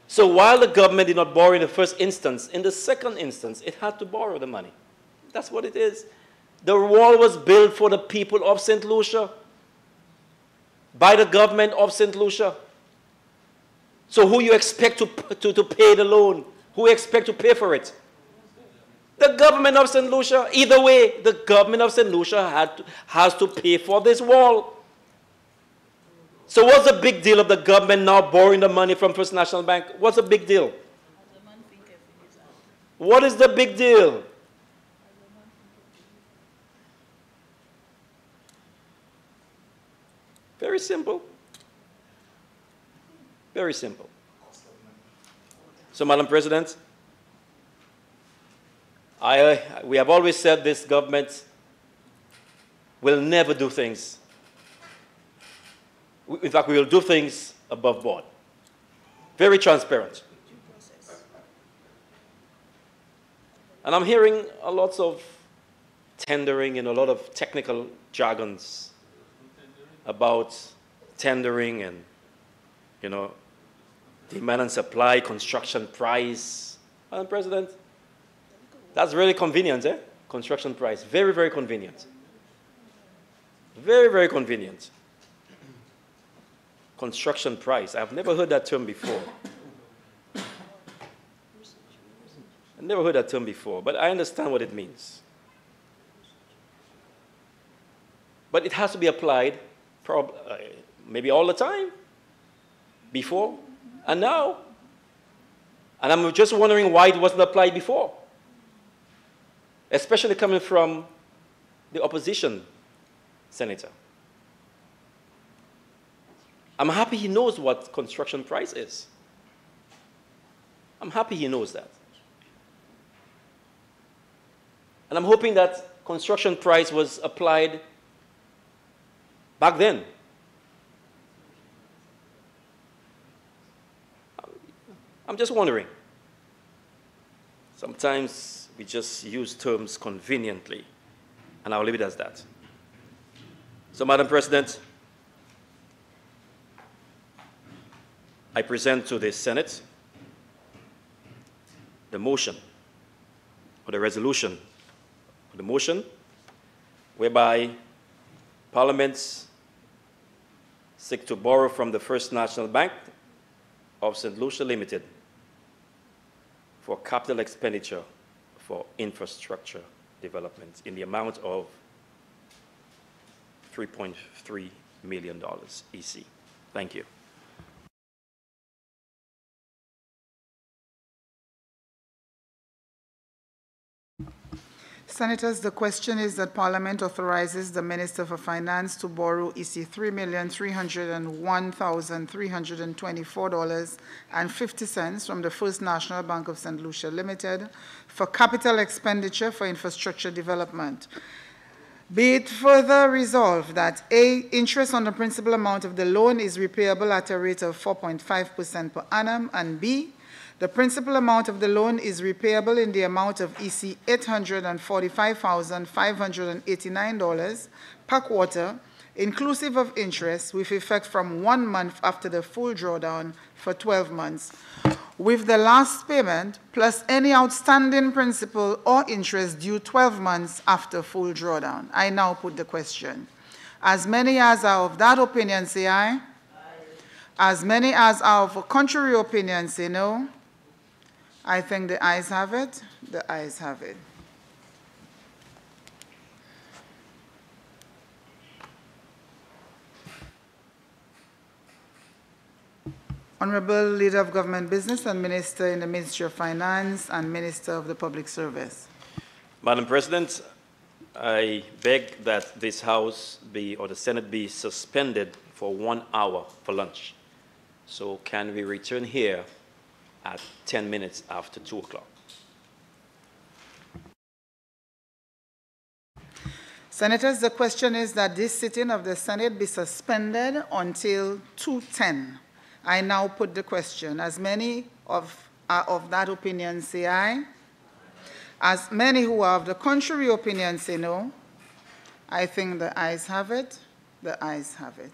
So while the government did not borrow in the first instance, in the second instance, it had to borrow the money. That's what it is. The wall was built for the people of St. Lucia, by the government of St. Lucia. So who you expect to pay the loan? Who you expect to pay for it? The government of St. Lucia. Either way, the government of St. Lucia has to pay for this wall. So what's the big deal of the government now borrowing the money from First National Bank? What's the big deal? What is the big deal? Very simple. Very simple. So, Madam President, we have always said this government will never do things. In fact, we will do things above board. Very transparent. And I'm hearing a lot of tendering and a lot of technical jargons about tendering and, you know, demand and supply, construction price. Madam President, that's really convenient, eh? Construction price. Very, very convenient. Very, very convenient. Construction price. I've never heard that term before. I've never heard that term before, but I understand what it means. But it has to be applied maybe all the time, before and now. And I'm just wondering why it wasn't applied before, especially coming from the opposition senator. I'm happy he knows what construction price is. I'm happy he knows that. And I'm hoping that construction price was applied back then. I'm just wondering. Sometimes we just use terms conveniently, and I'll leave it as that. So, Madam President, I present to the Senate the motion, or the resolution, or the motion, whereby Parliament seek to borrow from the First National Bank of St. Lucia Limited for capital expenditure for infrastructure development in the amount of $3.3 million EC. Thank you. Senators, the question is that Parliament authorizes the Minister for Finance to borrow EC $3,301,324.50 from the First National Bank of St. Lucia Limited for capital expenditure for infrastructure development. Be it further resolved that A, interest on the principal amount of the loan is repayable at a rate of 4.5% per annum, and B, the principal amount of the loan is repayable in the amount of EC $845,589 per quarter, inclusive of interest, with effect from 1 month after the full drawdown for 12 months, with the last payment plus any outstanding principal or interest due 12 months after full drawdown. I now put the question. As many as are of that opinion, say aye. Aye. As many as are of a contrary opinion, say no. I think the ayes have it. The ayes have it. Honorable Leader of Government Business and Minister in the Ministry of Finance and Minister of the Public Service. Madam President, I beg that this House be, or the Senate be suspended for 1 hour for lunch. So can we return here at 10 minutes after 2 o'clock? Senators, the question is that this sitting of the Senate be suspended until 2:10. I now put the question. As many of that opinion say aye. As many who are of the contrary opinion say no. I think the ayes have it. The ayes have it.